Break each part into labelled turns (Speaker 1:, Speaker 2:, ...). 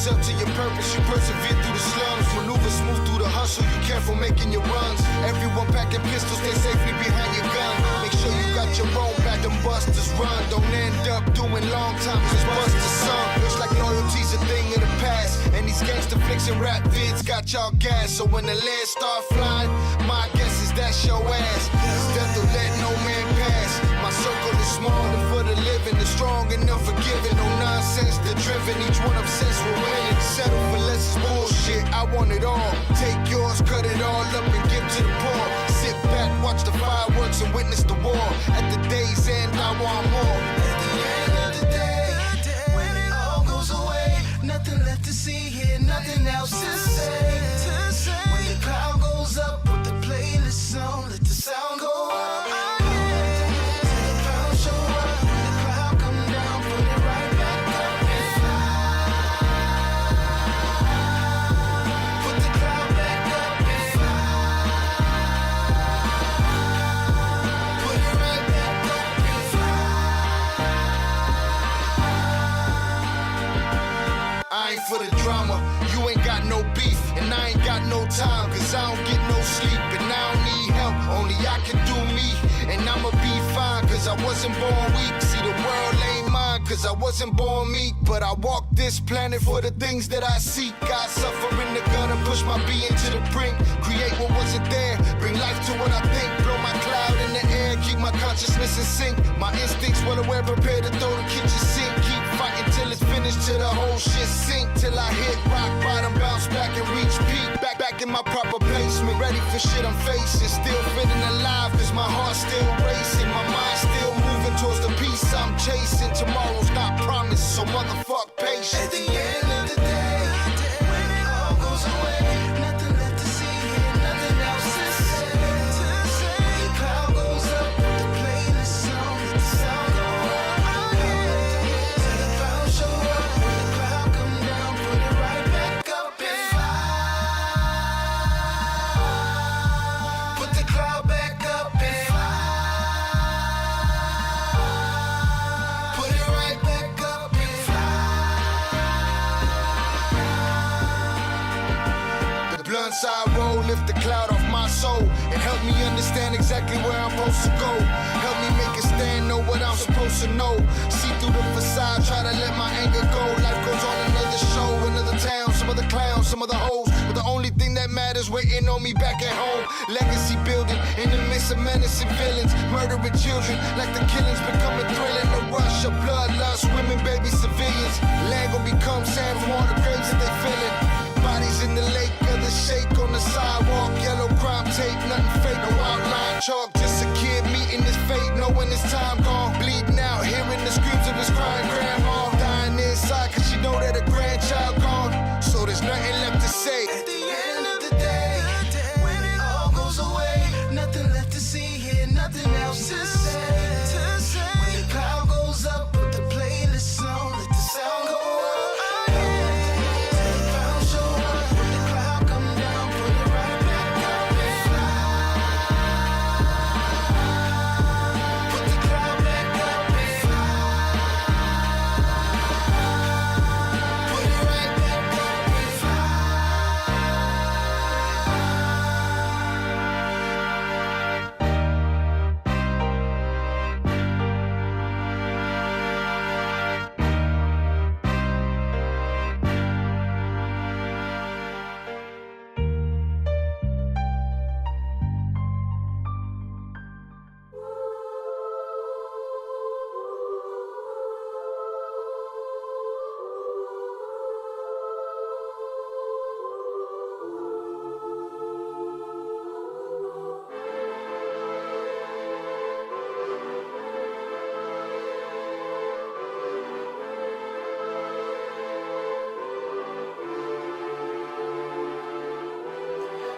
Speaker 1: yourself to your purpose, you persevere through the slums. Maneuver smooth through the hustle, you careful making your runs. Everyone packing pistols, stay safely behind your gun. Make sure you got your own back, them busters run. Don't end up doing long time, cause busters sung. Looks like loyalty's a thing of the past, and these gangster flicks and rap vids got y'all gas. So when the lead start flying, my guess is that's your ass. Death will let no man pass. My circle is small and for the living, the strong and unforgiving. No nonsense, the driven, each one obsessed with winning. Settle for less is bullshit, I want it all. Take yours, cut it all up and give to the poor. Sit back, watch the fireworks and witness the war. At the day's end, I want more.
Speaker 2: At the end of the day, when it all goes away, nothing left to see here, nothing else to say. When the crowd goes up, put the playlist on, let the sound go up. Till the crowd show up, when the crowd come down, put it right back up and fly. Put the crowd back up and fly. Put it right back up and fly.
Speaker 1: I ain't for the drama, you ain't got no beef, and I ain't got no time, cause I don't get no sleep, and I don't need help, only I can do me, and I'ma be fine, cause I wasn't born weak. See, the world ain't mine, cause I wasn't born meek, but I walk this planet for the things that I seek. I suffer in the gutter, push my being to the brink, create what wasn't there, bring life to what I think, blow my cloud in the air, keep my consciousness in sync, my instincts well aware, prepared to throw the kitchen sink, keep fighting till it's finished, till the whole shit sink, till I hit rock bottom, bounce back and reach peak, back in my proper placement, ready for shit I'm facing, still feeling alive, cause my heart's still racing, my mind still moving towards the peace I'm chasing, tomorrow's not promised, so motherfuck patience.
Speaker 2: At the end of the day, when it all goes away, nothing left to see here, nothing else to say. When the crowd goes up, put the playlist on, let the sound go up. Till the crowd show up, when the crowd come down, put it right back up and fly. Put the crowd back up and fly. Put it right back up and fly.
Speaker 1: The blunt side roll, lift the cloud off my soul, and help me understand exactly where I'm supposed to go. Help me make a stand, know what I'm supposed to know. See through the facade, try to let my anger go. Life goes on, another show, another town, some other clowns, some other hoes. But the only thing that matters waiting on me back at home. Legacy building in the midst of menacing villains, murdering children like the killings becoming thrilling. The rush of bloodlust, women, baby, civilians. Land gon' become sand from all the graves that they filling. Bodies in the lake of the shake on the sidewalk. Yellow crime tape, nothing fake, no outline chalk. Just a kid meeting his fate, knowing his time gone. Bleeding out, hearing the screams of his crying grandma. Dying inside cause she know that her grandchild gone. So there's nothing left to say.
Speaker 2: At the end of the day, when it all goes away, nothing left to see here, nothing else to say. When the crowd goes up, put the playlist on, let the sound go up. Till the crowd show up, when the crowd come down, put it right back up and fly. Put the crowd back up and fly. Put it right back up and fly.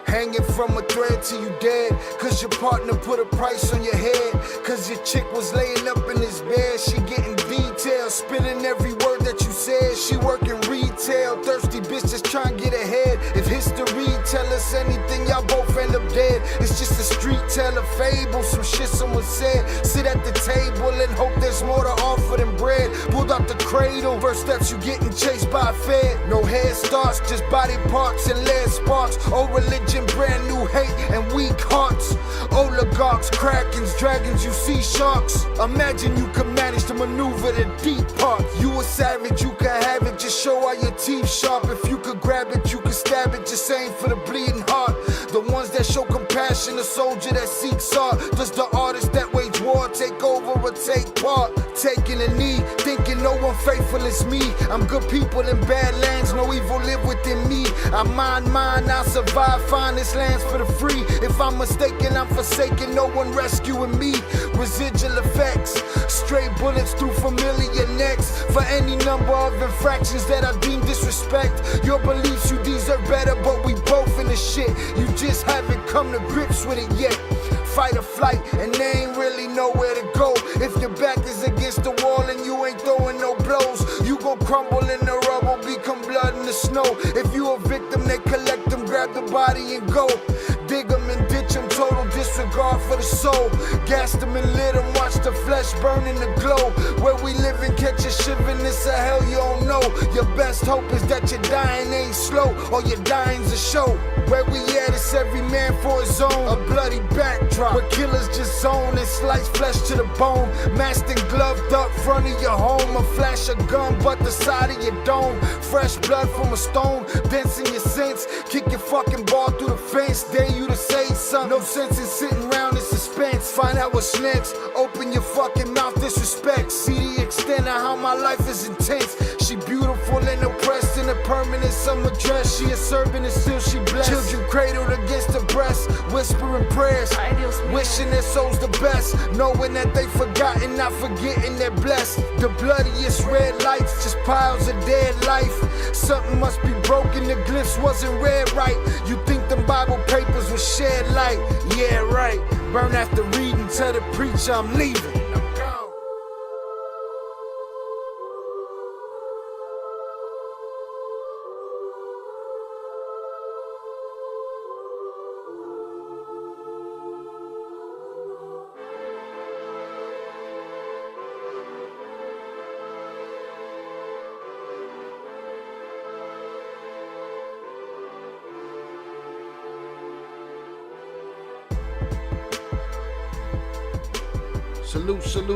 Speaker 1: Hanging from a thread till you dead, cause your partner put a price on your head. Cause your chick was laying up in his bed, she getting details, spilling every word that you said. She working retail, thirsty bitch just trying to get ahead. If history tell us anything, y'all both end up dead. It's just a street tale of fable, some shit someone said. Sit at the table and hope there's more to offer than bread. Pulled out the the cradle. First steps, you getting chased by a fed. No head starts, just body parts and lead sparks. Old religion, brand new hate and weak hearts. Oligarchs, krakens, dragons, you see sharks. Imagine you could manage to maneuver the deep part. You a savage, you can have it, just show all your teeth sharp. If you could grab it, you could stab it, just aim for the bleeding heart. The ones that show compassion, the soldier that seeks art. Does the artist that wage war take over or take part? Taking a knee, thinking no one faithful is me. I'm good people in bad lands, no evil live within me. I mind mine, I'll survive, find this lands for the free. If I'm mistaken, I'm forsaken, no one rescuing me. Residual effects, stray bullets through familiar necks. For any number of infractions that I deem disrespect. Your beliefs, you deserve better, but we both in the shit. You just haven't come to grips with it yet. Fight or flight, and they ain't really nowhere to go. If your back is against the wall and you ain't throwing no blows, you gon' crumble in the rubble, become blood in the snow. If you a victim, they collect them, grab the body and go. Dig them and ditch them, total disregard for the soul. Gas them and lit them, watch the flesh burn in the glow. Where we live and catch a shivering, it's a hell you don't know. Your best hope is that your dying ain't slow, or your dying's a show. Where we at, it's every man for his own. A bloody backdrop, where killers just zone and slice flesh to the bone. Masked and gloved up front of your home. A flash of gun, but the side of your dome. Fresh blood from a stone, dents in your sense. Kick your fucking ball through the fence. Dare you to say something. No sense in sitting around in suspense. Find out what's next. Open your fucking mouth, disrespect. See the extent of how my life is intense. She beautiful and oppressed in a permanent summer dress. She a servant and still she blessed. Children cradled against her breast, whispering prayers, wishing their souls the best, knowing that they forgotten, not forgetting they're blessed. The bloodiest red lights, just piles of dead life. Something must be broken, the glyphs wasn't read right. You think them Bible papers will shed light? Yeah, right. Burn after reading, tell the preacher I'm leaving.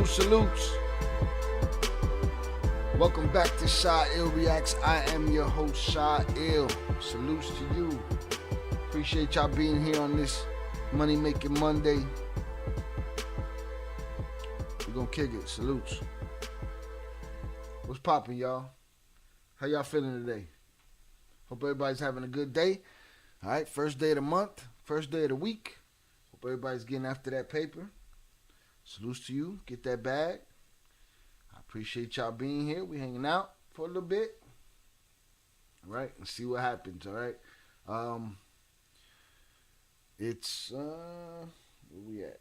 Speaker 1: Salutes. Welcome back to Sha Ill Reacts. I am your host, Sha Ill. Salutes to you. Appreciate y'all being here on this Money Making Monday. We're gonna kick it. Salutes. What's poppin', y'all? How y'all feeling today? Hope everybody's having a good day. All right, first day of the month, first day of the week. Hope everybody's getting after that paper. Salutes to you. Get that bag. I appreciate y'all being here. We hanging out for a little bit. All right. And see what happens. All right. It's where we at?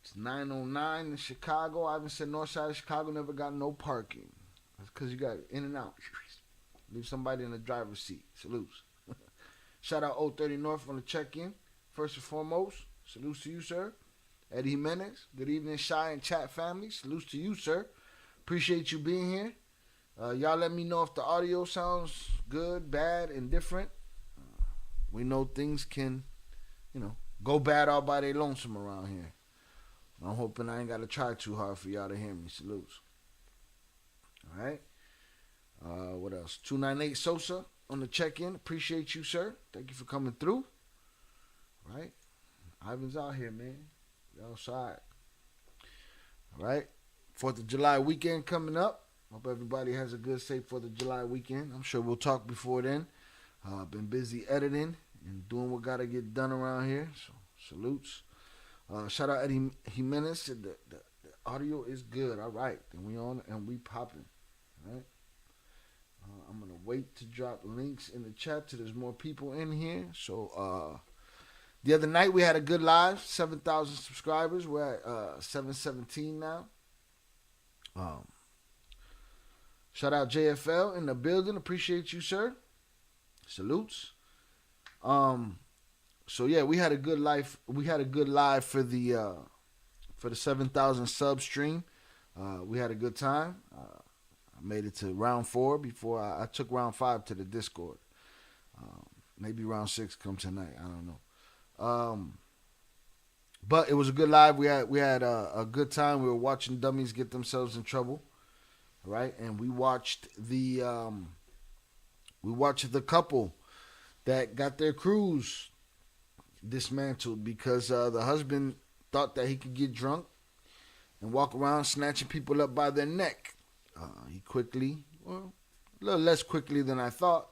Speaker 1: It's 9:09 in Chicago. I haven't said north side of Chicago never got no parking. That's because you got in and out. Leave somebody in the driver's seat. Salutes. Shout out 030 North on the check-in. First and foremost, salutes to you, sir. Eddie Jimenez, good evening, Shy and Chat family. Salutes to you, sir. Appreciate you being here. Y'all let me know if the audio sounds good, bad, indifferent. We know things can, go bad all by their lonesome around here. I'm hoping I ain't got to try too hard for y'all to hear me. Salutes. All right. What else? 298 Sosa on the check-in. Appreciate you, sir. Thank you for coming through. All right. Ivan's out here, man. Outside. All right. 4th of July weekend coming up. Hope everybody has a good, safe 4th of July weekend. I'm sure we'll talk before then. Been busy editing and doing what got to get done around here. So, salutes. Shout out Eddie Jimenez. Said the audio is good. All right. Then we on and we popping. All right. I'm going to wait to drop links in the chat till there's more people in here. So, the other night we had a good live, 7,000 subscribers. We're at 717 now. Shout out JFL in the building. Appreciate you, sir. Salutes. So yeah, we had a good live. We had a good live for the 7,000 sub stream. We had a good time.
Speaker 3: I made it to round 4 before I took round 5 to the Discord. Maybe round 6 come tonight. I don't know. But it was a good live. We had a good time. We were watching dummies get themselves in trouble, right? And we watched the couple that got their cruise dismantled because the husband thought that he could get drunk and walk around snatching people up by their neck. He quickly, well, a little less quickly than I thought,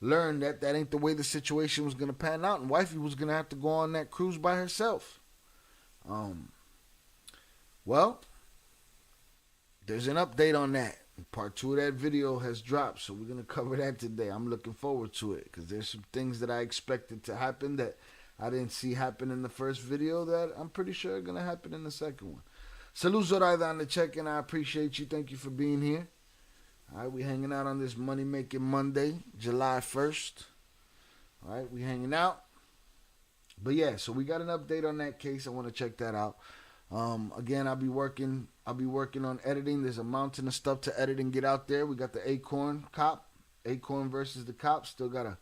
Speaker 3: learned that ain't the way the situation was going to pan out, and wifey was going to have to go on that cruise by herself. Well, there's an update on that. Part 2 of that video has dropped, so we're going to cover that today. I'm looking forward to it because there's some things that I expected to happen that I didn't see happen in the first video that I'm pretty sure are going to happen in the second one. Salud Zoraida on the check-in. I appreciate you. Thank you for being here. All right, we hanging out on this money-making Monday, July 1st. All right, we hanging out. But yeah, so we got an update on that case. I want to check that out. Again, I'll be working on editing. There's a mountain of stuff to edit and get out there. We got the Acorn cop, Acorn versus the cop. Still gotta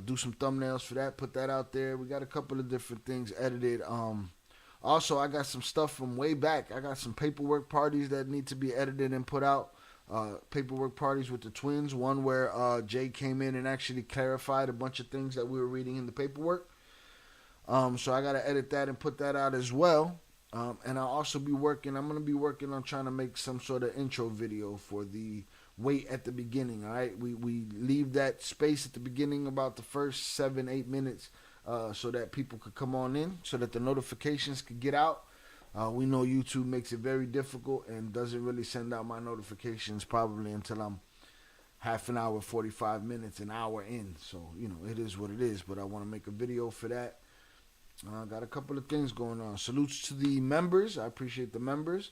Speaker 3: do some thumbnails for that. Put that out there. We got a couple of different things edited. Also, I got some stuff from way back. I got some paperwork parties that need to be edited and put out. Paperwork parties with the twins. One where Jay came in and actually clarified a bunch of things that we were reading in the paperwork. So I got to edit that and put that out as well. And I'll also be working. I'm going to be working on trying to make some sort of intro video for the wait at the beginning. All right. We leave that space at the beginning about the first 7-8 minutes. So that people could come on in, so that the notifications could get out. We know YouTube makes it very difficult and doesn't really send out my notifications probably until I'm half an hour, 45 minutes, an hour in. So, it is what it is. But I want to make a video for that. Got a couple of things going on. Salutes to the members. I appreciate the members.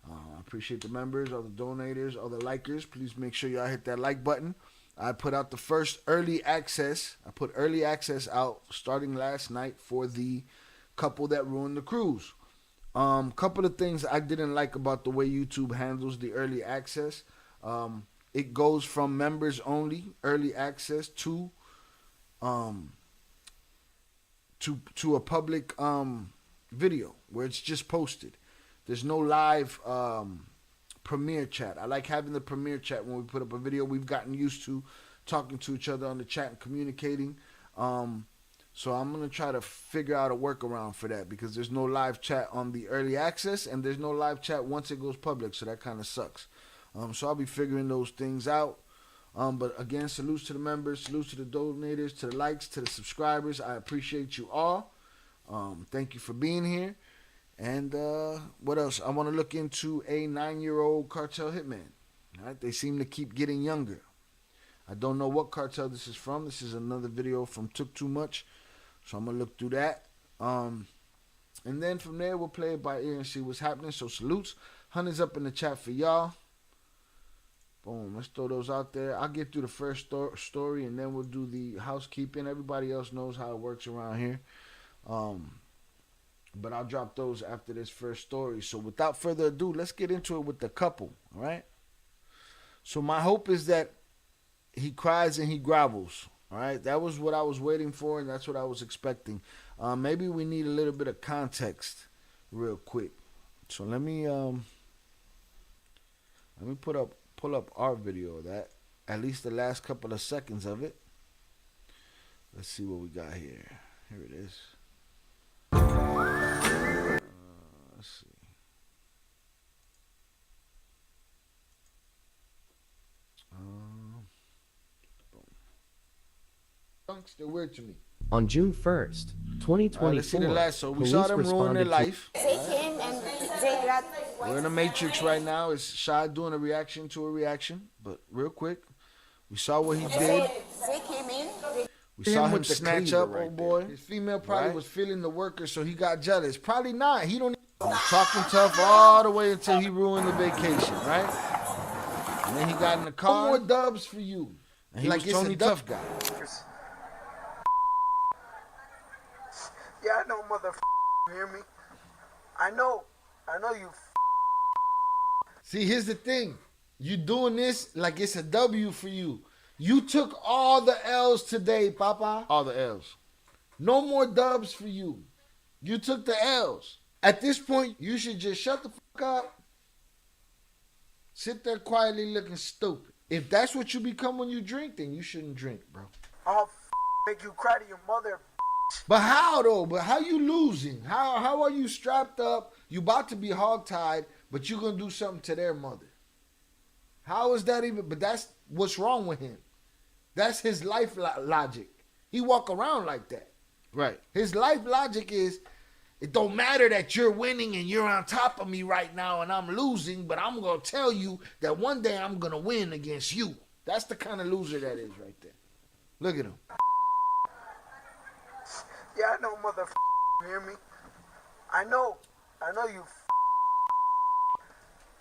Speaker 3: I appreciate the members, all the donators, all the likers. Please make sure y'all hit that like button. I put out the first early access. I put early access out starting last night for the couple that ruined the cruise. Couple of things I didn't like about the way YouTube handles the early access. It goes from members only early access to a public video where it's just posted. There's no live premiere chat. I like having the premiere chat when we put up a video. We've gotten used to talking to each other on the chat and communicating. So I'm going to try to figure out a workaround for that because there's no live chat on the early access and there's no live chat once it goes public. So that kind of sucks. So I'll be figuring those things out. But again, salutes to the members, salutes to the donators, to the likes, to the subscribers. I appreciate you all. Thank you for being here. And what else? I want to look into a 9-year-old cartel hitman. All right, they seem to keep getting younger. I don't know what cartel this is from. This is another video from Took Too Much. So I'm going to look through that. And then from there, we'll play it by ear and see what's happening. So salutes. Honey's up in the chat for y'all. Boom. Let's throw those out there. I'll get through the first story and then we'll do the housekeeping. Everybody else knows how it works around here. But I'll drop those after this first story. So without further ado, let's get into it with the couple. All right. So my hope is that he cries and he grovels. All right. That was what I was waiting for, and that's what I was expecting. Maybe we need a little bit of context real quick. So let me pull up our video of that. At least the last couple of seconds of it. Let's see what we got here. Here it is. Let's see. Still weird to me.
Speaker 4: On June 1st, 2024,
Speaker 3: let's see the last. So we saw them ruin their life.
Speaker 5: They came and they got.
Speaker 3: We're in the Matrix right now. It's Shy doing a reaction to a reaction. But real quick, we saw what he did.
Speaker 5: They came in.
Speaker 3: We saw him snatch up old boy. His female probably was feeling the worker, so he got jealous. Probably not. He don't. Talking tough all the way until he ruined the vacation, right? And then he got in the car.
Speaker 6: No more dubs for you.
Speaker 3: And he was Tony Tough Guy.
Speaker 6: Yeah, I know, motherfucker. Hear me? I know you.
Speaker 3: See, here's the thing. You doing this like it's a W for you. You took all the L's today, Papa. All the L's. No more dubs for you. You took the L's. At this point, you should just shut the fuck up. Sit there quietly looking stupid. If that's what you become when you drink, then you shouldn't drink, bro.
Speaker 6: I'll make you cry to your mother.
Speaker 3: But how though? But how you losing? How are you strapped up? You about to be hogtied, but you gonna do something to their mother. How is that even? But that's what's wrong with him. That's his life logic. He walk around like that. Right. His life logic is, it don't matter that you're winning and you're on top of me right now and I'm losing, but I'm going to tell you that one day I'm going to win against you. That's the kind of loser that is right there. Look at him.
Speaker 6: Yeah, I know, mother. Hear me? I know you.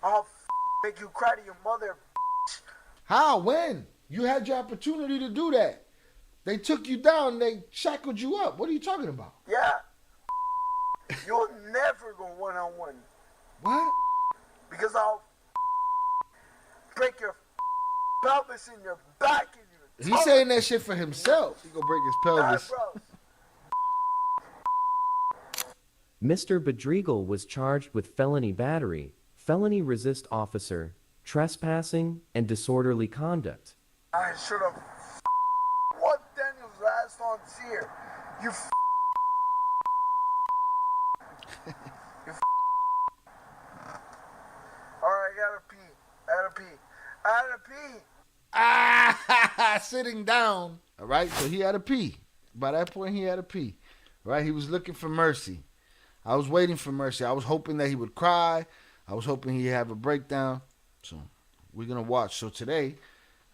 Speaker 6: I'll make you cry to your mother.
Speaker 3: How? When? You had your opportunity to do that. They took you down. They shackled you up. What are you talking about?
Speaker 6: Yeah. You'll never go one-on-one.
Speaker 3: What?
Speaker 6: Because I'll break your pelvis in your back and your
Speaker 3: He's saying that shit for himself. He gonna break his pelvis.
Speaker 6: bro.
Speaker 4: Mr. Badrigal was charged with felony battery, felony resist officer, trespassing, and disorderly conduct.
Speaker 6: I should have what Daniel's last on here. You Alright, I gotta pee.
Speaker 3: Ah, sitting down. All right, so he had to pee. By that point, he had to pee. Right, he was looking for mercy. I was waiting for mercy. I was hoping that he would cry. I was hoping he'd have a breakdown. So we're gonna watch. So today,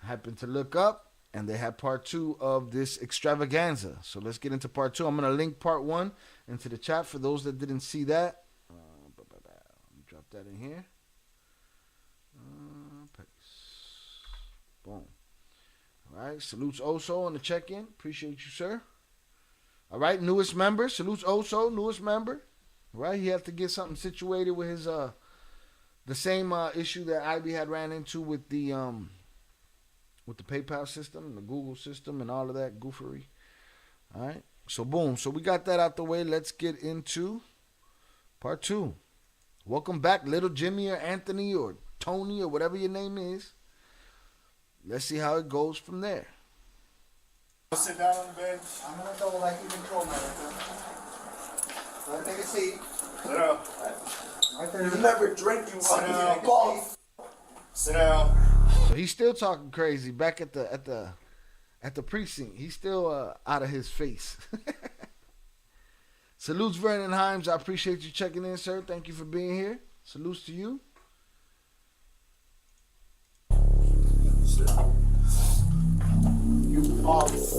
Speaker 3: I happened to look up, and they had part 2 of this extravaganza. So let's get into part 2. I'm gonna link part 1 into the chat for those that didn't see that. Let me drop that in here. Paste. Boom. All right. Salutes Oso on the check-in. Appreciate you, sir. All right. Newest member. Salutes Oso. Newest member. All right. He had to get something situated with his the same issue that IB had ran into with the PayPal system, the Google system, and all of that goofery. All right. So boom. So we got that out the way. Let's get into part 2. Welcome back, little Jimmy or Anthony or Tony or whatever your name is. Let's see how it goes from there.
Speaker 7: Sit down in bed. I'm gonna go like you control me. Take a seat.
Speaker 6: Sit down.
Speaker 7: Right there.
Speaker 6: You never drink, you
Speaker 7: Sit down.
Speaker 6: fucking boss.
Speaker 7: Sit down.
Speaker 3: So he's still talking crazy back at the precinct. He's still out of his face. Salutes Vernon Himes. I appreciate you checking in, sir. Thank you for being here. Salutes to you.
Speaker 6: You boss.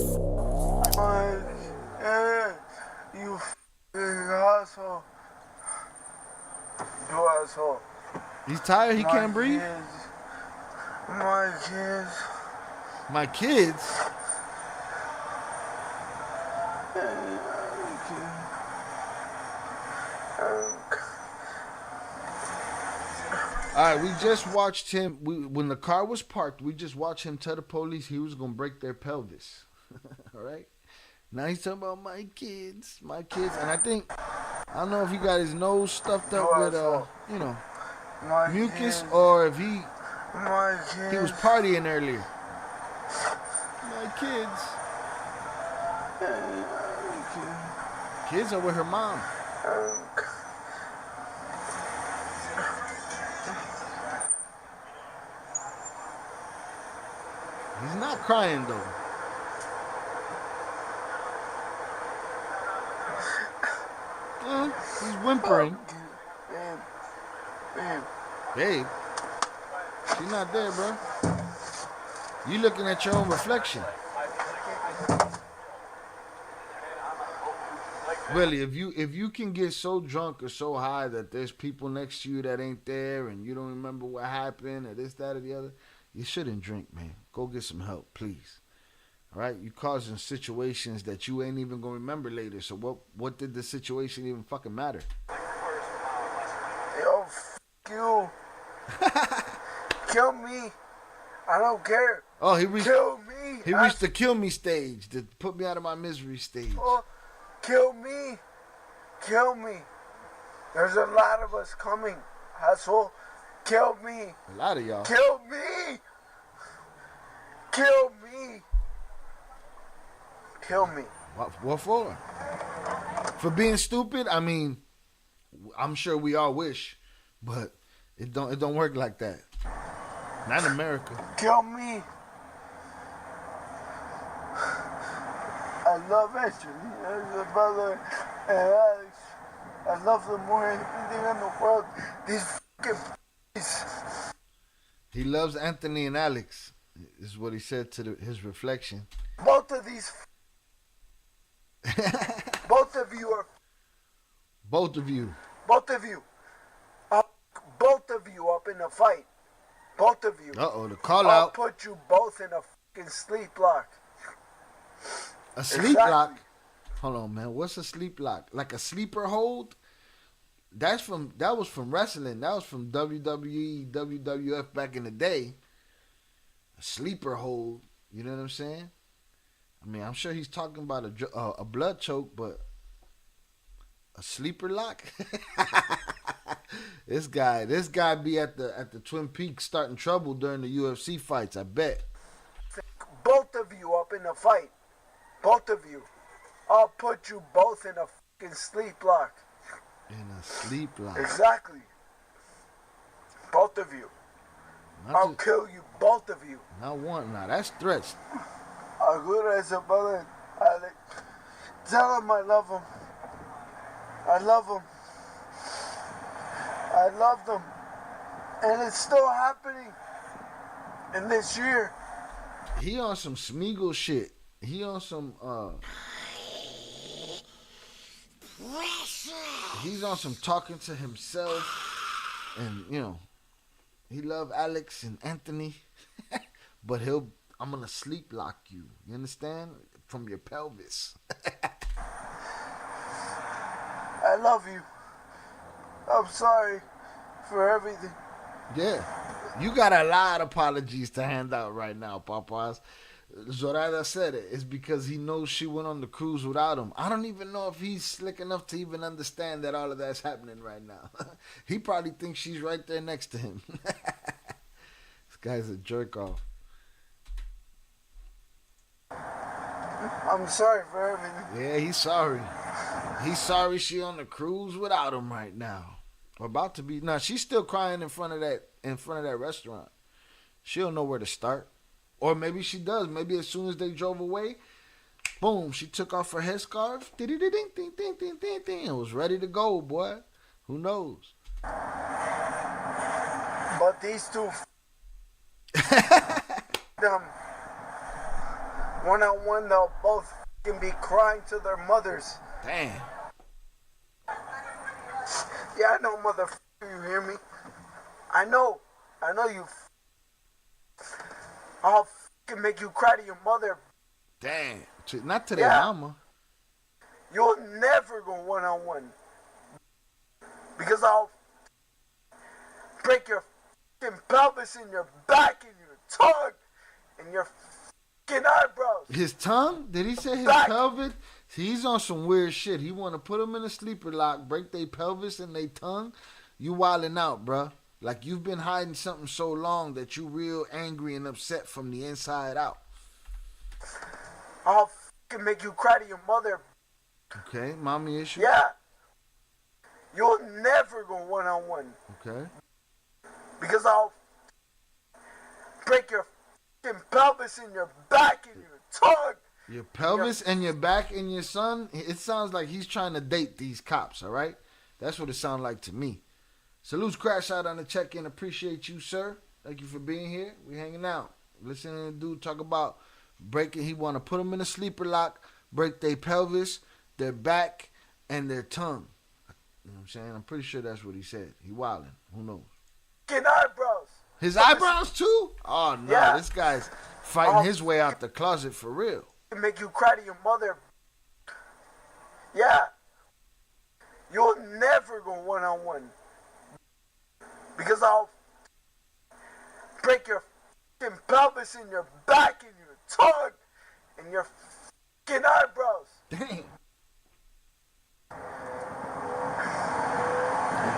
Speaker 6: You f***ing asshole. You asshole.
Speaker 3: He's tired. He can't breathe.
Speaker 6: My kids.
Speaker 3: My kids. All right, we just watched him. When the car was parked, we just watched him tell the police he was gonna break their pelvis. All right. Now he's talking about my kids, and I don't know if he got his nose stuffed up with mucus or if he was partying earlier. My kids. Kids are with her mom. He's not crying though. He's whimpering. Babe. She's not there, bro. You looking at your own reflection. Really, if you can get so drunk or so high that there's people next to you that ain't there and you don't remember what happened or this, that, or the other, you shouldn't drink, man. Go get some help, please. All right? You causing situations that you ain't even going to remember later. So what did the situation even fucking matter?
Speaker 6: Yo, f*** you. Kill me. I don't care.
Speaker 3: Oh, he reached
Speaker 6: Kill me.
Speaker 3: the kill me stage, to put me out of my misery stage.
Speaker 6: Oh, kill me. Kill me. There's a lot of us coming, asshole. Kill me.
Speaker 3: A lot of y'all.
Speaker 6: Kill me. Kill me. Kill me.
Speaker 3: What for? For being stupid? I mean, I'm sure we all wish, but it don't work like that. Not in America.
Speaker 6: Kill me. I love Anthony as a brother and Alex. I love them more than anything in the world. These fucking f***s.
Speaker 3: He loves Anthony and Alex, is what he said to his reflection.
Speaker 6: Both of these both of you are
Speaker 3: Both of you.
Speaker 6: both of you. Both of you up in a fight. Both of you.
Speaker 3: Uh-oh, the call
Speaker 6: I'll
Speaker 3: out.
Speaker 6: put you both in a fucking sleep lock.
Speaker 3: A sleep
Speaker 6: Exactly.
Speaker 3: lock? Hold on, man. What's a sleep lock? Like a sleeper hold? That was from wrestling. That was from WWE, WWF back in the day. A sleeper hold. You know what I'm saying? I mean, I'm sure he's talking about a blood choke, but a sleeper lock? This guy be at the Twin Peaks starting trouble during the UFC fights, I bet.
Speaker 6: Both of you up in a fight. Both of you. I'll put you both in a fucking sleep lock.
Speaker 3: In a sleep lock.
Speaker 6: Exactly. Both of you. I'll kill you, both of you.
Speaker 3: Not one. Now that's threats.
Speaker 6: I'll go as a brother. Alex. Tell him I love him. I love him. I love them. And it's still happening in this year.
Speaker 3: He on some Smeagol shit. He on some he's on some talking to himself, and you know, he love Alex and Anthony, but I'm gonna sleep lock you. You understand? From your pelvis.
Speaker 6: I love you. I'm sorry for everything.
Speaker 3: Yeah. You got a lot of apologies to hand out right now, Papas. Zoraida said it. It's because he knows she went on the cruise without him. I don't even know if he's slick enough to even understand that all of that's happening right now. He probably thinks she's right there next to him. This guy's a jerk off.
Speaker 6: I'm sorry for everything.
Speaker 3: Yeah, he's sorry. He's sorry she on the cruise without him right now. Or about to be. Now she's still crying in front of that restaurant. She don't know where to start. Or maybe she does. Maybe as soon as they drove away, boom, she took off her headscarf, and was ready to go, boy. Who knows?
Speaker 6: But these two them one-on-one, they'll both can be crying to their mothers.
Speaker 3: Damn.
Speaker 6: Yeah, I know, motherfucker, you hear me? I know you. I'll fucking make you cry to your mother.
Speaker 3: Damn. Not to their mama.
Speaker 6: You'll never go one-on-one. Because I'll break your fucking pelvis and your back and your tongue and your fucking eyebrows.
Speaker 3: His tongue? Did he say his
Speaker 6: Back.
Speaker 3: pelvis? See, he's on some weird shit. He want to put them in a sleeper lock, break their pelvis and their tongue. You wilding out, bruh. Like you've been hiding something so long that you real angry and upset from the inside out.
Speaker 6: I'll fucking make you cry to your mother.
Speaker 3: Okay, mommy issue?
Speaker 6: Yeah. You'll never go one-on-one.
Speaker 3: Okay.
Speaker 6: Because I'll break your fucking pelvis and your back and your tongue.
Speaker 3: Your pelvis and your back and your son, it sounds like he's trying to date these cops, all right? That's what it sounds like to me. Salutes Crash Out on the check-in. Appreciate you, sir. Thank you for being here. We hanging out. Listening to the dude talk about breaking. He want to put them in a sleeper lock, break their pelvis, their back, and their tongue. You know what I'm saying? I'm pretty sure that's what he said. He wilding. Who knows?
Speaker 6: Fucking eyebrows.
Speaker 3: His eyebrows too? Oh, no.
Speaker 6: Yeah.
Speaker 3: This guy's fighting his way out the closet for real.
Speaker 6: Make you cry to your mother. Yeah. You'll never go one-on-one. Because I'll break your fucking pelvis and your back and your tongue and your fucking eyebrows.
Speaker 3: Damn.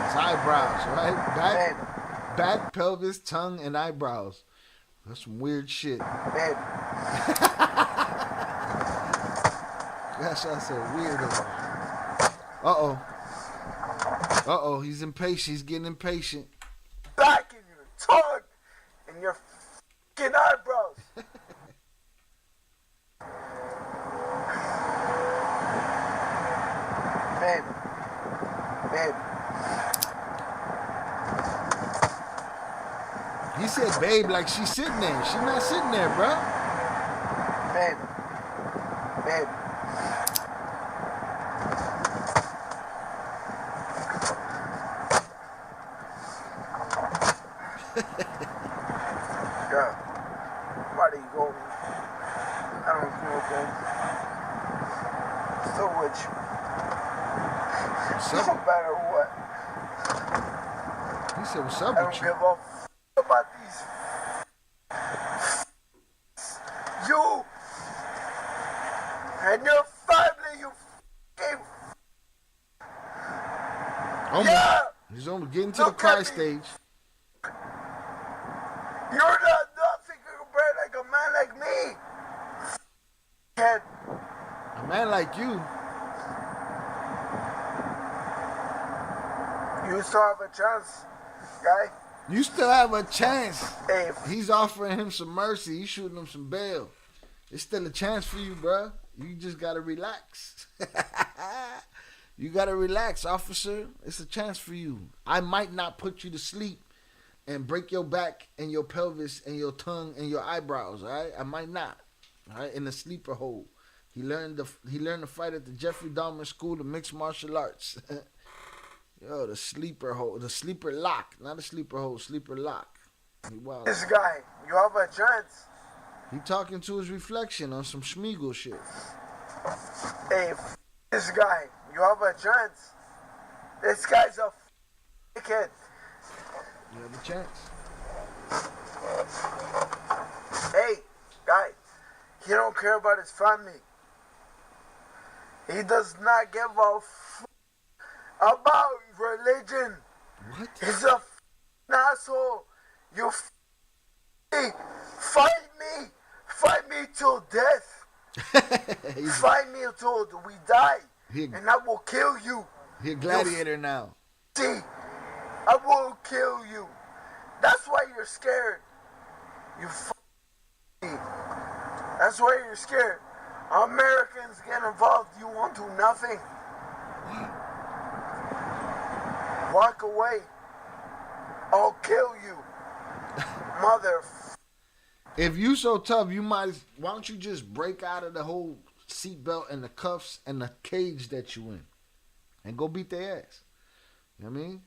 Speaker 3: His eyebrows, right? Back, pelvis, tongue, and eyebrows. That's some weird shit.
Speaker 6: Babe.
Speaker 3: Gosh, I said weirdo. Uh-oh, he's impatient. He's getting impatient.
Speaker 6: Back in your tongue and your fucking eyebrows. Babe.
Speaker 3: He said babe like she's sitting there. She's not sitting there, bro.
Speaker 6: Babe. Yeah. Why do you go? I don't know, babe. Still with you. No matter what.
Speaker 3: He said, what's up
Speaker 6: I
Speaker 3: with
Speaker 6: don't
Speaker 3: you?
Speaker 6: give a about these. You and your family, you fucking. Yeah!
Speaker 3: He's almost getting to the cry stage.
Speaker 6: You're not nothing compared like a man like me. Kid.
Speaker 3: A man like you.
Speaker 6: You still have a chance, guy.
Speaker 3: You still have a chance.
Speaker 6: Hey,
Speaker 3: He's offering him some mercy. He's shooting him some bail. It's still a chance for you, bro. You just gotta relax. You gotta relax, officer. It's a chance for you. I might not put you to sleep and break your back and your pelvis and your tongue and your eyebrows. All right, I might not. All right, in the sleeper hold. He learned to fight at the Jeffrey Dahmer School of Mixed Martial Arts. Yo, the sleeper hold, the sleeper lock, not a sleeper hold, sleeper lock. Wow.
Speaker 6: this guy, you have a chance.
Speaker 3: He talking to his reflection on some Schmeagle shit.
Speaker 6: Hey, this guy, you have a chance. This guy's a kid.
Speaker 3: You have a chance.
Speaker 6: Hey, guy, he don't care about his family. He does not give a about religion.
Speaker 3: What?
Speaker 6: He's a asshole. You fight me till death. Fight me until we die, and I will kill you.
Speaker 3: He a gladiator now.
Speaker 6: See, I will kill you. That's why you're scared. You me. That's why you're scared. Americans get involved. You won't do nothing. Walk away. I'll kill you. Mother.
Speaker 3: If you so tough, why don't you just break out of the whole seatbelt and the cuffs and the cage that you in and go beat their ass? You know what I mean?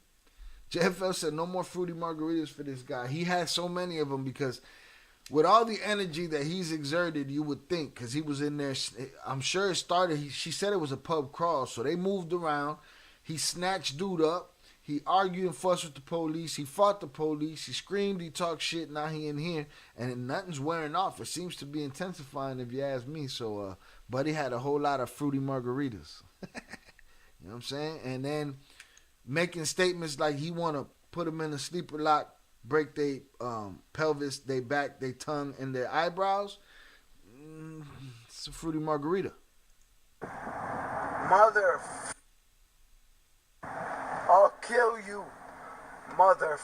Speaker 3: JFL said no more fruity margaritas for this guy. He had so many of them because with all the energy that he's exerted, you would think, because he was in there, I'm sure it started, she said it was a pub crawl, so they moved around. He snatched dude up. He argued and fussed with the police. He fought the police. He screamed. He talked shit. Now he in here. And nothing's wearing off. It seems to be intensifying if you ask me. So, Buddy had a whole lot of fruity margaritas. You know what I'm saying? And then making statements like he want to put them in a sleeper lock, break their pelvis, their back, their tongue, and their eyebrows. It's a fruity margarita.
Speaker 6: Mother. I'll kill you, mother.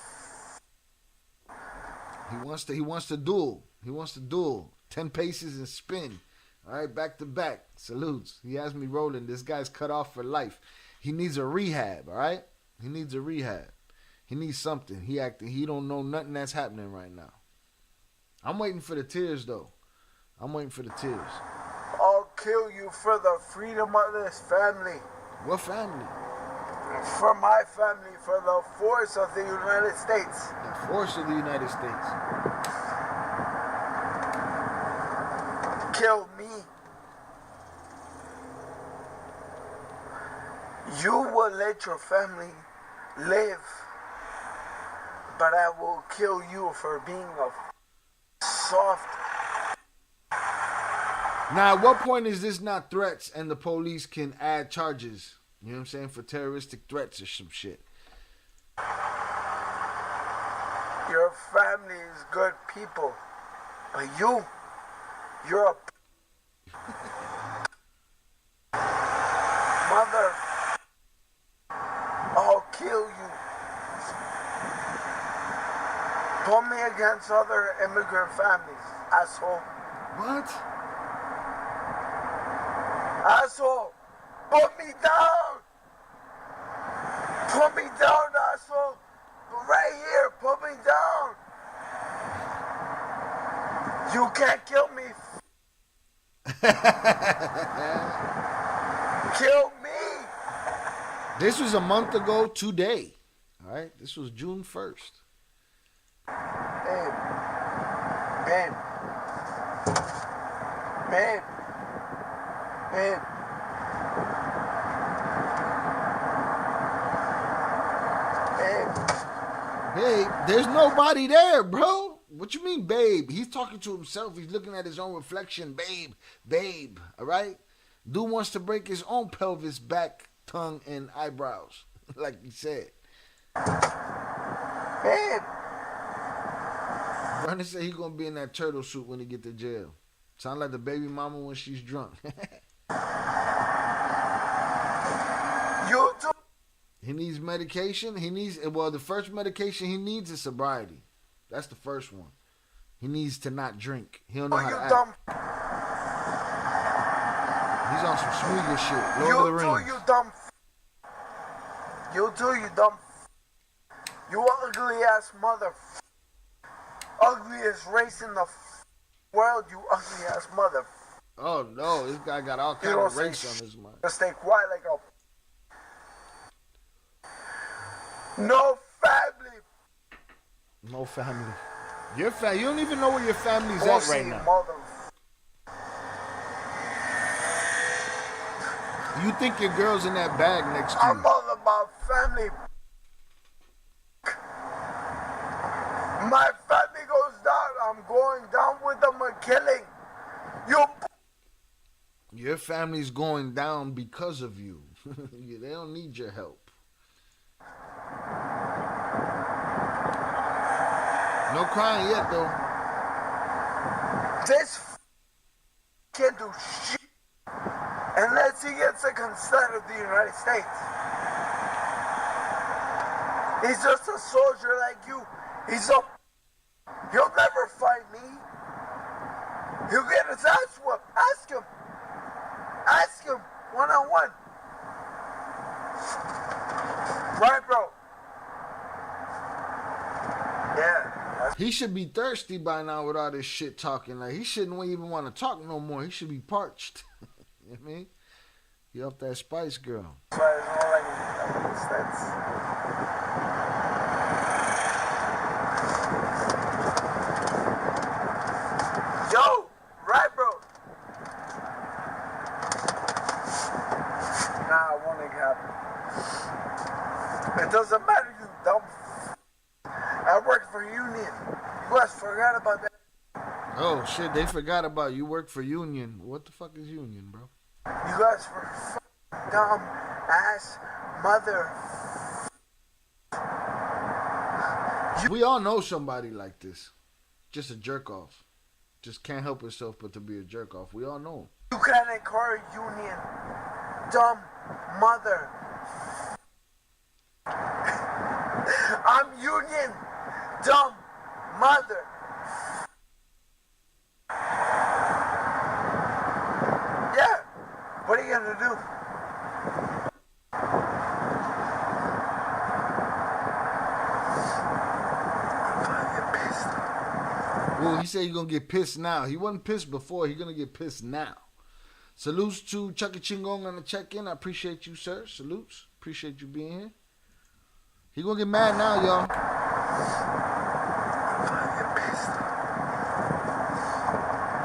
Speaker 3: He wants to duel. He wants to duel. 10 paces and spin. All right, back to back. Salutes. He has me rolling. This guy's cut off for life. He needs a rehab, all right? He needs a rehab. He needs something. He don't know nothing that's happening right now. I'm waiting for the tears, though. I'm waiting for the tears.
Speaker 6: I'll kill you for the freedom of this family.
Speaker 3: What family?
Speaker 6: For my family, for the force of the United States.
Speaker 3: The force of the United States.
Speaker 6: Kill me. You will let your family live. but I will kill you for being a soft.
Speaker 3: Now, at what point is this not threats and the police can add charges? You know what I'm saying? For terroristic threats or some shit.
Speaker 6: Your family is good people, but you're a mother. I'll kill you. Put me against other immigrant families, asshole.
Speaker 3: What?
Speaker 6: Asshole, put me down. Put me down, asshole. Right here, put me down. You can't kill me. Kill me.
Speaker 3: This was a month ago today. All right? This was June 1st.
Speaker 6: Babe. Babe. Babe. Babe. Babe.
Speaker 3: Babe, there's nobody there, bro. What you mean, babe? He's talking to himself. He's looking at his own reflection. Babe, babe, all right? Dude wants to break his own pelvis, back, tongue, and eyebrows, like he said.
Speaker 6: Babe.
Speaker 3: Brandon said he's going to be in that turtle suit when he get to jail. Sound like the baby mama when she's drunk.
Speaker 6: You too.
Speaker 3: He needs medication. The first medication he needs is sobriety. That's the first one. He needs to not drink. He don't know how to act.
Speaker 6: Dumb.
Speaker 3: He's on some Smeagol shit. Lord of the Rings.
Speaker 6: You dumb. You too, you dumb. You ugly ass mother. Ugliest race in the world, you ugly ass mother.
Speaker 3: Oh no, this guy got all kind of race on his mind.
Speaker 6: Just stay quiet like a. No family.
Speaker 3: No family. Your you don't even know where your family's at
Speaker 6: Pussy
Speaker 3: right now.
Speaker 6: mother.
Speaker 3: You think your girl's in that bag next to
Speaker 6: I'm
Speaker 3: you.
Speaker 6: all about family. My family goes down. I'm going down with them and killing. You.
Speaker 3: Your family's going down because of you. They don't need your help. No crying yet, though.
Speaker 6: This can't do shit unless he gets the consent of the United States. He's just a soldier like you. He'll never find me. He'll get his ass whooped. Ask him. Ask him one-on-one. Right, bro? Yeah.
Speaker 3: He should be thirsty by now with all this shit talking. Like, he shouldn't even want to talk no more. He should be parched. You know what I mean? He off that Spice Girl.
Speaker 6: That's why it's all like stats. Yo, right, bro? Nah, it won't happen. It doesn't matter, you dumb. I work for Union. You guys forgot about that.
Speaker 3: Oh, shit, they forgot about you work for Union. What the fuck is Union, bro?
Speaker 6: You guys were dumb ass mother.
Speaker 3: We all know somebody like this. Just a jerk off. Just can't help himself but to be a jerk off. We all know him.
Speaker 6: You can't encourage Union. Dumb mother. I'm Union. Dumb mother. Yeah. What are you gonna do? I'm gonna get pissed.
Speaker 3: Well, he said he's going to get pissed now. He wasn't pissed before. He's going to get pissed now. Salutes to Chucky Chingong on the check-in. I appreciate you, sir. Salutes. Appreciate you being here. He going to get mad now, y'all.
Speaker 6: I'm gonna get pissed.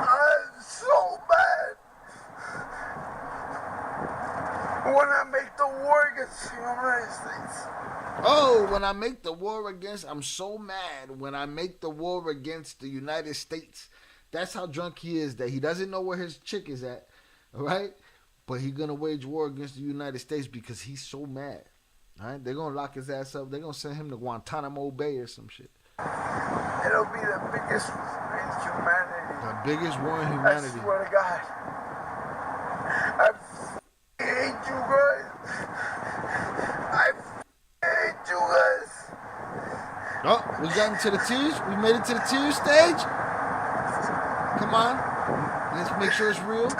Speaker 6: I'm so mad. When I make the war against the United States.
Speaker 3: Oh, when I make the war against, I'm so mad when I make the war against the United States. That's how drunk he is, that he doesn't know where his chick is at, all right? But he's going to wage war against the United States because he's so mad, all right? They're going to lock his ass up. They're going to send him to Guantanamo Bay or some shit.
Speaker 6: It'll be the biggest in humanity.
Speaker 3: The biggest war in humanity.
Speaker 6: I swear to God. I hate you guys. I hate you guys.
Speaker 3: Oh, we got into the tears. We made it to the tears stage. Come on. Let's make sure it's real.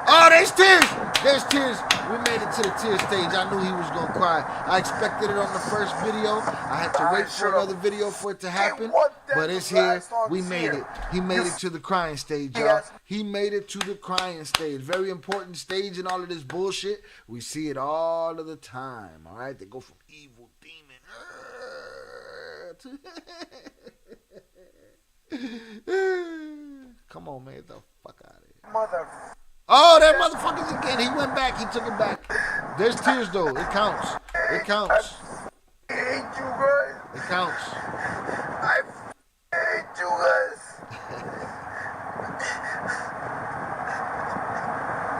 Speaker 3: Oh, there's tears. There's tears. We made it to the tear stage. I knew he was going to cry. I expected it on the first video. I had to wait for another video for it to happen. But it's here. We made it. He made it to the crying stage, y'all. He made it to the crying stage. Very important stage in all of this bullshit. We see it all of the time, all right? They go from evil demon to... Come on, man. Get the fuck out of here.
Speaker 6: Mother.
Speaker 3: Oh, that motherfucker's again. He went back. He took it back. There's tears, though. It counts. It counts.
Speaker 6: I hate you guys.
Speaker 3: It counts.
Speaker 6: I hate you guys.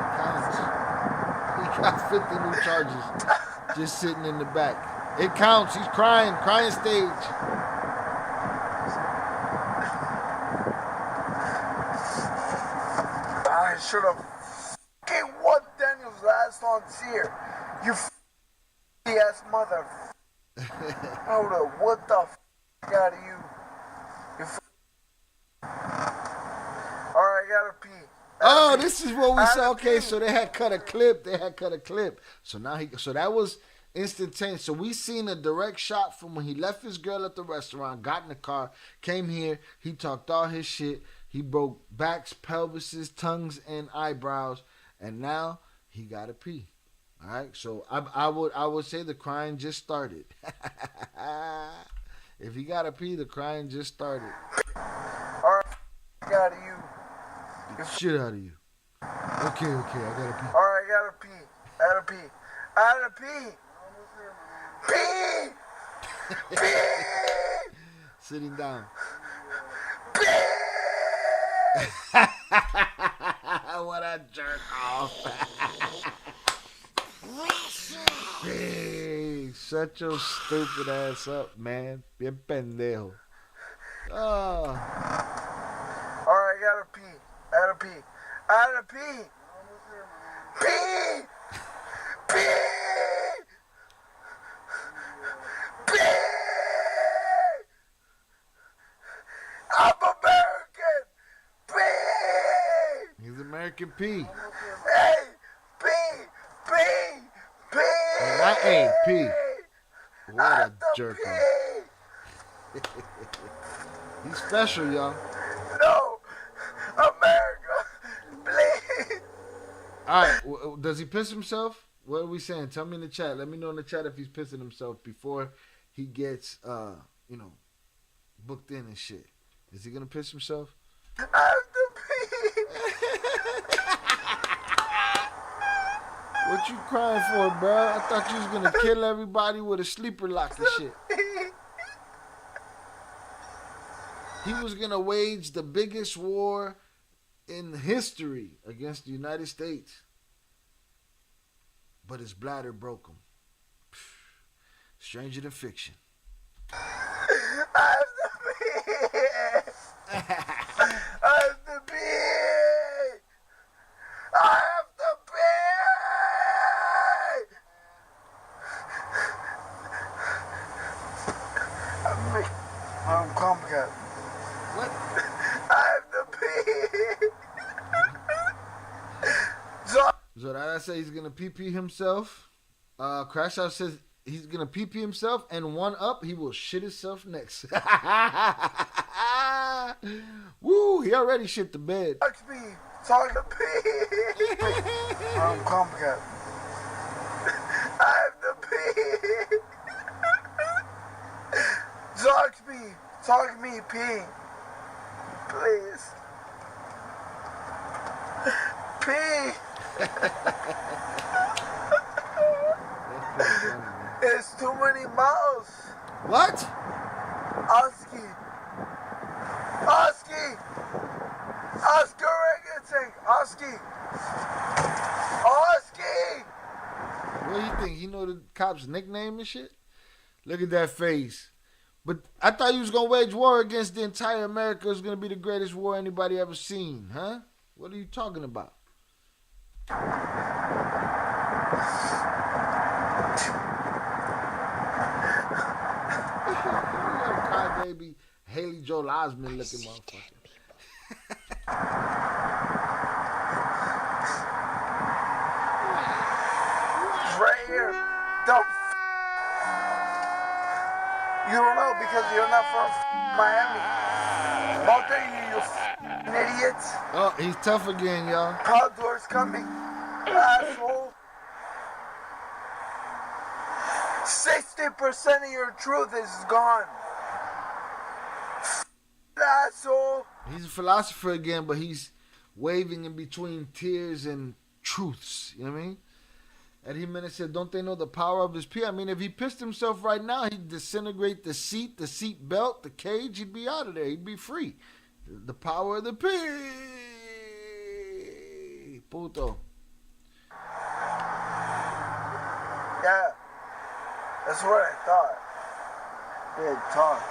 Speaker 3: It counts. He got 50 new charges just sitting in the back. It counts. He's crying. Crying stage.
Speaker 6: I should have fucking won Daniel's last song's here. You ass mother. I would have what the out of you. You Alright, I gotta pee.
Speaker 3: Oh, this is what we saw. Okay, so they had cut a clip. So now so that was instantaneous. So we seen a direct shot from when he left his girl at the restaurant, got in the car, came here, he talked all his shit. He broke backs, pelvises, tongues, and eyebrows, and now he gotta pee. All right, so I would say the crying just started. If he gotta pee, the crying just started.
Speaker 6: Alright, out of you.
Speaker 3: Get the shit out of you. Okay, I gotta pee.
Speaker 6: Alright, I gotta pee. I gotta pee. Pee!
Speaker 3: Sitting down. What a jerk off. Hey, shut your stupid ass up, man. Bien pendejo. Oh.
Speaker 6: Alright, I gotta pee. I gotta pee. Pee! I'm American! Pee!
Speaker 3: He's American P.
Speaker 6: Hey! Pee!
Speaker 3: Hey, P. What a jerk off. He's special, y'all.
Speaker 6: No! America! Please!
Speaker 3: Alright, does he piss himself? What are we saying? Tell me in the chat. Let me know in the chat if he's pissing himself before he gets, booked in and shit. Is he gonna piss himself?
Speaker 6: I have to pee!
Speaker 3: What you crying for, bro? I thought you was gonna kill everybody with a sleeper lock and shit. He was gonna wage the biggest war in history against the United States. But his bladder broke him. Stranger than fiction.
Speaker 6: I have to pee! I have to pee! I have to pee! I'm complicated.
Speaker 3: What?
Speaker 6: I have to pee!
Speaker 3: Zorada said he's gonna pee himself. Crash Out says he's gonna pee himself, and one up, he will shit himself next. Woo! He already shit the bed.
Speaker 6: Talk to pee! I'm complicated. I have to pee! Talk to me, pee! Please. Pee! It's too many mouths.
Speaker 3: What?
Speaker 6: Oski. Oski. Oscar Regenting. Oski. Oski.
Speaker 3: What do you think? He know the cops' nickname and shit? Look at that face. But I thought you was gonna wage war against the entire America. It was gonna be the greatest war anybody ever seen, huh? What are you talking about? Crybaby, Haley Joel Osment looking motherfucker.
Speaker 6: Right here. Don't. You don't know because you're not from Miami. Both of you idiots.
Speaker 3: Oh, he's tough again, y'all.
Speaker 6: Outdoors coming. Asshole. 60% of your truth is gone. Asshole.
Speaker 3: He's a philosopher again, but he's waving in between tears and truths. You know what I mean? Eddie Jimenez said, don't they know the power of his pee? I mean, if he pissed himself right now, he'd disintegrate the seat belt, the cage. He'd be out of there. He'd be free. The power of the pee. Puto.
Speaker 6: Yeah. That's what I thought. Big talk.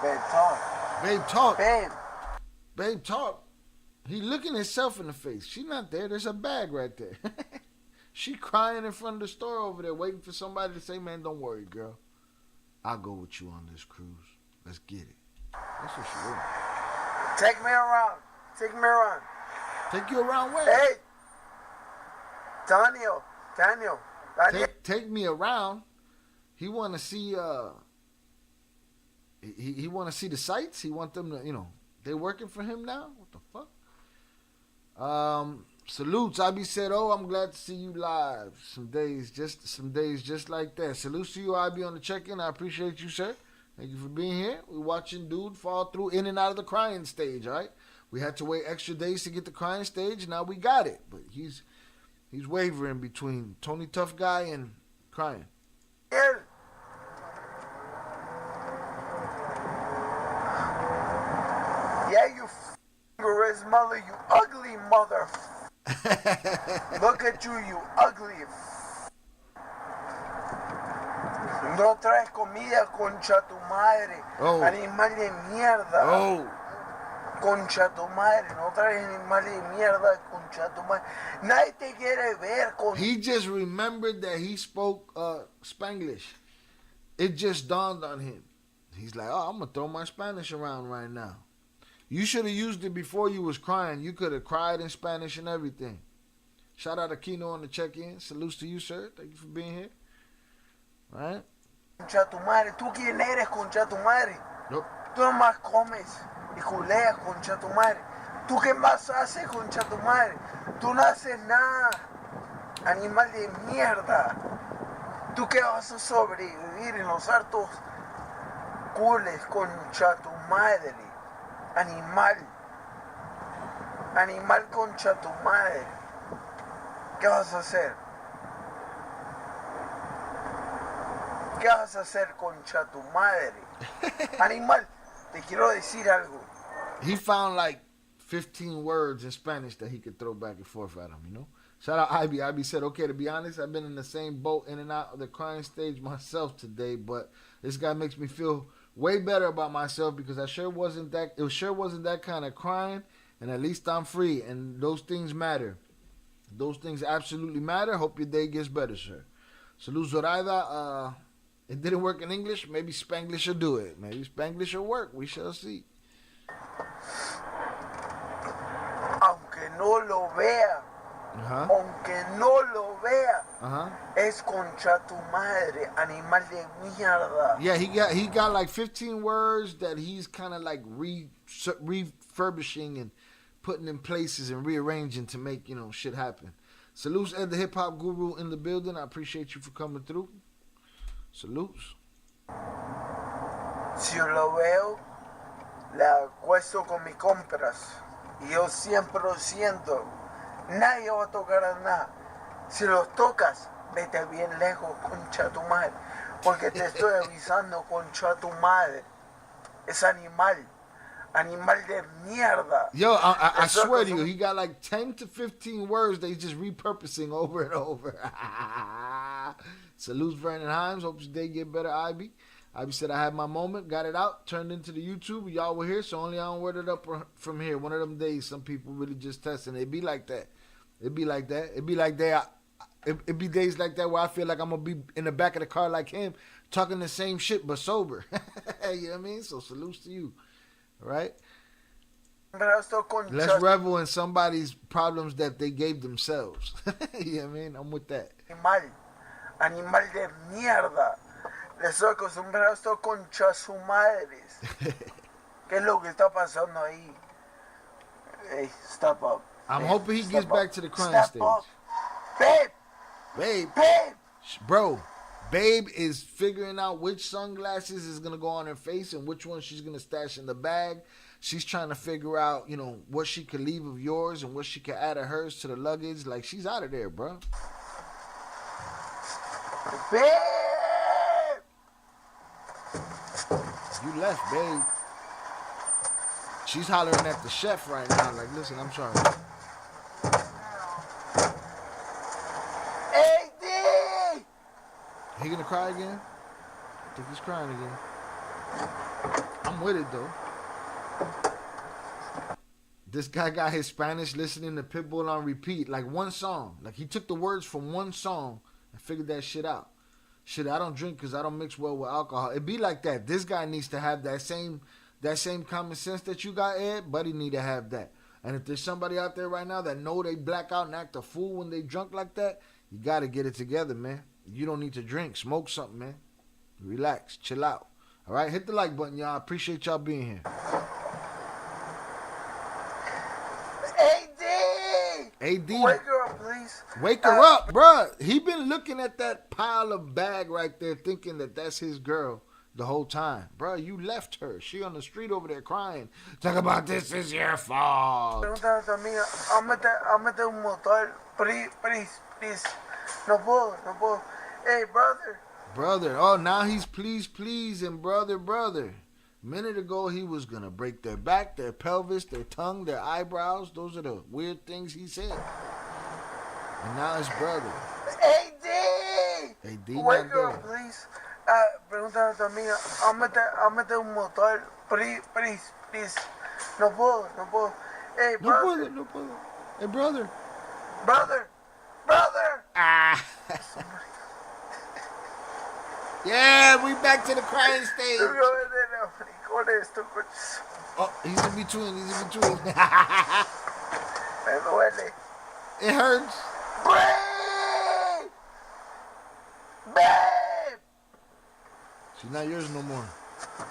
Speaker 6: Big talk.
Speaker 3: Babe, talk.
Speaker 6: Babe.
Speaker 3: Babe, talk. He looking himself in the face. She not there. There's a bag right there. She crying in front of the store over there, waiting for somebody to say, man, don't worry, girl. I'll go with you on this cruise. Let's get it. That's what she wants.
Speaker 6: Take me around. Take me around.
Speaker 3: Take you around where?
Speaker 6: Hey. Daniel.
Speaker 3: Take me around. He want to see, he want to see the sights. He want them to, they working for him now? What the fuck? Salutes. Ib said, oh, I'm glad to see you live. Some days just like that. Salutes to you, Ib, on the check-in. I appreciate you, sir. Thank you for being here. We're watching dude fall through in and out of the crying stage, all right? We had to wait extra days to get the crying stage. Now we got it. But he's wavering between Tony Tough Guy and crying.
Speaker 6: Yeah. Yeah, you f***ing mother, you ugly mother. Look at you, you ugly. No traes comida, concha tu madre.
Speaker 3: Oh.
Speaker 6: Animal de mierda.
Speaker 3: Oh.
Speaker 6: Concha tu madre. No traes animal de mierda, concha tu madre. Nadie te quiere ver, concha.
Speaker 3: He just remembered that he spoke Spanglish. It just dawned on him. He's like, oh, I'm going to throw my Spanish around right now. You should have used it before you was crying. You could have cried in Spanish and everything. Shout out to Kino on the check-in. Salutes to you, sir. Thank you for being here. All right?
Speaker 6: Concha tu madre. ¿Tú quién eres, concha tu madre?
Speaker 3: Nope.
Speaker 6: Tú nomás comes y culeas, concha tu madre. ¿Tú qué más haces, concha tu madre? Tú no haces nada. Animal de mierda. ¿Tú qué vas a sobrevivir en los hartos cules, concha tu madre? Animal. Animal, concha tu madre. ¿Qué vas a hacer? ¿Qué vas a hacer, concha tu madre? Animal, te quiero decir algo.
Speaker 3: He found like 15 words in Spanish that he could throw back and forth at him, Shout out Ivy. Ivy said, okay, to be honest, I've been in the same boat in and out of the crying stage myself today, but this guy makes me feel way better about myself because it sure wasn't that kind of crying, and at least I'm free, and those things matter. Those things absolutely matter. Hope your day gets better, sir. Salud Zoraida. It didn't work in English. Maybe Spanglish will do it. Maybe Spanglish will work. We shall see.
Speaker 6: Aunque no lo vea. Aunque no lo vea. Es concha tu madre, animal de mierda.
Speaker 3: Yeah, he got like 15 words that he's kind of like refurbishing and putting in places and rearranging to make, shit happen. Salutes, Ed, the hip hop guru in the building. I appreciate you for coming through. Salutes.
Speaker 6: Si yo lo veo, le acuesto con mis compras. Y yo siempre lo siento. Nadie va a tocar a nada. Si los tocas, vete bien lejos, concha tu madre. Porque te estoy avisando, concha tu madre. Es animal. Animal de mierda.
Speaker 3: Yo, I
Speaker 6: Eso
Speaker 3: swear
Speaker 6: es
Speaker 3: to you,
Speaker 6: un-
Speaker 3: he got like 10 to 15 words they just repurposing over and over. Salutes Vernon Himes. Hope your day get better, Ivy. Ivy said, I had my moment, got it out, turned into the YouTube. Y'all were here, so only I don't word it up from here. One of them days, some people really just testing. It be like that. It be like that. It be like that. It be days like that where I feel like I'm going to be in the back of the car like him, talking the same shit, but sober. You know what I mean? So salutes to you. All right?
Speaker 6: Brazo concha
Speaker 3: Let's revel in somebody's problems that they gave themselves. You know what I mean? I'm with that.
Speaker 6: animal. Animal de mierda. Les estoy acostumbrado concha su madres. ¿Qué es lo que está pasando ahí? Hey, step up.
Speaker 3: I'm
Speaker 6: Hey,
Speaker 3: hoping he
Speaker 6: step
Speaker 3: gets
Speaker 6: up.
Speaker 3: back to the crime
Speaker 6: Step
Speaker 3: stage.
Speaker 6: up. Babe,
Speaker 3: Babe,
Speaker 6: babe.
Speaker 3: bro, Babe is figuring out which sunglasses is going to go on her face and which one she's going to stash in the bag. She's trying to figure out, you know, what she could leave of yours and what she could add of hers to the luggage. Like, she's out of there, bro.
Speaker 6: Babe.
Speaker 3: You left, Babe. She's hollering at the chef right now. Like, listen, I'm sorry.
Speaker 6: AD.
Speaker 3: He gonna cry again? I think he's crying again. I'm with it, though. This guy got his Spanish listening to Pitbull on repeat. Like, one song. Like, he took the words from one song and figured that shit out. Shit, I don't drink because I don't mix well with alcohol. It be like that. This guy needs to have that same common sense that you got, Ed. Buddy need to have that. And if there's somebody out there right now that know they black out and act a fool when they drunk like that, you got to get it together, man. You don't need to drink. Smoke something, man. Relax. Chill out. All right? Hit the like button, y'all. I appreciate y'all being here. AD.
Speaker 6: Wake her up, please.
Speaker 3: Wake her up, bruh. He been looking at that pile of bag right there thinking that that's his girl the whole time. Bruh, you left her. She on the street over there crying. Talk about this is your fault.
Speaker 6: Pregúntale a tu amiga. I'll meter un motor. Please. No puedo. Hey, brother.
Speaker 3: Brother. Oh, now he's please, and brother. A minute ago, he was going to break their back, their pelvis, their tongue, their eyebrows. Those are the weird things he said. And now it's brother.
Speaker 6: AD.
Speaker 3: AD
Speaker 6: Wake
Speaker 3: not
Speaker 6: her up,
Speaker 3: there.
Speaker 6: please. Pregúntale a tu amiga. I'll meter un motor. Please. No puedo. Hey, brother.
Speaker 3: No puedo. Hey, brother.
Speaker 6: Brother.
Speaker 3: Ah. Yeah, we back to the crying stage. Oh, he's in between.
Speaker 6: Me duele.
Speaker 3: It hurts.
Speaker 6: Babe.
Speaker 3: She's not yours no more.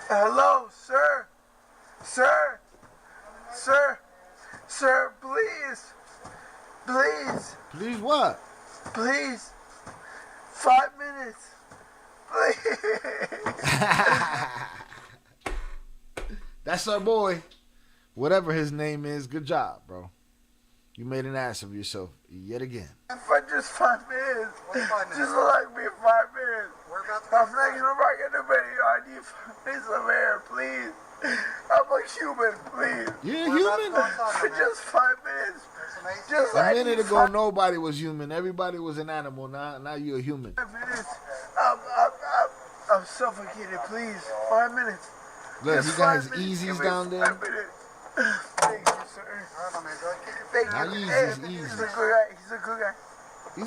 Speaker 6: Hello, sir, please.
Speaker 3: Please what?
Speaker 6: Please. 5 minutes. Please.
Speaker 3: That's our boy. Whatever his name is, good job, bro. You made an ass of yourself yet again.
Speaker 6: For just 5 minutes.
Speaker 7: What 5 minutes?
Speaker 6: Just like me 5 minutes.
Speaker 7: We're about to
Speaker 6: I'm not gonna rock in the video. I need 5 minutes of air, please. I'm a human, please.
Speaker 3: You're
Speaker 7: We're about to
Speaker 3: human.
Speaker 7: go inside,
Speaker 6: For
Speaker 7: man.
Speaker 6: just 5 minutes.
Speaker 7: There's some AC.
Speaker 6: Just
Speaker 3: A
Speaker 6: like
Speaker 3: minute ago, nobody was human. Everybody was an animal. Now you're a human.
Speaker 6: 5 minutes. I'm suffocated, please. 5 minutes.
Speaker 3: Look,
Speaker 6: Just
Speaker 3: he got his
Speaker 6: 5 minutes.
Speaker 3: Easies
Speaker 6: Give me
Speaker 3: down
Speaker 6: 5
Speaker 3: there.
Speaker 6: minutes. Thank you, sir.
Speaker 7: All right, my man. Go ahead. Kick your
Speaker 6: Thank
Speaker 3: Now
Speaker 6: you.
Speaker 3: Yeezy's
Speaker 6: Hey,
Speaker 3: easy.
Speaker 6: He's a good guy. He's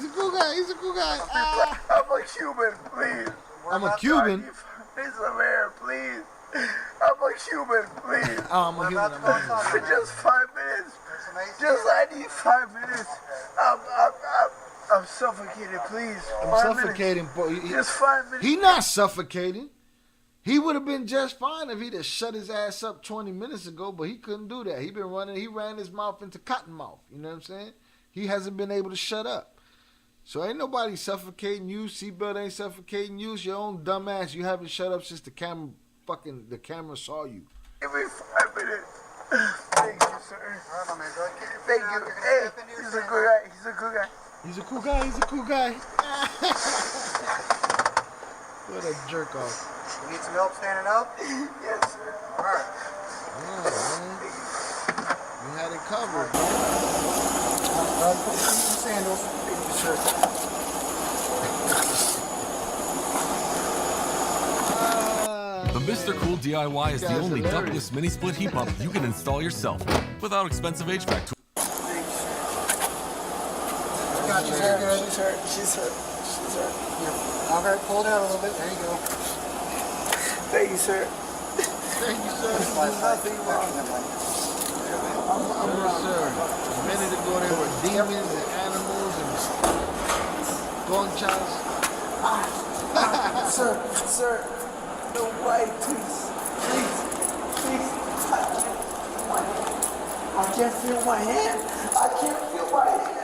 Speaker 6: a good guy.
Speaker 3: He's a cool guy. Ah.
Speaker 6: I'm a Cuban, please.
Speaker 3: I'm a
Speaker 6: I
Speaker 3: Cuban.
Speaker 6: need 5 minutes of air, please. I'm a Cuban, please.
Speaker 3: Oh, I'm a
Speaker 7: We're
Speaker 3: human.
Speaker 7: about to go inside,
Speaker 6: For
Speaker 7: my man.
Speaker 6: just 5 minutes.
Speaker 7: There's some AC.
Speaker 6: Just I need 5 minutes. I'm suffocated, please.
Speaker 3: I'm
Speaker 6: 5 minutes.
Speaker 3: suffocating. Boy.
Speaker 6: Just 5 minutes.
Speaker 3: He not suffocating. He would have been just fine if he'd have shut his ass up 20 minutes ago, but he couldn't do that. He ran his mouth into cotton mouth. You know what I'm saying? He hasn't been able to shut up. So ain't nobody suffocating you. Seatbelt ain't suffocating you. It's your own dumb ass. You haven't shut up since the camera saw you.
Speaker 6: Give me 5 minutes. Thank you, sir.
Speaker 7: All right, my man. Go ahead. Kick your
Speaker 6: Thank
Speaker 7: feet out.
Speaker 6: you.
Speaker 7: You're gonna
Speaker 6: Hey,
Speaker 7: step into your
Speaker 6: he's a
Speaker 7: stand.
Speaker 6: good guy. He's a good guy.
Speaker 3: He's a cool guy. What a jerk off.
Speaker 7: You need some help standing up?
Speaker 6: Yes, sir.
Speaker 7: All right.
Speaker 3: Yeah, man. You had it covered, bro.
Speaker 7: Put your feet in the sandals.
Speaker 6: Thank you, sir.
Speaker 8: The Mr. Cool DIY is the
Speaker 3: That's
Speaker 8: only
Speaker 3: hilarious.
Speaker 8: ductless mini split heat pump you can install yourself without expensive HVAC tools.
Speaker 7: Got you, sir. Good.
Speaker 6: She's hurt. She's hurt. She's hurt.
Speaker 7: All right, pull it out a little bit. There you go.
Speaker 6: Thank you, sir.
Speaker 3: Thank you, sir.
Speaker 6: Nothing wrong.
Speaker 3: Yes, sir. A minute ago, there were demons and animals and conchas.
Speaker 6: Sir, no way, please. I can't feel my hand. I can't feel my hand.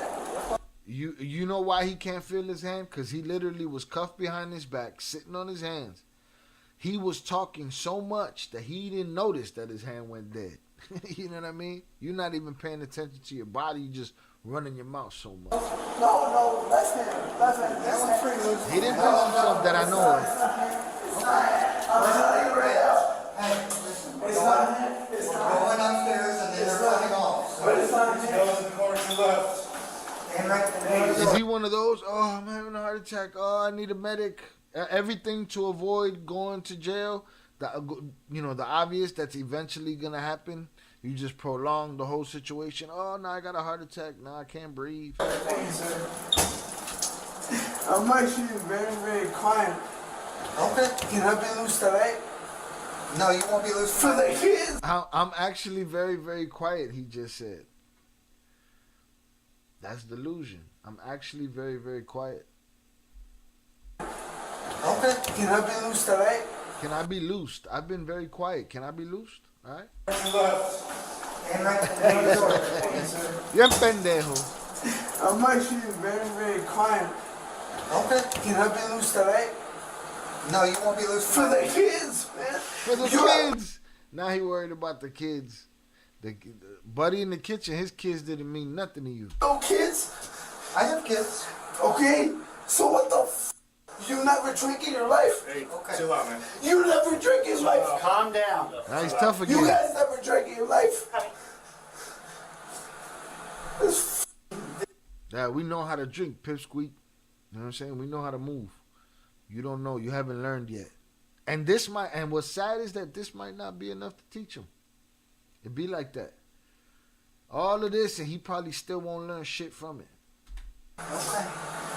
Speaker 3: You know why he can't feel his hand? Because he literally was cuffed behind his back, sitting on his hands. He was talking so much that he didn't notice that his hand went dead. You know what I mean? You're not even paying attention to your body. You just running your mouth so much.
Speaker 6: No, left hand. That one's pretty loose.
Speaker 3: He didn't pinch himself that I know of.
Speaker 6: I'm telling you right now.
Speaker 7: Hey, listen.
Speaker 6: It's not. It's not.
Speaker 7: Going upstairs and then they're running off.
Speaker 6: But it's not.
Speaker 7: Goes in the corner to the left. And right there.
Speaker 3: Is he one of those? Oh, I'm having a heart attack. Oh, I need a medic. Everything to avoid going to jail. The obvious that's eventually gonna happen. You just prolong the whole situation. Oh, now I got a heart attack. Now I can't breathe.
Speaker 6: Thank you, sir. I'm actually very, very quiet.
Speaker 7: Okay.
Speaker 6: Can I be loose today?
Speaker 7: No, you won't be loose
Speaker 6: For the kids.
Speaker 3: I'm actually very, very quiet, he just said. That's delusion. I'm actually very, very quiet.
Speaker 7: Okay.
Speaker 6: Can I be loose today?
Speaker 3: Can I be loosed? I've been very quiet. Can I be loosed? All right?
Speaker 7: To the left. And right there.
Speaker 3: Bien pendejo.
Speaker 6: I'm actually very, very quiet.
Speaker 7: Okay.
Speaker 6: Can I be loose today?
Speaker 7: No, you won't be loose
Speaker 6: For the kids, man.
Speaker 3: For the
Speaker 6: You-
Speaker 3: kids. Now he worried about the kids. The buddy in the kitchen, his kids didn't mean nothing to you.
Speaker 6: No kids?
Speaker 7: I have kids.
Speaker 6: Okay? So what the f? You never drink in your life?
Speaker 7: Okay.
Speaker 9: Chill out, man.
Speaker 6: You never drink in life?
Speaker 9: Calm down.
Speaker 3: Now he's tough
Speaker 6: You
Speaker 3: again.
Speaker 6: guys never drank in your life? This
Speaker 3: Yeah, we know how to drink, pipsqueak. You know what I'm saying? We know how to move. You don't know. You haven't learned yet. And what's sad is that this might not be enough to teach him. It'd be like that. All of this, and he probably still won't learn shit from it.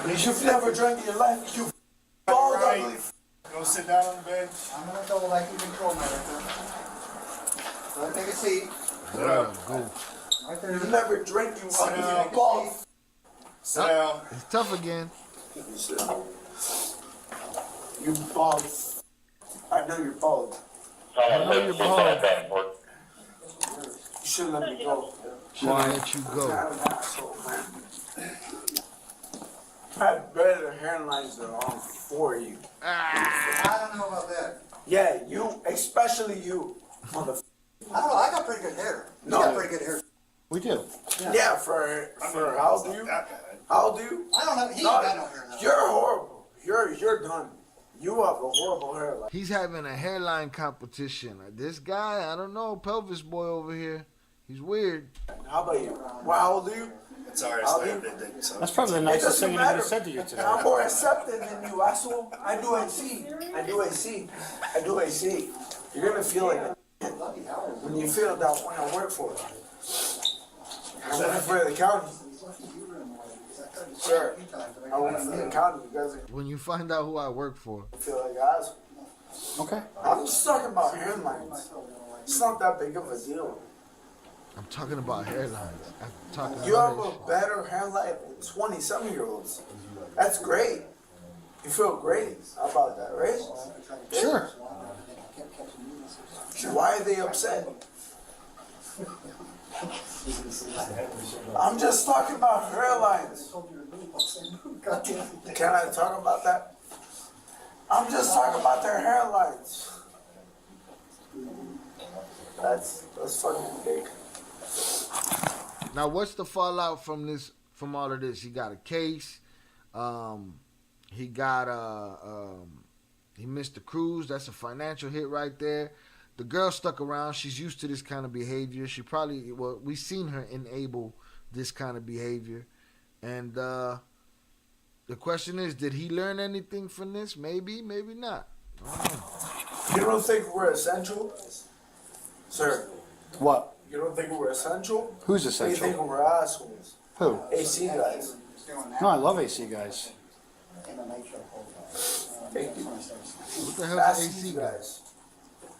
Speaker 6: You've never drank in your life. You bald
Speaker 9: Right.
Speaker 6: ugly.
Speaker 9: Go sit down on the bench.
Speaker 7: I'm gonna go like you control me right there. So take a seat.
Speaker 3: Go.
Speaker 7: Right there.
Speaker 6: You never drink, you
Speaker 9: Sit
Speaker 6: ugly
Speaker 9: down.
Speaker 6: bald.
Speaker 9: Sit down.
Speaker 3: It's tough again.
Speaker 6: You bald. I know you're bald.
Speaker 3: I know you're bald.
Speaker 6: You should let me go.
Speaker 3: Should let you go.
Speaker 6: I'm an asshole, man. I had better hairlines than all for you.
Speaker 7: I don't know about that.
Speaker 6: Yeah, you, especially you, motherfucker.
Speaker 7: I don't know. I got pretty good hair. You
Speaker 6: No.
Speaker 7: got pretty good hair.
Speaker 9: We do.
Speaker 6: Yeah, for how old are you? How old are you?
Speaker 7: I don't know. He ain't got no hair now.
Speaker 6: You're horrible. You're done. You have a horrible hairline.
Speaker 3: He's having a hairline competition. This guy, I don't know, pelvis boy over here. He's weird.
Speaker 6: How about you? Well, how old are you?
Speaker 9: It's alright.
Speaker 6: I'll
Speaker 9: Stay
Speaker 6: do-
Speaker 9: up there, so.
Speaker 10: That's probably the
Speaker 6: It
Speaker 10: nicest
Speaker 6: doesn't
Speaker 10: thing anybody
Speaker 6: matter.
Speaker 10: said to you today.
Speaker 6: I'm more accepting than you, asshole. I do AC. I do AC. I do AC. You're gonna feel like when you feel that when I work for it. I work for the county. Sir, I work for the county. You guys
Speaker 3: When you find out who I work for,
Speaker 6: feel like assholes.
Speaker 10: Okay.
Speaker 6: I'm just talking about hairlines. It's not that big of a deal.
Speaker 3: I'm talking about hairlines. I'm talking
Speaker 6: You have
Speaker 3: about
Speaker 6: a better hairline than 20-some-year-olds. That's great. You feel great about that, right?
Speaker 10: Sure.
Speaker 6: Why are they upset? I'm just talking about hairlines. Can I talk about that? I'm just talking about their hairlines. That's fucking big.
Speaker 3: Now, what's the fallout from all of this? He got a case. He He missed the cruise. That's a financial hit right there. The girl stuck around. She's used to this kind of behavior. She probably, well, we've seen her enable this kind of behavior. And the question is, did he learn anything from this? Maybe, maybe not.
Speaker 6: You don't think we're essential? Sir,
Speaker 10: What?
Speaker 6: you don't think we're essential?
Speaker 10: Who's
Speaker 6: You think
Speaker 10: essential?
Speaker 6: we're assholes?
Speaker 10: Who?
Speaker 6: AC guys.
Speaker 10: No, I love AC guys.
Speaker 6: Thank you.
Speaker 3: What the hell is AC guys?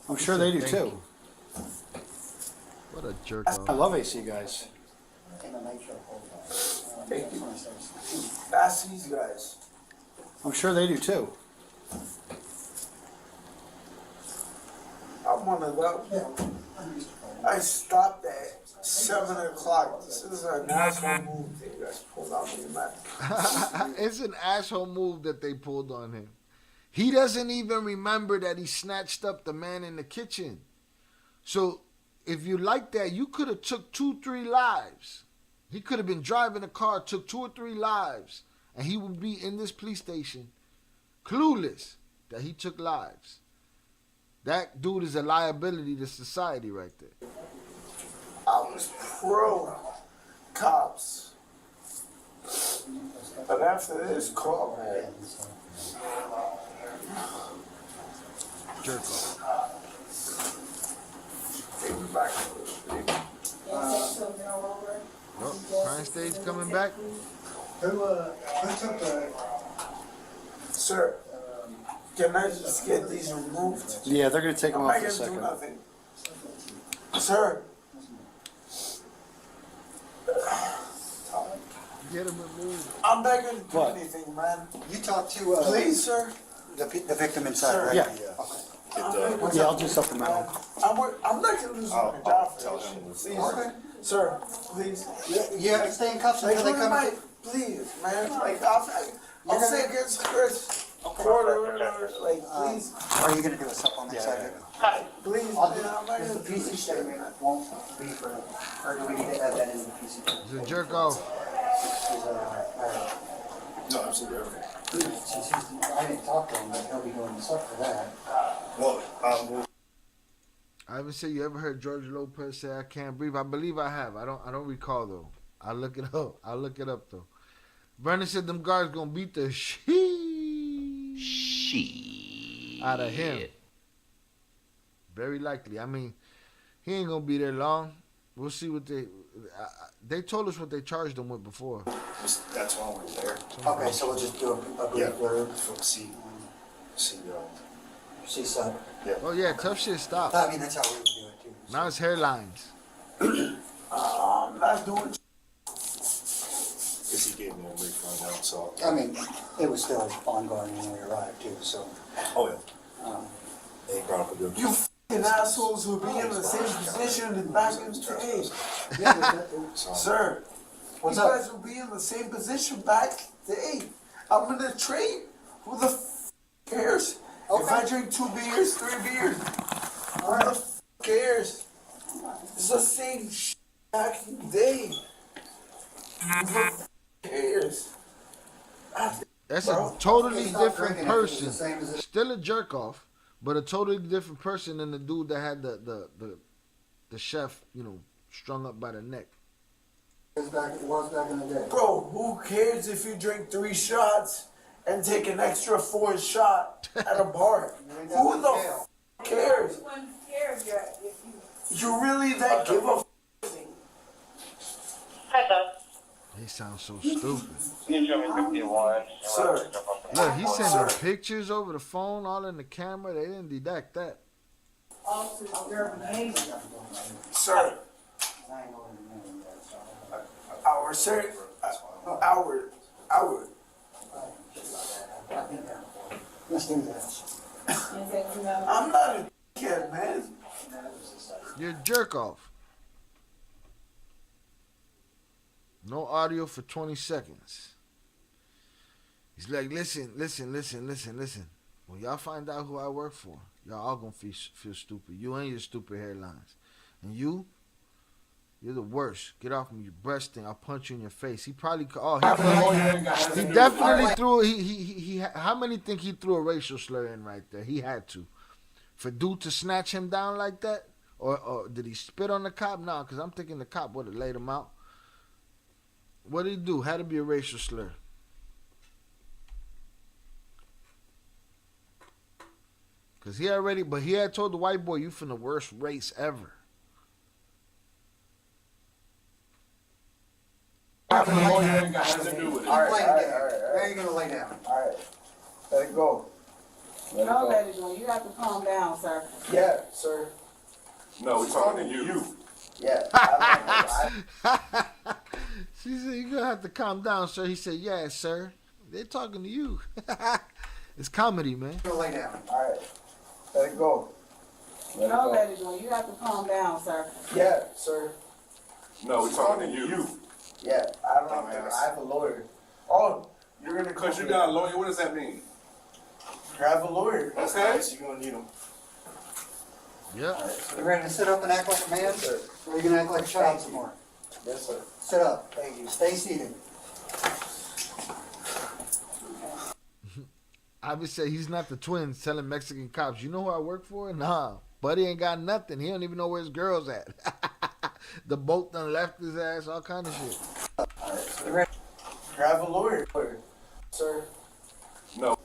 Speaker 10: I'm sure they do
Speaker 3: Thank
Speaker 10: too.
Speaker 3: you. What a jerk
Speaker 10: I
Speaker 3: off.
Speaker 10: love AC guys.
Speaker 6: Thank you. Ask these guys.
Speaker 10: I'm sure they do too.
Speaker 6: I'm one of them. I stopped at 7 o'clock. This is an asshole move that you guys pulled on me, man.
Speaker 3: It's an asshole move that they pulled on him. He doesn't even remember that he snatched up the man in the kitchen. So if you like that, you could have took 2-3 lives. He could have been driving a car, took 2 or 3 lives, and he would be in this police station clueless that he took lives. That dude is a liability to society right there.
Speaker 6: I was pro cops. But after this call, man,
Speaker 3: Jerk off.
Speaker 6: take me back to the street.
Speaker 3: Oh, crime stage coming back.
Speaker 7: Who took the...
Speaker 6: Sir, can I just get these removed?
Speaker 10: Yeah, they're gonna take them
Speaker 6: I'm
Speaker 10: off
Speaker 6: not
Speaker 10: in a
Speaker 6: gonna do
Speaker 10: second.
Speaker 6: nothing. Sir,
Speaker 3: Get him removed.
Speaker 6: I'm not gonna do
Speaker 10: What?
Speaker 6: anything, man.
Speaker 7: You talked to
Speaker 6: Please, sir.
Speaker 7: the victim inside,
Speaker 6: Sir.
Speaker 7: right?
Speaker 10: Yeah.
Speaker 7: Okay.
Speaker 10: Yeah, I'll do something about it.
Speaker 6: I'm not gonna lose my job for this shit. Please,
Speaker 7: Okay.
Speaker 6: sir, please.
Speaker 7: You have to stay in cuffs
Speaker 6: Like,
Speaker 7: until they come.
Speaker 6: please, man. Like, I'll say against Chris. Like, please,
Speaker 7: Are you gonna do a supplemental second?
Speaker 6: please, man.
Speaker 7: I'll
Speaker 6: I'm
Speaker 7: do,
Speaker 6: not
Speaker 7: does
Speaker 6: gonna
Speaker 7: the
Speaker 6: do
Speaker 7: PC
Speaker 6: this shit,
Speaker 7: statement
Speaker 6: man.
Speaker 7: won't be for, or do we need to add that into the PC?
Speaker 3: He's a jerk off.
Speaker 9: No, absolutely everything.
Speaker 7: I didn't talk to him, but he'll be doing the stuff for that.
Speaker 9: Well,
Speaker 3: I haven't said you ever heard George Lopez say I can't breathe. I believe I have. I don't recall though. I'll look it up. I'll look it up though. Vernon said them guards gonna beat the shit out of him. Very likely. I mean, he ain't gonna be there long. We'll see what they told us what they charged him with before.
Speaker 9: that's why we're there.
Speaker 7: Okay, so we'll just do a brief blurb.
Speaker 9: See,
Speaker 7: CSUD.
Speaker 3: Oh yeah, tough shit stopped.
Speaker 7: I mean, that's how we would do it too.
Speaker 3: Now it's hairlines.
Speaker 6: I'm not doing
Speaker 9: Because he gave me a refund out, so.
Speaker 7: I mean, it was still ongoing when we arrived too, so.
Speaker 9: Oh, yeah. And he brought up a good.
Speaker 6: you f***ing assholes who be in the same position in back in the day. Sir,
Speaker 7: What's
Speaker 6: you
Speaker 7: up?
Speaker 6: guys will be in the same position back today. I'm in the trade. Who the f cares? If I drink 2 beers, 3 beers, who the f cares? It's the same shit back in the day. Who the f cares?
Speaker 3: That's
Speaker 6: Bro,
Speaker 3: a totally
Speaker 7: stop
Speaker 3: different
Speaker 7: drinking it. It's the
Speaker 3: person.
Speaker 7: same as it-
Speaker 3: Still a jerk off, but a totally different person than the dude that had the chef, strung up by the neck.
Speaker 7: It was back in the day.
Speaker 6: Bro, who cares if you drink 3 shots and take an extra 4th shot at a bar? Who the f cares? You really that give a f?
Speaker 3: He sounds so stupid.
Speaker 6: Sir,
Speaker 3: Look, he's sending pictures over the phone, all in the camera. They didn't deduct that.
Speaker 6: sir, our sir, our.
Speaker 7: Let's do that.
Speaker 6: I'm not a kid, man.
Speaker 3: You're a jerk off. No audio for 20 seconds. He's like, listen. When y'all find out who I work for, y'all all gonna feel stupid. You and your stupid hairlines. And you You're the worst. Get off me, you breast thing. I'll punch you in your face. He probably. Oh, he definitely threw. He. How many think he threw a racial slur in right there? He had to. For dude to snatch him down like that, or did he spit on the cop? No, because I'm thinking the cop would have laid him out. What did he do? Had to be a racial slur. Because he had told the white boy, you from the worst race ever.
Speaker 7: All right. Where are you gonna lay down? All right. Let it go.
Speaker 5: No, let it go. You have to calm down, sir.
Speaker 7: Yeah, sir.
Speaker 9: No, we're talking to you.
Speaker 7: Yeah.
Speaker 3: She said, you're going to have to calm down, sir. He said, yeah, sir. They're talking to you. It's comedy, man.
Speaker 7: Gonna lay down. All right. Let it go.
Speaker 5: No, let it go. You have to calm down, sir.
Speaker 7: Yeah, sir.
Speaker 9: No, we're talking to you.
Speaker 7: Yeah. I don't know. I have a lawyer. Oh, you're gonna.
Speaker 9: Because you got a lawyer, what does that mean?
Speaker 7: You have a lawyer.
Speaker 9: Okay. So you're going to need him.
Speaker 3: Yeah.
Speaker 7: You ready to sit up and act like a man? Yes, sir. Or are you gonna act like a child some more? Yes, sir. Sit up. Thank you. Stay seated.
Speaker 3: I would say he's not the twins telling Mexican cops, you know who I work for? Nah. Buddy ain't got nothing. He don't even know where his girl's at. The boat done left his ass, all kind of shit.
Speaker 7: All right. You ready? You have a lawyer. Sir.
Speaker 9: No.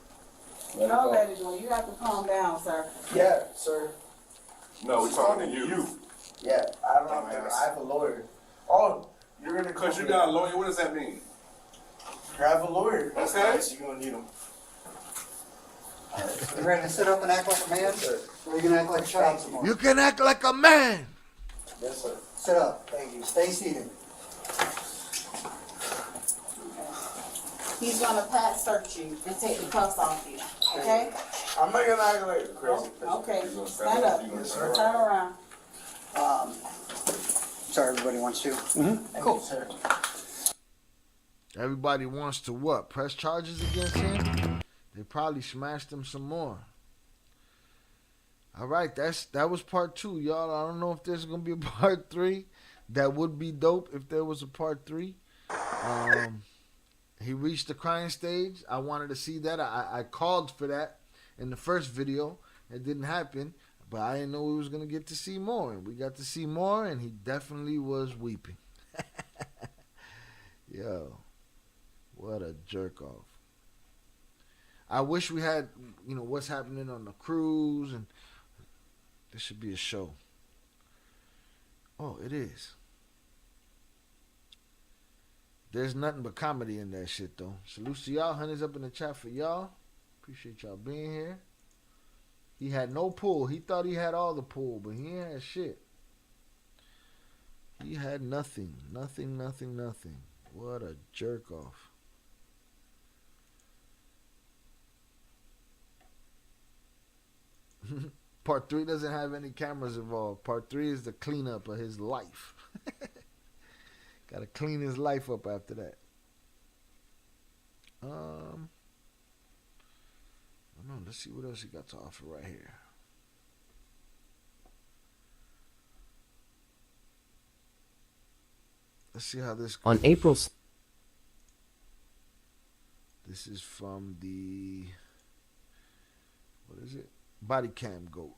Speaker 5: No, let it go. You have to calm down, sir.
Speaker 7: Yeah, sir.
Speaker 9: No, we're talking to you.
Speaker 7: Yeah. I don't know. I have a lawyer. Oh, you're gonna.
Speaker 9: Because you got a lawyer, what does that mean?
Speaker 7: You have a lawyer.
Speaker 9: Okay. So you're going to need him.
Speaker 7: You ready to sit up and act like a man? Yes, sir. Or are you gonna act like a child some more?
Speaker 3: You can act like a man.
Speaker 7: Yes, sir. Sit up. Thank you. Stay seated.
Speaker 5: He's gonna pat search you and take the cuffs off you. Okay?
Speaker 7: I'm not gonna act like a crazy person.
Speaker 5: Okay. Stand up. Turn around.
Speaker 10: Sorry, everybody wants to.
Speaker 7: Cool, sir.
Speaker 3: Everybody wants to what? Press charges against him? They probably smashed him some more. All right, that was part 2, y'all. I don't know if there's gonna be a part 3. That would be dope if there was a part 3. He reached the crying stage. I wanted to see that. I called for that in the first video. It didn't happen, but I didn't know we was gonna get to see more. And we got to see more, and he definitely was weeping. Yo, what a jerk off. I wish we had, what's happening on the cruise, and this should be a show. Oh, it is. There's nothing but comedy in that shit, though. Salute to y'all. Honey's up in the chat for y'all. Appreciate y'all being here. He had no pull. He thought he had all the pull, but he ain't had shit. He had nothing. Nothing. What a jerk off. Part 3 doesn't have any cameras involved. Part 3 is the cleanup of his life. Got to clean his life up after that. I don't know. Let's see what else he got to offer right here. Let's see how this goes.
Speaker 4: On April.
Speaker 3: This is from the, what is it? Body cam goat.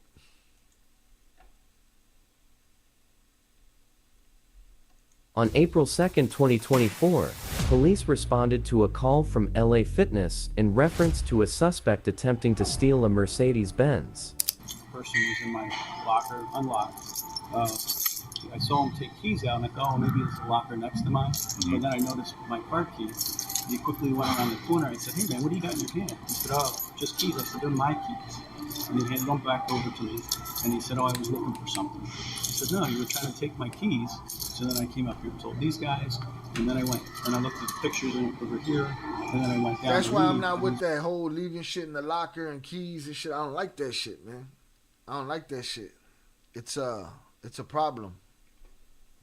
Speaker 4: On April 2nd, 2024, police responded to a call from LA Fitness in reference to a suspect attempting to steal a Mercedes-Benz.
Speaker 11: Person was in my locker, unlocked. I saw him take keys out, and I thought, oh, maybe there's a locker next to mine. But then I noticed my car key. He quickly went around the corner. I said, hey, man, what do you got in your hand? He said, oh, just keys. I said, they're my keys. And he handed them back over to me. And he said, oh, I was looking for something. I said, no, you were trying to take my keys. So then I came up here and told these guys. And then I went and I looked at the pictures over here. And then I went down.
Speaker 3: That's why I'm not with that whole leaving shit in the locker and keys and shit. I don't like that shit, man. I don't like that shit. It's a problem.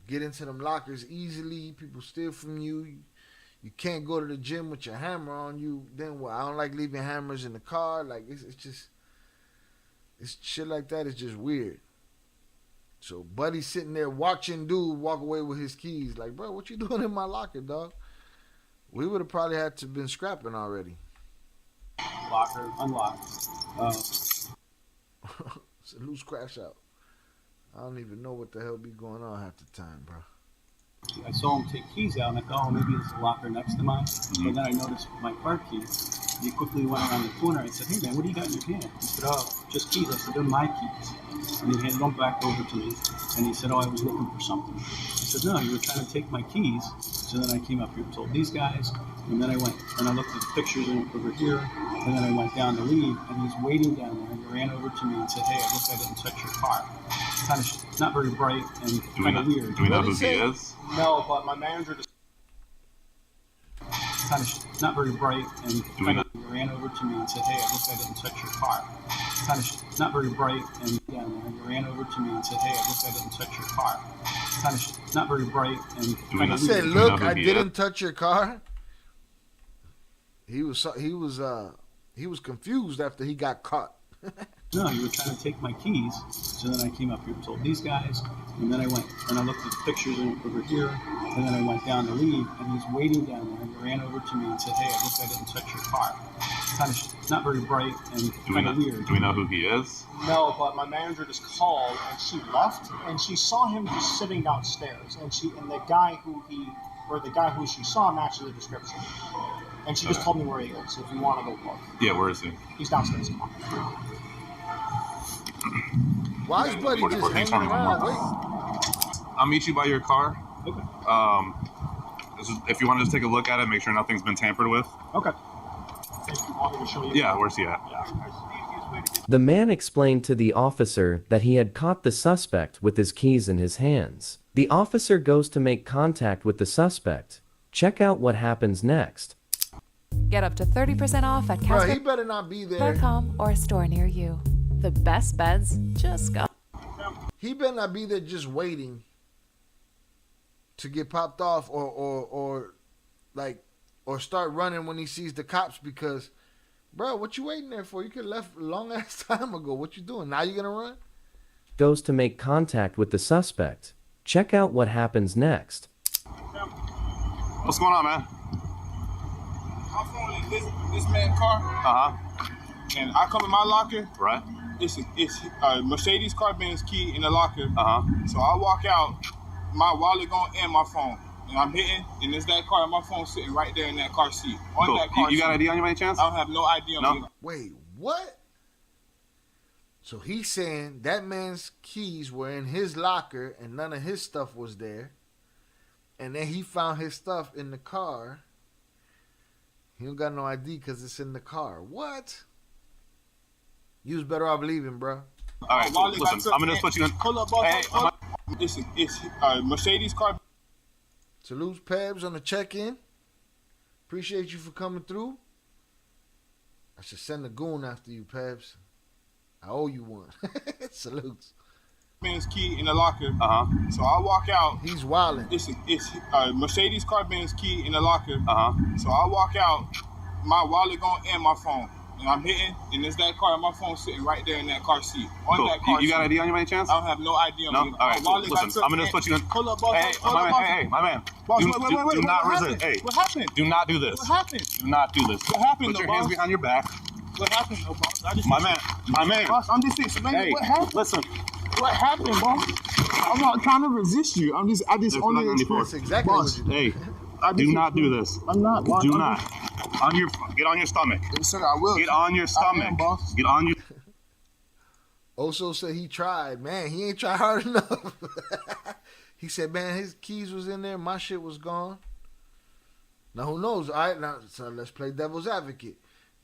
Speaker 3: Get into them lockers easily. People steal from you. You can't go to the gym with your hammer on you. Then what? I don't like leaving hammers in the car. Like it's just, it's shit like that is just weird. So Buddy's sitting there watching dude walk away with his keys. Like, bro, what you doing in my locker, dog? We would have probably had to been scrapping already.
Speaker 11: Locker, unlocked.
Speaker 3: It's a loose crash out. I don't even know what the hell be going on half the time, bro.
Speaker 11: I saw him take keys out, and I thought, oh, maybe it's the locker next to mine. But then I noticed my car key. He quickly went around the corner. I said, hey, man, what do you got in your hand? He said, oh, just keys. I said, they're my keys. And he handed them back over to me. And he said, oh, I was looking for something. I said, no, you were trying to take my keys. So then I came up here and told these guys. And then I went and I looked at the pictures over here. And then I went down to leave. And he's waiting down there. And he ran over to me and said, hey, I looked, I didn't touch your car. Kind of not very bright and kind of weird.
Speaker 9: Do we know who he is?
Speaker 11: No, but my manager just kind of not very bright and kind of ran over to me and said, hey, I looked, I didn't touch your car. Kind of not very bright and down there. And he ran over to me and said, hey, I looked, I didn't touch your car. Kind of not very bright and kind of
Speaker 3: He said, look, I didn't touch your car. He was confused after he got caught.
Speaker 11: No, you were trying to take my keys. So then I came up here and told these guys. And then I went and I looked at the pictures over here. And then I went down to leave. And he's waiting down there. And he ran over to me and said, hey, I looked, I didn't touch your car. Kind of not very bright and kind of weird.
Speaker 9: Do we know who he is?
Speaker 12: No, but my manager just called and she left. And she saw him just sitting downstairs. And the guy who she saw matched the description. And she just told me where he is, if you want to go look.
Speaker 9: Yeah, where is he?
Speaker 12: He's downstairs.
Speaker 3: Why is Buddy just hanging around? Wait.
Speaker 9: I'll meet you by your car.
Speaker 11: Okay.
Speaker 9: If you want to just take a look at it, make sure nothing's been tampered with.
Speaker 11: Okay.
Speaker 9: Yeah, where's he at?
Speaker 4: The man explained to the officer that he had caught the suspect with his keys in his hands. The officer goes to make contact with the suspect. Check out what happens next.
Speaker 13: Get up to 30% off at
Speaker 3: Bro, he better not be there.
Speaker 13: Casper.com or a store near you. The best beds just go.
Speaker 3: He better not be there just waiting to get popped off or start running when he sees the cops because, bro, what you waiting there for? You could have left a long ass time ago. What you doing? Now you gonna run?
Speaker 4: Goes to make contact with the suspect. Check out what happens next.
Speaker 9: What's going on, man?
Speaker 14: My phone is this man's car. And I come in my locker.
Speaker 9: Right.
Speaker 14: It's a Mercedes car-Benz key in the locker. So I walk out, my wallet gone and my phone. And I'm hitting, and it's that car, and my phone sitting right there in that car seat.
Speaker 9: Cool. You got ID on you by any chance?
Speaker 14: I don't have no ID on me.
Speaker 3: Wait, what? So he's saying that man's keys were in his locker and none of his stuff was there. And then he found his stuff in the car. He don't got no ID because it's in the car. What? You was better off leaving, bro.
Speaker 9: All right, cool. Listen, I'm gonna put you in.
Speaker 14: Hold up, boss. It's a Mercedes car.
Speaker 3: Salute, Pebs, on the check-in. Appreciate you for coming through. I should send a goon after you, Pebs. I owe you one. Salutes.
Speaker 14: Benz key in the locker. So I walk out.
Speaker 3: He's wilding.
Speaker 14: It's a Mercedes car-Benz key in the locker. So I walk out, my wallet gone and my phone. And I'm hitting, and it's that car, and my phone sitting right there in that car seat.
Speaker 9: Cool.
Speaker 14: That car
Speaker 9: you got
Speaker 14: seat.
Speaker 9: ID on you by any chance?
Speaker 14: I don't have no ID on me.
Speaker 9: No? All right, cool. Listen, I'm gonna put you in.
Speaker 14: Hold up, boss.
Speaker 9: Hey, my man.
Speaker 14: Boss,
Speaker 9: do
Speaker 14: wait,
Speaker 9: not
Speaker 14: what
Speaker 9: resist. Hey,
Speaker 14: what happened?
Speaker 9: Do not do this.
Speaker 14: What happened?
Speaker 9: Do not do this.
Speaker 14: What happened,
Speaker 9: Put your
Speaker 14: boss?
Speaker 9: hands behind your back.
Speaker 14: What happened, though, boss?
Speaker 9: My man.
Speaker 14: Boss, I'm just explaining
Speaker 9: Hey,
Speaker 14: what happened.
Speaker 9: listen.
Speaker 14: What happened, boss? I'm not trying to resist you. I just only explain.
Speaker 3: That's exactly
Speaker 14: Boss,
Speaker 3: what you do.
Speaker 9: Hey, do not do this.
Speaker 14: I'm not. Boss.
Speaker 9: Do not. Get on your stomach.
Speaker 14: Yes, sir, I will.
Speaker 9: Get on your stomach.
Speaker 14: I am, boss.
Speaker 9: Get on your.
Speaker 3: Oso said he tried. Man, he ain't tried hard enough. He said, man, his keys was in there. My shit was gone. Now, who knows? All right, now, so let's play devil's advocate.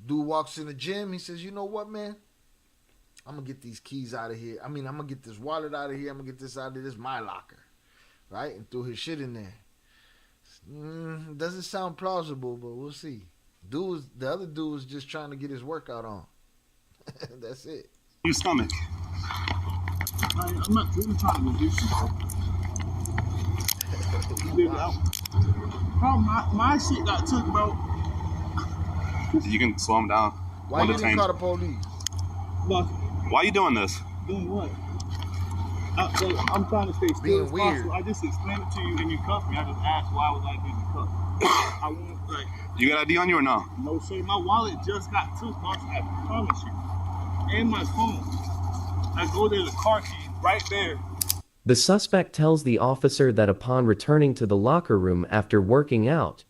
Speaker 3: Dude walks in the gym. He says, you know what, man? I'm going to get these keys out of here. I'm going to get this wallet out of here. I'm going to get this out of here. This is my locker. Right? And threw his shit in there. Doesn't sound plausible, but we'll see. The other dude was just trying to get his workout on. That's it.
Speaker 9: Your stomach.
Speaker 14: I'm not really trying to resist you. Bro, my shit got took, bro.
Speaker 9: You can slow him down.
Speaker 3: Why you didn't call the police?
Speaker 14: Boss,
Speaker 9: Why are you doing this?
Speaker 14: doing what? So I'm trying to stay still
Speaker 3: Being
Speaker 14: as
Speaker 3: weird.
Speaker 14: possible. I just explained it to you and you cuffed me. I just asked why was I getting cuffed. I won't like.
Speaker 9: You got ID on you or no?
Speaker 14: No, sir. My wallet just got took, boss. I promise you. And my phone. I go there, the car key right there.
Speaker 4: The suspect tells the officer that upon returning to the locker room after working out,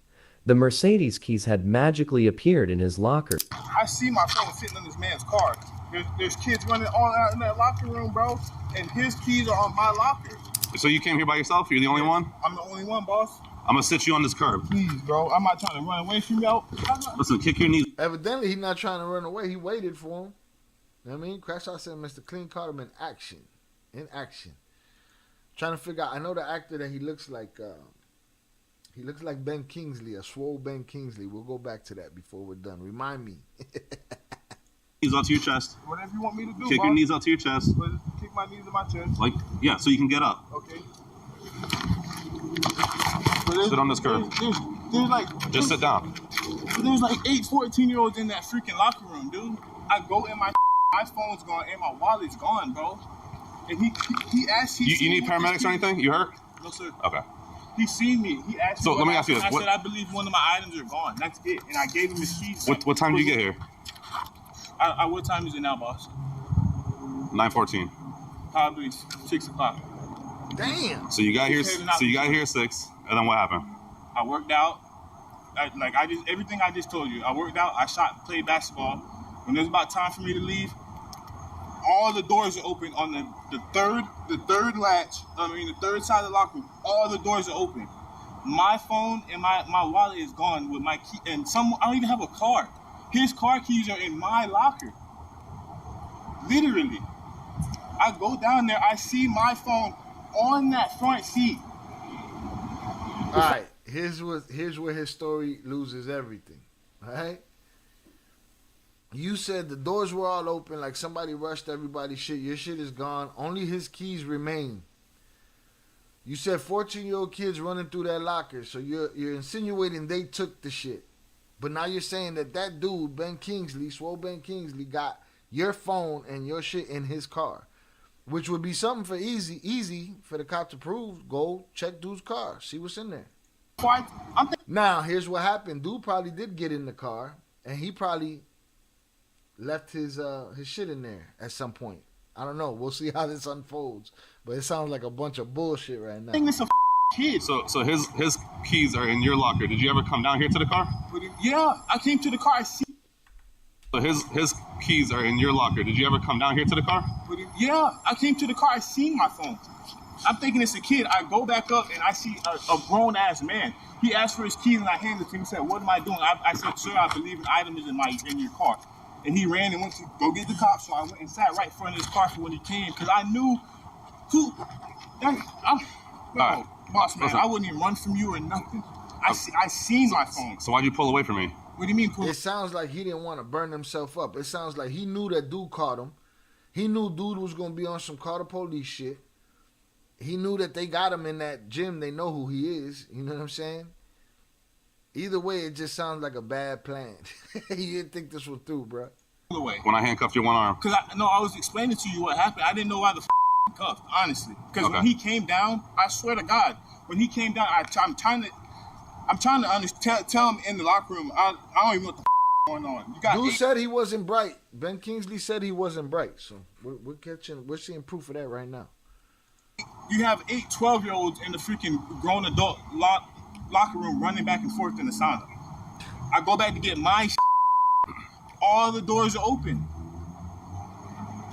Speaker 4: the Mercedes keys had magically appeared in his locker.
Speaker 14: I see my phone sitting in this man's car. There's kids running all out in that locker room, bro. And his keys are on my locker.
Speaker 9: So you came here by yourself? You're the only one?
Speaker 14: I'm the only one, boss.
Speaker 9: I'm gonna sit you on this curb.
Speaker 14: Please, bro. I'm not trying to run away from y'all.
Speaker 9: Listen, kick your knees.
Speaker 3: Evidently, he's not trying to run away. He waited for him. You know what I mean? Crash Out said Mr. Clean caught him in action. In action. Trying to figure out. I know the actor that he looks like. He looks like Ben Kingsley, a swole Ben Kingsley. We'll go back to that before we're done. Remind me.
Speaker 9: Knees out to your chest.
Speaker 14: Whatever you want me to do,
Speaker 9: Kick
Speaker 14: boss.
Speaker 9: your knees out to your chest.
Speaker 14: Kick my knees to my chest.
Speaker 9: Like, yeah, so you can get up.
Speaker 14: Okay.
Speaker 9: Sit on this curb.
Speaker 14: There's like...
Speaker 9: Just sit down.
Speaker 14: There's like 8 14-year-olds in that freaking locker room, dude. I go and my phone's gone and my wallet's gone, bro. And he asked...
Speaker 9: You need paramedics or anything? You hurt?
Speaker 14: No, sir.
Speaker 9: Okay.
Speaker 14: He seen me. He asked
Speaker 9: So
Speaker 14: me.
Speaker 9: let me ask you this.
Speaker 14: I said, I believe one of my items are gone. That's it. And I gave him his keys.
Speaker 9: What time did you get here?
Speaker 14: What time is it now, boss?
Speaker 9: 9:14.
Speaker 14: Probably 6 o'clock.
Speaker 3: Damn.
Speaker 9: So you got here. So you got here at 6, and then what happened?
Speaker 14: I worked out. Everything I just told you. I worked out. I played basketball. When it was about time for me to leave, all the doors are open on the third latch. The third side of the locker room. All the doors are open. My phone and my wallet is gone with my key. And I don't even have a card. His car keys are in my locker. Literally. I go down there. I see my phone on that front seat.
Speaker 3: All right. Here's where his story loses everything. All right. You said the doors were all open, like somebody rushed everybody's shit. Your shit is gone. Only his keys remain. You said 14-year-old kids running through that locker, so you're insinuating they took the shit. But now you're saying that dude, Ben Kingsley, Swole Ben Kingsley, got your phone and your shit in his car, which would be something for easy for the cop to prove. Go check dude's car, see what's in there. Now, here's what happened. Dude probably did get in the car, and he probably left his shit in there at some point. I don't know. We'll see how this unfolds. But it sounds like a bunch of bullshit right now.
Speaker 14: I think it's a kid.
Speaker 9: So his keys are in your locker. Did you ever come down here to the car?
Speaker 14: Yeah, I came to the car. I see.
Speaker 9: So his keys are in your locker. Did you ever come down here to the car?
Speaker 14: Yeah, I came to the car. I seen my phone. I'm thinking it's a kid. I go back up and I see a grown ass man. He asked for his keys and I handed it to him. He said, "What am I doing?" I said, "Sir, I believe an item is in your car." And he ran and went to go get the cops. So I went and sat right in front of his car for when he came because I knew who. Boss man, I wouldn't even run from you or nothing. I seen my phone.
Speaker 9: So why'd you pull away from me?
Speaker 14: What do you mean pull?
Speaker 3: It sounds like he didn't want to burn himself up. It sounds like he knew that dude caught him. He knew dude was going to be on some call the police shit. He knew that they got him in that gym. They know who he is. You know what I'm saying? Either way, it just sounds like a bad plan. You didn't think this was through, bro.
Speaker 9: When I handcuffed your one arm.
Speaker 14: Because I was explaining to you what happened. I didn't know why the cuffed, honestly. Because when he came down, I swear to God, when he came down, I'm trying to understand. Tell him in the locker room. I don't even know what the going on.
Speaker 3: Dude said he wasn't bright. Ben Kingsley said he wasn't bright. So we're seeing proof of that right now.
Speaker 14: You have 8 12-year-olds in the freaking grown adult locker room running back and forth in the sauna. I go back to get my all the doors are open.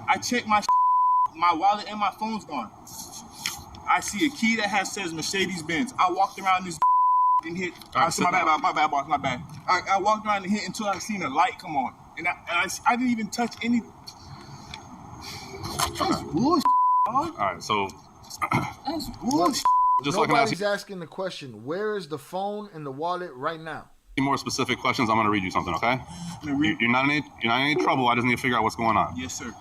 Speaker 14: I check my wallet and my phone's gone. I see a key that says Mercedes-Benz. I walked around this and hit. My bad, boss, my bad. I walked around and hit until I seen a light come on. And I didn't even touch any. That's bullshit, dog.
Speaker 9: All right, so.
Speaker 14: That's bullshit.
Speaker 3: Nobody's asking the question, where is the phone and the wallet right now?
Speaker 9: More specific questions, I'm going to read you something, okay? You're not in any trouble. I just need to figure out what's going on.
Speaker 14: Yes, sir.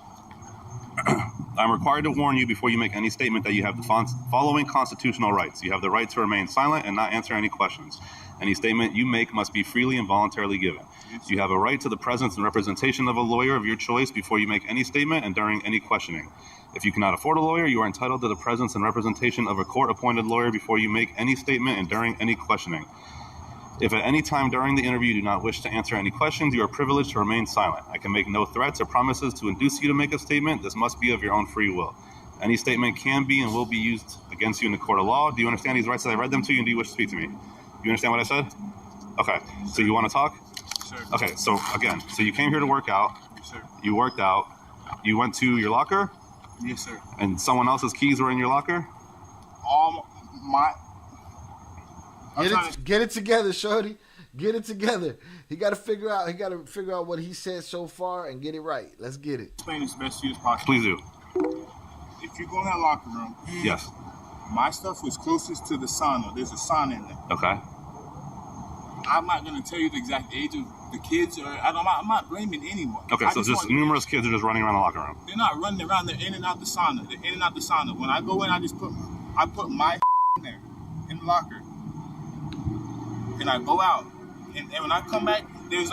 Speaker 9: I'm required to warn you before you make any statement that you have the following constitutional rights. You have the right to remain silent and not answer any questions. Any statement you make must be freely and voluntarily given. You have a right to the presence and representation of a lawyer of your choice before you make any statement and during any questioning. If you cannot afford a lawyer, you are entitled to the presence and representation of a court-appointed lawyer before you make any statement and during any questioning. If at any time during the interview you do not wish to answer any questions, you are privileged to remain silent. I can make no threats or promises to induce you to make a statement. This must be of your own free will. Any statement can be and will be used against you in the court of law. Do you understand these rights that I read them to you, and do you wish to speak to me? You understand what I said? Okay, so you want to talk?
Speaker 14: Sir.
Speaker 9: Okay, so again, so you came here to work out.
Speaker 14: Yes, sir.
Speaker 9: You worked out. You went to your locker?
Speaker 14: Yes, sir.
Speaker 9: And someone else's keys were in your locker?
Speaker 14: My...
Speaker 3: Get it together, shorty. Get it together. He got to figure out what he said so far and get it right. Let's get it.
Speaker 14: Explain this best to you as possible.
Speaker 9: Please do.
Speaker 14: If you go in that locker room,
Speaker 9: yes.
Speaker 14: My stuff was closest to the sauna. There's a sauna in there.
Speaker 9: Okay.
Speaker 14: I'm not gonna tell you the exact age of the kids, or I'm not blaming anyone.
Speaker 9: Okay, so just numerous kids are just running around the locker room.
Speaker 14: They're not running around. They're in and out the sauna. They're in and out the sauna. When I go in, I put my in there in the locker, and I go out. And when I come back, there's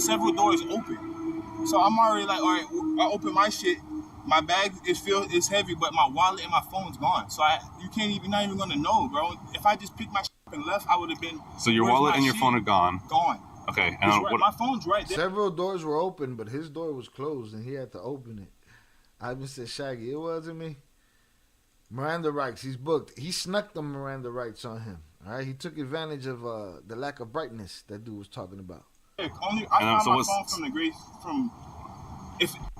Speaker 14: several doors open. So I'm already like, all right, I open my shit. My bag is heavy, but my wallet and my phone's gone. So you're not even gonna know, bro. If I just picked my shit up and left, I would have been.
Speaker 9: So your wallet and your phone are gone.
Speaker 14: Gone.
Speaker 9: Okay.
Speaker 14: And my phone's right there.
Speaker 3: Several doors were open, but his door was closed, and he had to open it. Ivan said, "Shaggy, it wasn't me." Miranda rights. He's booked. He snuck the Miranda rights on him. All right. He took advantage of the lack of brightness that dude was talking about.
Speaker 14: I found my phone from the grace from.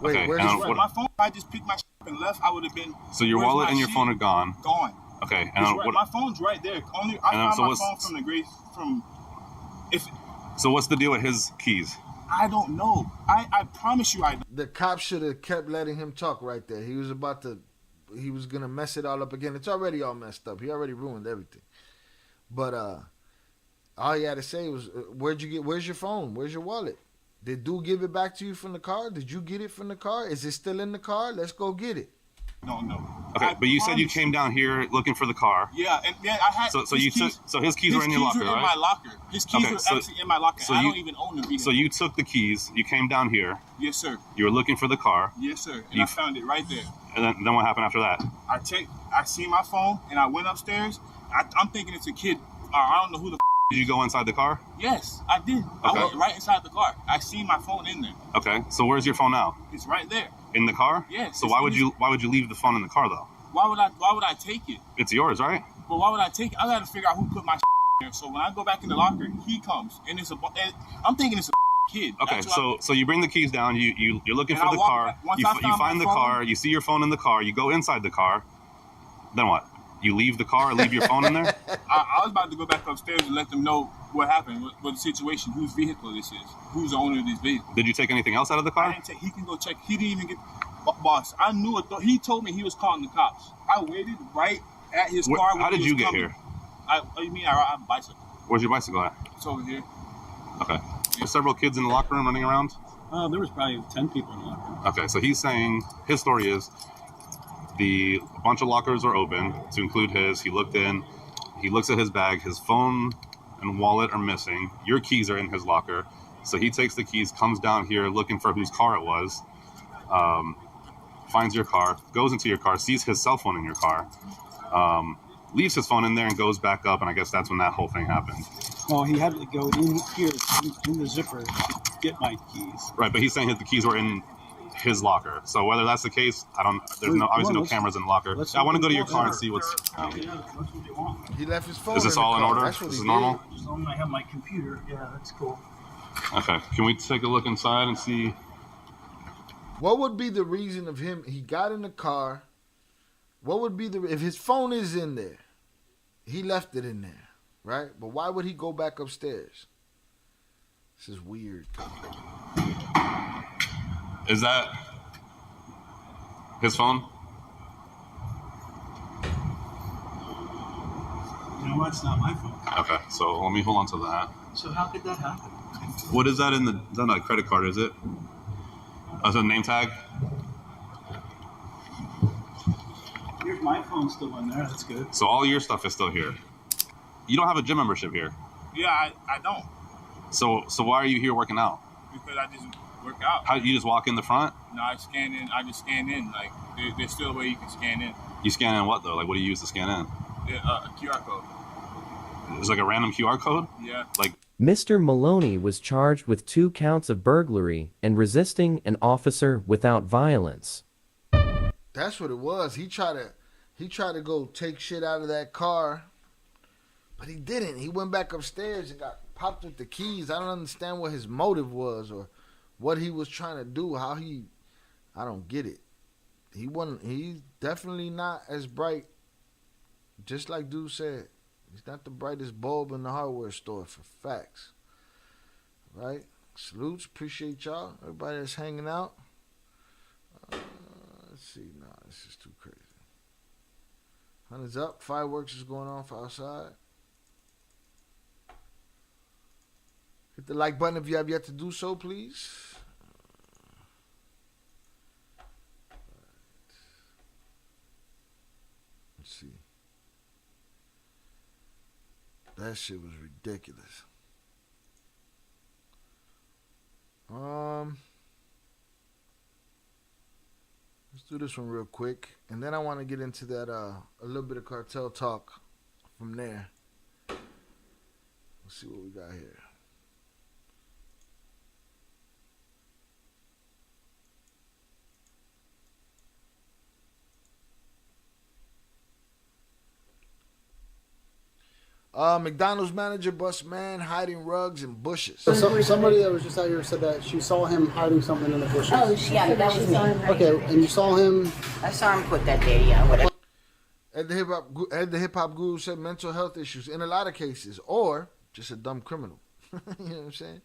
Speaker 14: My phone, if I just picked my shit up and left, I would have been.
Speaker 9: So your wallet and your phone are gone.
Speaker 14: Gone.
Speaker 9: Okay.
Speaker 14: My phone's right there. I found my phone from the grace from.
Speaker 3: So
Speaker 9: what's the deal with his keys?
Speaker 14: I don't know. I promise you, I don't.
Speaker 3: The cop should have kept letting him talk right there. He was gonna mess it all up again. It's already all messed up. He already ruined everything. But all he had to say was, where's your phone? Where's your wallet? Did dude give it back to you from the car? Did you get it from the car? Is it still in the car? Let's go get it.
Speaker 14: No.
Speaker 9: Okay, but you said you came down here looking for the car.
Speaker 14: Yeah, and I had.
Speaker 9: So his keys were in your locker, right?
Speaker 14: His keys were in my locker. His keys were actually in my locker. I don't even own the vehicle.
Speaker 9: So you took the keys. You came down here.
Speaker 14: Yes, sir.
Speaker 9: You were looking for the car.
Speaker 14: Yes, sir. And I found it right there.
Speaker 9: And then what happened after that?
Speaker 14: I see my phone, and I went upstairs. I'm thinking it's a kid. I don't know who the.
Speaker 9: Did you go inside the car?
Speaker 14: Yes, I did. Okay. I went right inside the car. I see my phone in there.
Speaker 9: Okay, so where's your phone now?
Speaker 14: It's right there.
Speaker 9: In the car?
Speaker 14: Yes.
Speaker 9: So why would you leave the phone in the car though?
Speaker 14: Why would I take it?
Speaker 9: It's yours, right?
Speaker 14: But why would I take it? I gotta figure out who put my there. So when I go back in the locker, he comes and I'm thinking it's a kid.
Speaker 9: Okay, so you bring the keys down. You're looking for the car. You find the car. You see your phone in the car. You go inside the car. Then what? You leave the car, leave your phone in there?
Speaker 14: I was about to go back upstairs and let them know what happened, what the situation, whose vehicle this is, who's the owner of this vehicle.
Speaker 9: Did you take anything else out of the car?
Speaker 14: I didn't take. He can go check. He didn't even get. Boss, I knew it. He told me he was calling the cops. I waited right at his car.
Speaker 9: How did you get here?
Speaker 14: You mean I ride a bicycle?
Speaker 9: Where's your bicycle at?
Speaker 14: It's over here.
Speaker 9: Okay. There's several kids in the locker room running around?
Speaker 11: There was probably 10 people in the locker room.
Speaker 9: Okay, so he's saying, his story is, a bunch of lockers are open, to include his. He looked in, he looks at his bag, his phone and wallet are missing, your keys are in his locker, so he takes the keys, comes down here looking for whose car it was, finds your car, goes into your car, sees his cell phone in your car, leaves his phone in there and goes back up, and I guess that's when that whole thing happened.
Speaker 11: Well, he had to go in here, in the zipper, to get my keys.
Speaker 9: Right, but he's saying that the keys were in his locker. So whether that's the case, there's obviously no cameras in the locker. I want to go to your car and see what's...
Speaker 3: He left his phone.
Speaker 9: Is this all in order? This is normal?
Speaker 11: As long as I have my computer, yeah, that's cool.
Speaker 9: Okay, can we take a look inside and see?
Speaker 3: What would be the reason of him? He got in the car. What would be if his phone is in there? He left it in there, right? But why would he go back upstairs? This is weird.
Speaker 9: Is that his phone?
Speaker 11: You know what? It's not my phone.
Speaker 9: Okay, so let me hold on to that.
Speaker 11: So how could that happen?
Speaker 9: What is that is that not a credit card, is it? Oh, is it a name tag?
Speaker 11: Here's my phone still in there. That's good.
Speaker 9: So all your stuff is still here. You don't have a gym membership here.
Speaker 14: Yeah, I don't.
Speaker 9: So why are you here working out?
Speaker 14: Because I just work out.
Speaker 9: How you just walk in the front?
Speaker 14: No, I scan in. I just scan in. Like there's still a way you can scan in.
Speaker 9: You scan in what though? Like what do you use to scan in?
Speaker 14: A QR code.
Speaker 9: It's like a random QR code?
Speaker 14: Yeah.
Speaker 9: Like
Speaker 4: Mr. Maloney was charged with 2 counts of burglary and resisting an officer without violence.
Speaker 3: That's what it was. He tried to go take shit out of that car, but he didn't. He went back upstairs and got popped with the keys. I don't understand what his motive was or what he was trying to do. I don't get it. He's definitely not as bright. Just like dude said, he's not the brightest bulb in the hardware store for facts. Right? Salutes, appreciate y'all. Everybody that's hanging out. Let's see. Nah, this is too crazy. Hunters up. Fireworks is going on for outside. Hit the like button if you have yet to do so, please. Let's see. That shit was ridiculous. Let's do this one real quick, and then I want to get into that a little bit of cartel talk from there. Let's see what we got here. McDonald's manager busts man hiding rugs in bushes.
Speaker 10: So somebody that was just out here said that she saw him hiding something in the bushes.
Speaker 5: Oh, yeah, that was me.
Speaker 10: Okay, and you saw him.
Speaker 5: I saw him put that there, yeah, whatever.
Speaker 3: At the hip hop guru said mental health issues in a lot of cases, or just a dumb criminal. You know what I'm saying?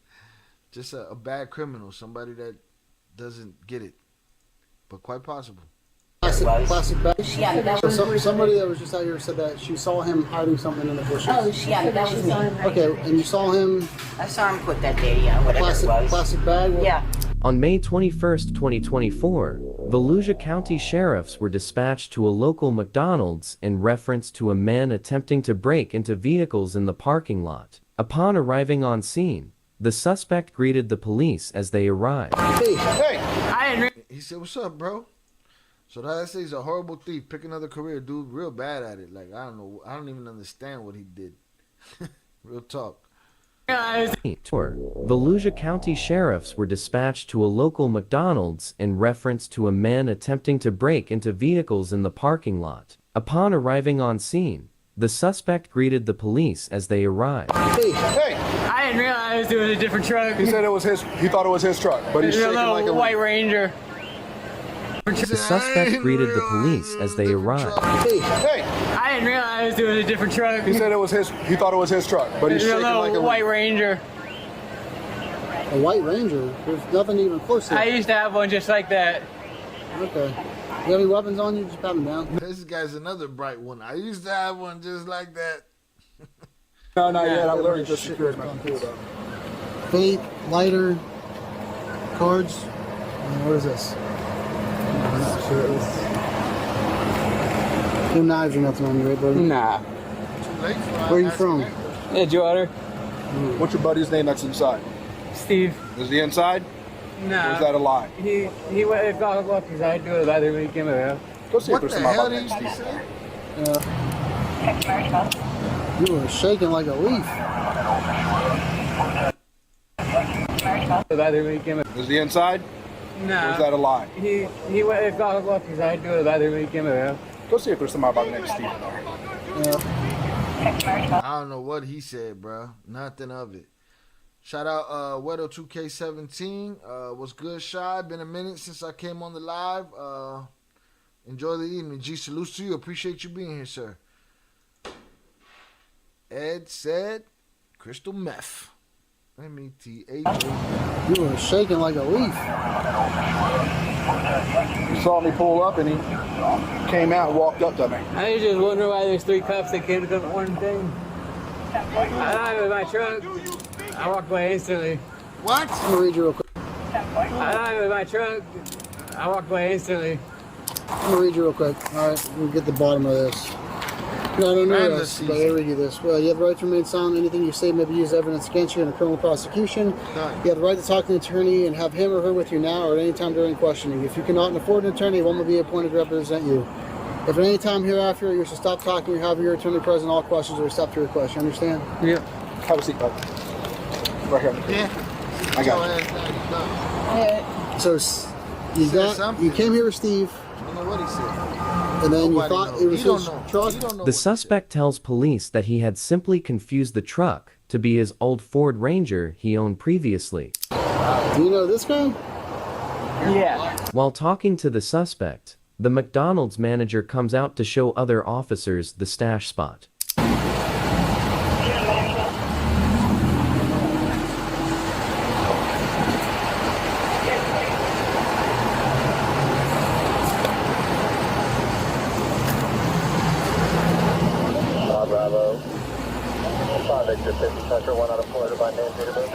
Speaker 3: Just a bad criminal, somebody that doesn't get it, but quite possible.
Speaker 10: Plastic bag.
Speaker 5: Yeah, that was
Speaker 10: So somebody that was just out here said that she saw him hiding something in the bushes.
Speaker 5: Oh, yeah, that was me.
Speaker 10: Okay, and you saw him.
Speaker 5: I saw him put that there, yeah, whatever it was.
Speaker 10: Plastic bag.
Speaker 5: Yeah.
Speaker 4: On May 21, 2024, Volusia County sheriffs were dispatched to a local McDonald's in reference to a man attempting to break into vehicles in the parking lot. Upon arriving on scene, the suspect greeted the police as they arrived.
Speaker 3: Hey! He said, "What's up, bro?" So that I say he's a horrible thief. Pick another career, dude. Real bad at it. Like, I don't know. I don't even understand what he did. Real talk.
Speaker 4: Volusia County sheriffs were dispatched to a local McDonald's in reference to a man attempting to break into vehicles in the parking lot. Upon arriving on scene, the suspect greeted the police as they arrived.
Speaker 10: Hey!
Speaker 15: I didn't realize it was a different truck.
Speaker 10: He said it was his. He thought it was his truck, but he's shaking like a
Speaker 15: white Ranger.
Speaker 4: The suspect greeted the police as they arrived.
Speaker 10: Hey!
Speaker 15: I didn't realize it was a different truck.
Speaker 10: He said it was his. He thought it was his truck, but he's shaking like a
Speaker 15: white Ranger.
Speaker 10: A white Ranger? There's nothing even close to it.
Speaker 15: I used to have one just like that.
Speaker 10: Okay. You have any weapons on you? Just pat them down.
Speaker 3: This guy's another bright one. I used to have one just like that.
Speaker 10: No, not yet. I literally just secured my computer. Vape, lighter, cards. And what is this? I'm not sure. No knives or nothing on you, right, buddy?
Speaker 15: Nah.
Speaker 10: Where are you from?
Speaker 15: Edgewater.
Speaker 10: What's your buddy's name that's inside?
Speaker 15: Steve.
Speaker 10: Is he inside?
Speaker 15: Nah.
Speaker 10: Or is that a lie?
Speaker 15: He went and got a look because I do it bathroom when he came out.
Speaker 10: Go see if there's some about that, Steve. You were shaking like a leaf.
Speaker 15: The bathroom when he came out.
Speaker 10: Is he inside?
Speaker 15: Nah.
Speaker 10: Or is that a lie?
Speaker 15: He went and got a look because I do it bathroom when he came out.
Speaker 10: Go see if there's somebody by the name of Steve in there.
Speaker 3: I don't know what he said, bro. Nothing of it. Shout out Wedo 2K17. What's good, Shy? Been a minute since I came on the live. Enjoy the evening. G, salutes to you. Appreciate you being here, sir. Ed said crystal meth. METH.
Speaker 10: You were shaking like a leaf. You saw me pull up and he came out and walked up to me.
Speaker 15: I was just wondering why there's 3 cops that came to come to one thing. I thought it was my truck. I walked away instantly.
Speaker 3: What?
Speaker 10: I'm gonna read you real quick.
Speaker 15: I thought it was my truck. I walked away instantly.
Speaker 10: I'm gonna read you real quick. Alright, we'll get the bottom of this. No, I don't know
Speaker 3: Miranda
Speaker 10: this,
Speaker 3: sees
Speaker 10: but
Speaker 3: it.
Speaker 10: I read you this. Well, you have the right to remain silent. Anything you say may be used as evidence against you in a criminal prosecution.
Speaker 3: Done.
Speaker 10: You have the right to talk to an attorney and have him or her with you now or at any time during questioning. If you cannot afford an attorney, one will be appointed to represent you. If at any time hereafter you wish to stop talking or have your attorney present, all questions are stopped to your question. Understand?
Speaker 12: Yeah. Have a seat, bud. Right here.
Speaker 3: Yeah.
Speaker 12: I got
Speaker 3: it.
Speaker 10: So you came here with Steve,
Speaker 3: I don't know what he said.
Speaker 10: and then
Speaker 3: Nobody
Speaker 10: you thought
Speaker 3: knows.
Speaker 10: it was
Speaker 3: He don't
Speaker 10: his
Speaker 3: know.
Speaker 10: truck.
Speaker 3: He don't know
Speaker 4: The
Speaker 3: what
Speaker 4: suspect tells police that he had simply confused the truck to be his old Ford Ranger he owned previously.
Speaker 10: Do you know this guy?
Speaker 15: Yeah.
Speaker 4: While talking to the suspect, the McDonald's manager comes out to show other officers the stash spot.
Speaker 16: Bravo. 5 extra 50 Tucker, 1 out of Florida by name, date of birth.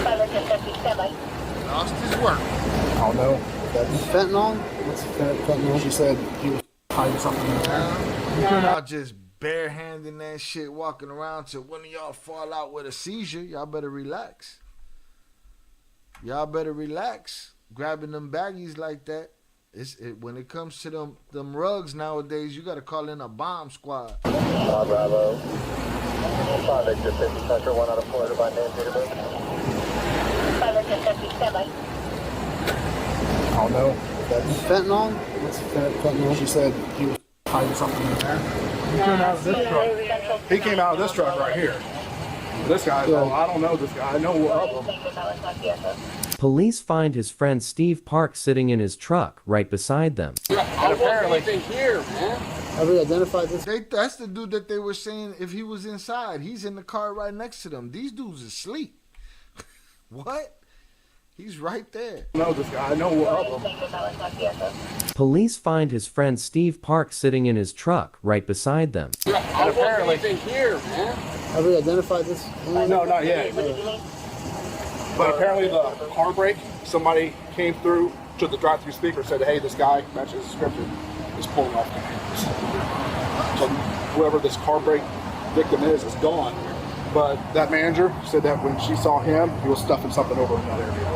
Speaker 16: 5 extra 50, stand by.
Speaker 3: Lost his work.
Speaker 12: I don't know. That's
Speaker 10: Fentanyl?
Speaker 12: what's fentanyl? She said he was hiding something in there.
Speaker 3: Y'all just barehanding that shit, walking around till one of y'all fall out with a seizure. Y'all better relax. Y'all better relax. Grabbing them baggies like that. When it comes to them rugs nowadays, you gotta call in a bomb squad.
Speaker 16: Bravo. 5 extra 50 Tucker, 1 out of Florida by name, date of birth. 5 extra 50, stand by.
Speaker 12: I don't know. That's
Speaker 10: Fentanyl?
Speaker 12: what's fentanyl? She said he was hiding something in there. He came out of this truck. He came out of this truck right here. This guy, though, I don't know this guy. I know of him.
Speaker 4: Police find his friend Steve Park sitting in his truck right beside them.
Speaker 15: And apparently here, man.
Speaker 10: Have we identified this?
Speaker 3: That's the dude that they were saying if he was inside. He's in the car right next to them. These dudes asleep. What? He's right there.
Speaker 12: I know this guy. I know of him.
Speaker 4: Police find his friend Steve Park sitting in his truck right beside them.
Speaker 15: And apparently here, man.
Speaker 10: Have we identified this?
Speaker 12: No, not yet. But apparently the car brake, somebody came through to the drive-through speaker and said, hey, this guy, matches the description, is pulling off the handles. So whoever this car brake victim is gone. But that manager said that when she saw him, he was stuffing something over in that area.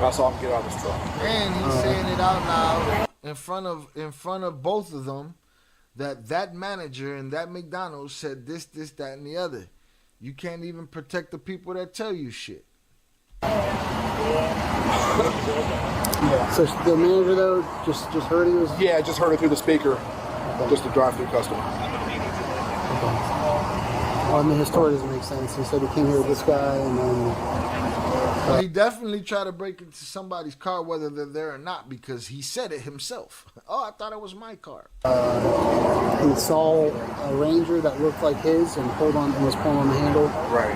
Speaker 12: I saw him get out of his truck.
Speaker 3: And he's saying it out loud in front of both of them that manager and that McDonald's said this, that, and the other. You can't even protect the people that tell you shit.
Speaker 10: Yeah. So the manager though just heard he was.
Speaker 12: Yeah, just heard it through the speaker. Just a drive-through customer.
Speaker 10: Well, I mean, his story doesn't make sense. He said he came here with this guy, and then
Speaker 3: He definitely tried to break into somebody's car, whether they're there or not, because he said it himself. Oh, I thought it was my car.
Speaker 10: he saw a Ranger that looked like his and was pulling on the handle.
Speaker 12: Right.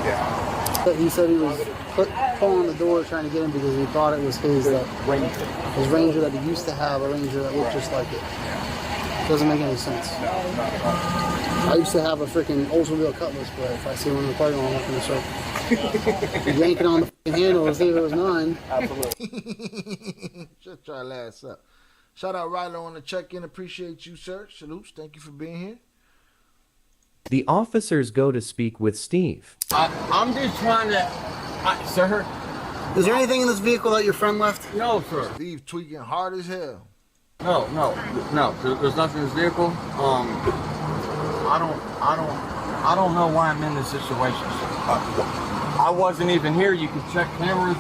Speaker 12: Yeah.
Speaker 10: But he said he was pulling on the door trying to get him because he thought it was his Ranger. His Ranger that he used to have, a Ranger that looked just like it. Doesn't make any sense.
Speaker 12: No, not at all.
Speaker 10: I used to have a freaking Oldsmobile Cutlass, but if I see one in the parking lot, I'm not going to start yanking on the freaking handle to see if it was mine.
Speaker 3: Absolutely. Just try to ass up. Shout out Ryder on the check-in. Appreciate you, sir. Salutes. Thank you for being here.
Speaker 4: The officers go to speak with Steve.
Speaker 15: I'm just trying to... sir?
Speaker 10: Is there anything in this vehicle that your friend left?
Speaker 15: No, sir.
Speaker 3: Steve tweaking hard as hell.
Speaker 15: No. There's nothing in this vehicle. I don't know why I'm in this situation. I wasn't even here. You can check cameras.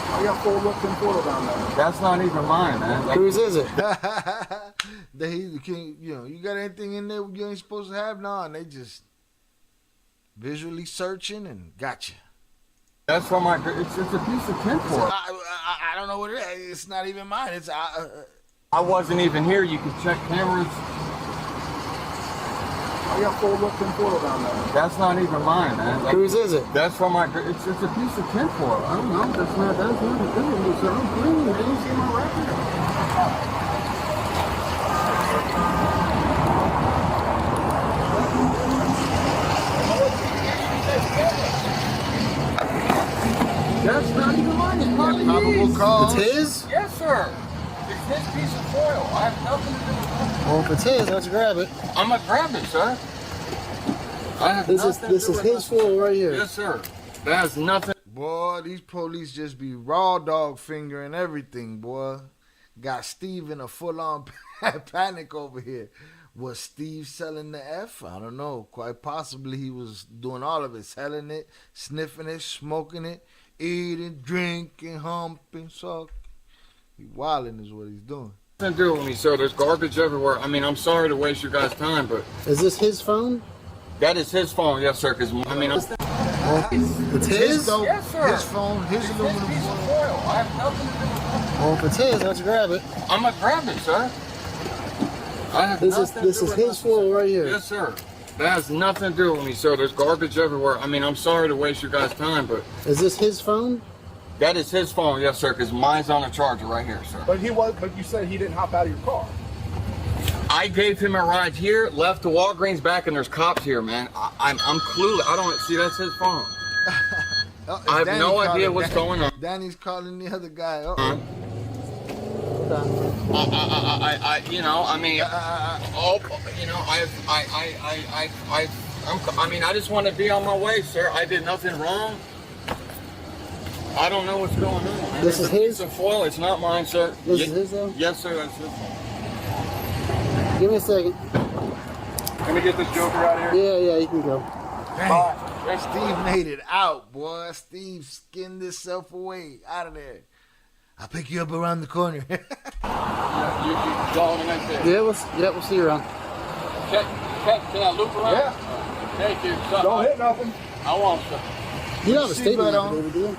Speaker 12: I got full look and photo down there.
Speaker 15: That's not even mine, man.
Speaker 10: Whose is it?
Speaker 3: You got anything in there you ain't supposed to have? No, and they just visually searching and got you.
Speaker 15: That's from my. It's a piece of tinfoil.
Speaker 3: I don't know what it is. It's not even mine. It's
Speaker 15: I wasn't even here. You can check cameras.
Speaker 12: I got full look and photo down there.
Speaker 15: That's not even mine, man.
Speaker 10: Whose is it?
Speaker 15: That's from my. It's a piece of tinfoil. I don't know. That's not a good one. So I'm clean. They didn't see my record.
Speaker 10: That's not even mine. It's probably
Speaker 3: probable
Speaker 10: his.
Speaker 3: cause.
Speaker 10: It's his?
Speaker 15: Yes, sir. It's his piece of foil. I have nothing to do with it.
Speaker 10: Well, if it's his, let's grab it.
Speaker 15: I'm gonna grab it, sir. I have
Speaker 10: This
Speaker 15: nothing
Speaker 10: is
Speaker 15: to do with
Speaker 10: his foil right here.
Speaker 15: Yes, sir. That has nothing.
Speaker 3: Boy, these police just be raw dog fingering everything, boy. Got Steve in a full-on panic over here. Was Steve selling the F? I don't know. Quite possibly he was doing all of it. Selling it, sniffing it, smoking it, eating, drinking, humping, sucking. He wilding is what he's doing.
Speaker 15: Nothing to do with me, sir. There's garbage everywhere. I mean, I'm sorry to waste your guys' time, but...
Speaker 10: Is this his phone?
Speaker 15: That is his phone, yes, sir, because, I mean...
Speaker 10: It's his?
Speaker 3: Though.
Speaker 15: Yes, sir.
Speaker 3: His phone, his aluminum
Speaker 15: piece of
Speaker 3: foil.
Speaker 15: foil. I have nothing to do with it.
Speaker 10: Well, if it's his, let's grab it.
Speaker 15: I'm gonna grab it, sir. I have
Speaker 10: This
Speaker 15: nothing to
Speaker 10: is
Speaker 15: do with
Speaker 10: his foil right here.
Speaker 15: Yes, sir. That has nothing to do with me, sir. There's garbage everywhere. I mean, I'm sorry to waste your guys' time, but...
Speaker 10: Is this his phone?
Speaker 15: That is his phone, yes, sir, because mine's on a charger right here, sir.
Speaker 17: But you said he didn't hop out of your car.
Speaker 15: I gave him a ride here, left to Walgreens back, and there's cops here, man. I'm clueless. I don't see, that's his phone. I have no idea what's going on.
Speaker 3: Danny's calling the other guy.
Speaker 15: You know, I mean, I mean, I just want to be on my way, sir. I did nothing wrong. I don't know what's going on, man.
Speaker 10: This is his?
Speaker 15: It's a foil. It's not mine, sir.
Speaker 10: This is his, though?
Speaker 15: Yes, sir. That's his.
Speaker 10: Give me a second.
Speaker 17: Let me get this joker out of here.
Speaker 10: Yeah, you can go.
Speaker 3: Bye. Steve made it out, boy. Steve skinned himself away out of there. I'll pick you up around the corner.
Speaker 15: Y'all right there.
Speaker 10: Yeah, we'll see you around.
Speaker 15: Can I loop around?
Speaker 17: Yeah.
Speaker 15: Thank you.
Speaker 17: Don't hit nothing.
Speaker 15: I won't, sir.
Speaker 10: You don't have a statement affidavit, do you?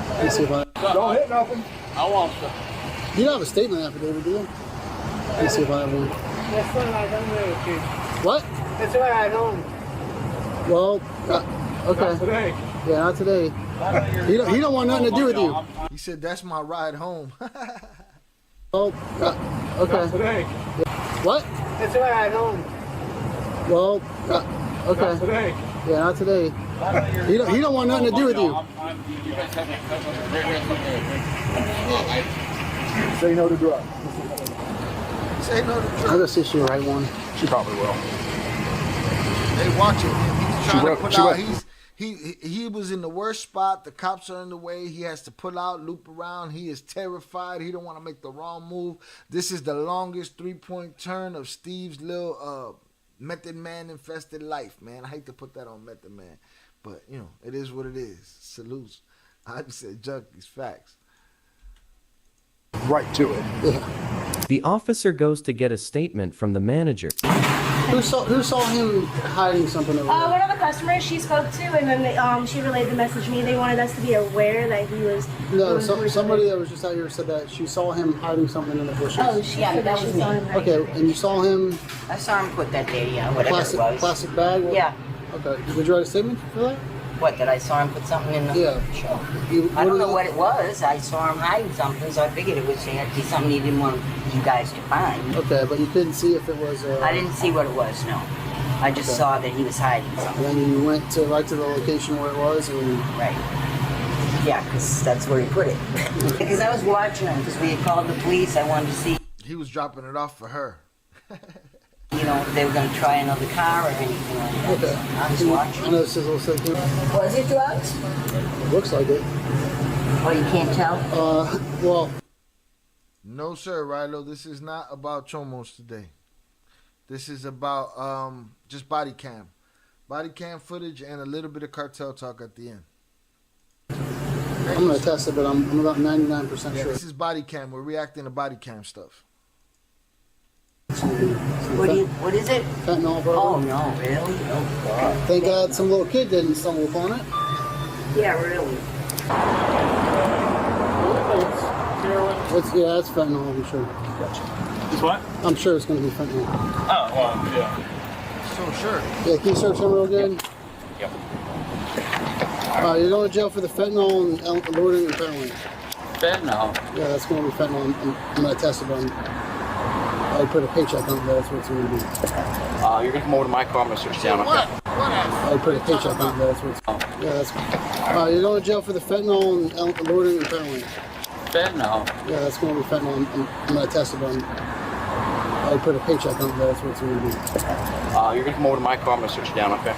Speaker 10: Let me see if I...
Speaker 17: Don't hit nothing.
Speaker 15: I won't, sir.
Speaker 10: You don't have a statement affidavit, do you? Let me see if I have one.
Speaker 18: That's what I don't know.
Speaker 10: What?
Speaker 18: That's what I don't.
Speaker 10: Well, okay.
Speaker 17: Not today.
Speaker 10: Yeah, not today. He don't want nothing to do with you.
Speaker 3: He said, that's my ride home.
Speaker 10: Oh, okay.
Speaker 17: Not today.
Speaker 10: What?
Speaker 18: That's what I don't.
Speaker 10: Well, okay.
Speaker 17: Not today.
Speaker 10: Yeah, not today. He don't want nothing to do with you.
Speaker 17: Say no to drugs.
Speaker 3: Say no to drugs.
Speaker 10: I'll go see if she write one.
Speaker 17: She probably will.
Speaker 3: They watching him. He's trying to pull out. He was in the worst spot. The cops are in the way. He has to pull out, loop around. He is terrified. He don't want to make the wrong move. This is the longest three-point turn of Steve's little Method Man infested life, man. I hate to put that on Method Man, but you know it is what it is. Salutes. I just said junkies, facts.
Speaker 17: Right to it.
Speaker 10: Yeah.
Speaker 4: The officer goes to get a statement from the manager.
Speaker 10: Who saw him hiding something over there?
Speaker 5: One of the customers she spoke to, and then she relayed the message to me. They wanted us to be aware that he was.
Speaker 10: No, somebody that was just out here said that she saw him hiding something in the bushes.
Speaker 5: Oh, yeah, that was me.
Speaker 10: Okay, and you saw him.
Speaker 19: I saw him put that there, yeah, whatever it was.
Speaker 10: Plastic bag.
Speaker 19: Yeah.
Speaker 10: Okay. Did you write a statement for that?
Speaker 19: What, that I saw him put something in the...
Speaker 10: Yeah.
Speaker 19: Sure. I don't know what it was. I saw him hiding something, so I figured it was something he didn't want you guys to find.
Speaker 10: Okay, but you couldn't see if it was...
Speaker 19: I didn't see what it was, no. I just saw that he was hiding something.
Speaker 10: And then you went right to the location where it was and...
Speaker 19: Right. Yeah, because that's where he put it. Because I was watching him, because we had called the police. I wanted to see...
Speaker 3: He was dropping it off for her.
Speaker 19: You know, if they were going to try another car or anything like that.
Speaker 10: Okay.
Speaker 19: So I was watching.
Speaker 10: I know this is a little sick here.
Speaker 19: Was it drugs?
Speaker 10: It looks like it.
Speaker 19: Oh, you can't tell?
Speaker 10: Well...
Speaker 3: No, sir, Rilo. This is not about Chomos today. This is about just body cam. Body cam footage and a little bit of cartel talk at the end.
Speaker 10: I'm going to test it, but I'm about 99% sure.
Speaker 3: This is body cam. We're reacting to body cam stuff.
Speaker 19: What is it?
Speaker 10: Fentanyl, bro.
Speaker 19: Oh, no, really? Oh, God.
Speaker 10: Thank God some little kid didn't stumble upon it.
Speaker 19: Yeah, really.
Speaker 10: Yeah, it's fentanyl, I'm sure.
Speaker 17: Gotcha. It's what?
Speaker 10: I'm sure it's going to be fentanyl.
Speaker 17: Oh, well, yeah.
Speaker 3: So sure.
Speaker 10: Yeah, can you search him real good?
Speaker 17: Yep.
Speaker 10: You're going to jail for the fentanyl and loading and peddling.
Speaker 15: Fentanyl?
Speaker 10: Yeah, that's going to be fentanyl. I'm going to test it on... I put a paycheck on it, that's what it's going to be.
Speaker 17: You're going to come over to my car, Mr. Down.
Speaker 3: What?
Speaker 10: I put a paycheck on it, that's what it's... Yeah, that's... you're going to jail for the fentanyl and loading and peddling.
Speaker 17: Fentanyl.
Speaker 10: Yeah, that's going to be fentanyl. I'm going to test it on. I put a paycheck on it. That's what it's going to be.
Speaker 17: You're gonna come over to my car. I'm gonna search down. Okay.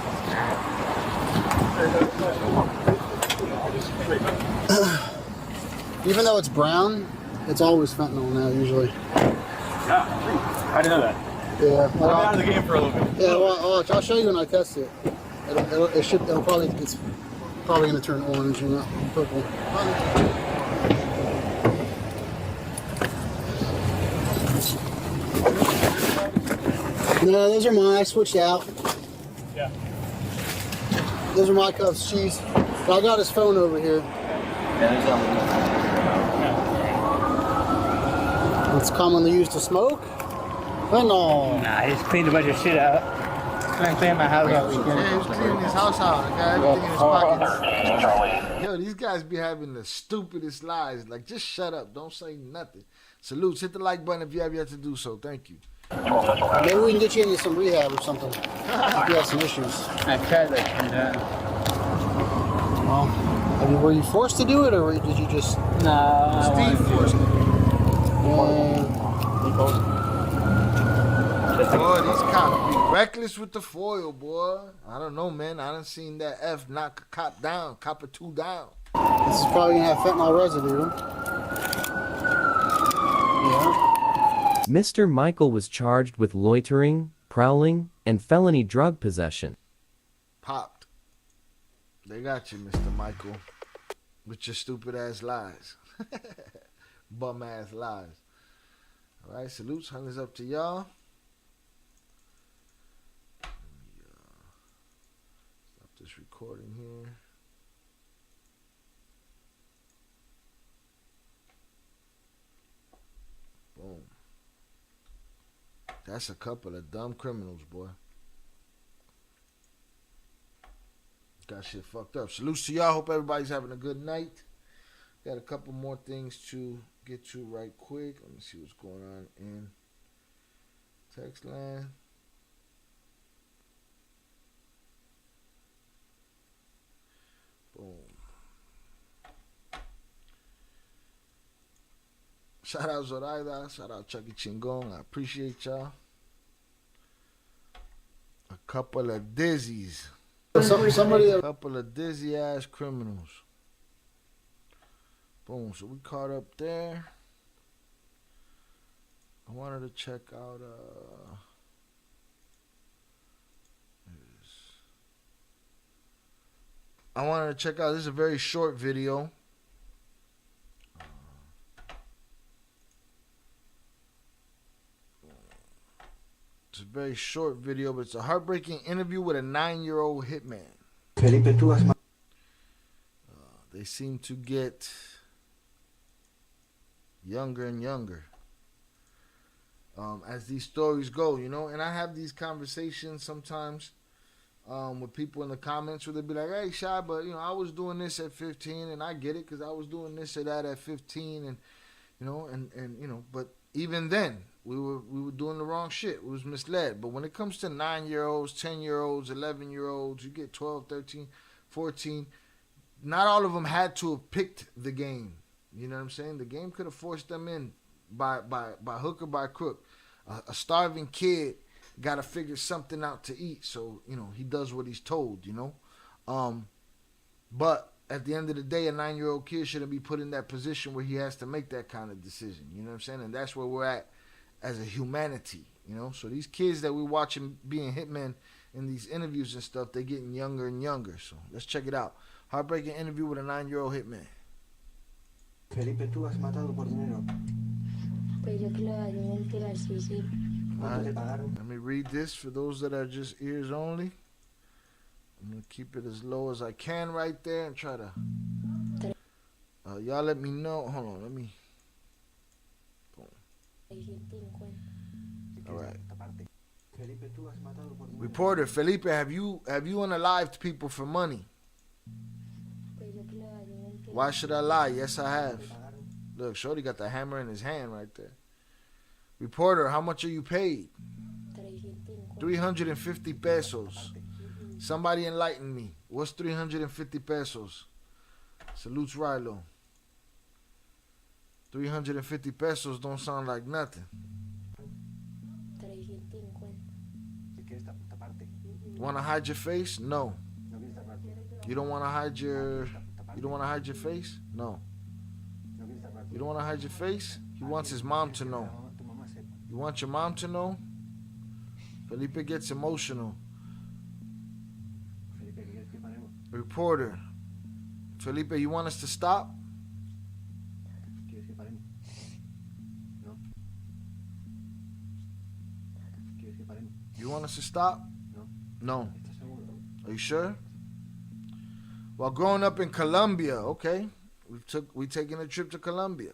Speaker 10: Even though it's brown, it's always fentanyl now. Usually.
Speaker 17: Yeah, I didn't know that.
Speaker 10: Yeah.
Speaker 17: I'm out of the game for a little bit.
Speaker 10: Yeah. Well, I'll show you when I test it. It's probably going to turn orange and not purple. No, those are mine. I switched out.
Speaker 17: Yeah.
Speaker 10: Those are my cuffs. Cheese. But I got his phone over here. It's commonly used to smoke. Fentanyl.
Speaker 18: Nah, I just cleaned a bunch of shit out. I cleaned my house out.
Speaker 3: Yeah, he was cleaning his house out. He got everything in his pockets. Yo, these guys be having the stupidest lies. Like, just shut up. Don't say nothing. Salutes. Hit the like button if you have yet to do so. Thank you.
Speaker 10: Maybe we can get you into some rehab or something. If you have some issues.
Speaker 18: I tried that.
Speaker 10: Well, were you forced to do it, or did you just?
Speaker 18: No.
Speaker 3: Steve forced me. Boy, these cops be reckless with the foil, boy. I don't know, man. I done seen that F knock a cop down, cop a 2 down.
Speaker 10: This is probably gonna have fentanyl residue. Yeah.
Speaker 4: Mr. Michael was charged with loitering, prowling, and felony drug possession.
Speaker 3: Popped. They got you, Mr. Michael, with your stupid ass lies. Bum ass lies. All right, salutes. Hunters up to y'all. Let me stop this recording here. Boom. That's a couple of dumb criminals, boy. Got shit fucked up. Salutes to y'all. Hope everybody's having a good night. Got a couple more things to get to right quick. Let me see what's going on in text line. Boom. Shout out Zoraida. Shout out Chucky Chingong. I appreciate y'all. A couple of dizzies. A couple of dizzy ass criminals. Boom. So we caught up there. I wanted to check out this is a very short video. It's a very short video, but it's a heartbreaking interview with a 9-year-old hitman. They seem to get younger and younger as these stories go, you know. And I have these conversations sometimes with people in the comments where they'll be like, hey, Shy, but, you know, I was doing this at 15, and I get it because I was doing this or that at 15, and, you know, and you know, but even then, we were doing the wrong shit. We was misled. But when it comes to 9-year-olds, 10-year-olds, 11-year-olds, you get 12, 13, 14. Not all of them had to have picked the game. You know what I'm saying? The game could have forced them in by hook or by crook. A starving kid got to figure something out to eat. So, you know, he does what he's told, you know. But at the end of the day, a 9-year-old kid shouldn't be put in that position where he has to make that kind of decision. You know what I'm saying? And that's where we're at as a humanity, you know. So these kids that we're watching being hitmen in these interviews and stuff, they're getting younger and younger. So let's check it out. Heartbreaking interview with a 9-year-old hitman.
Speaker 20: Felipe, tú has matado por dinero.
Speaker 3: Let me read this for those that are just ears only. I'm going to keep it as low as I can right there and try to... y'all let me know. Hold on, let me... Boom. All right. Reporter, Felipe, have you unalived people for money? Why should I lie? Yes, I have. Look, Shorty got the hammer in his hand right there. Reporter, how much are you paid? 350 pesos. Somebody enlighten me. What's 350 pesos? Salutes Rilo. 350 pesos don't sound like nothing.
Speaker 20: 350. Si quieres taparte.
Speaker 3: Want to hide your face? No.
Speaker 20: No quieres taparte.
Speaker 3: You don't want to hide your. You don't want to hide your face? No.
Speaker 20: No quieres taparte.
Speaker 3: You don't want to hide your face? He wants his mom to know.
Speaker 20: Tu mamá sepa.
Speaker 3: You want your mom to know? Felipe gets emotional.
Speaker 20: Felipe, ¿qué quieres que paremos?
Speaker 3: Reporter. Felipe, you want us to stop?
Speaker 20: ¿Quieres que paremos? No. ¿Quieres que paremos?
Speaker 3: You want us to stop?
Speaker 20: No.
Speaker 3: No.
Speaker 20: ¿Estás seguro?
Speaker 3: Are you sure? While growing up in Colombia, okay, we taking a trip to Colombia.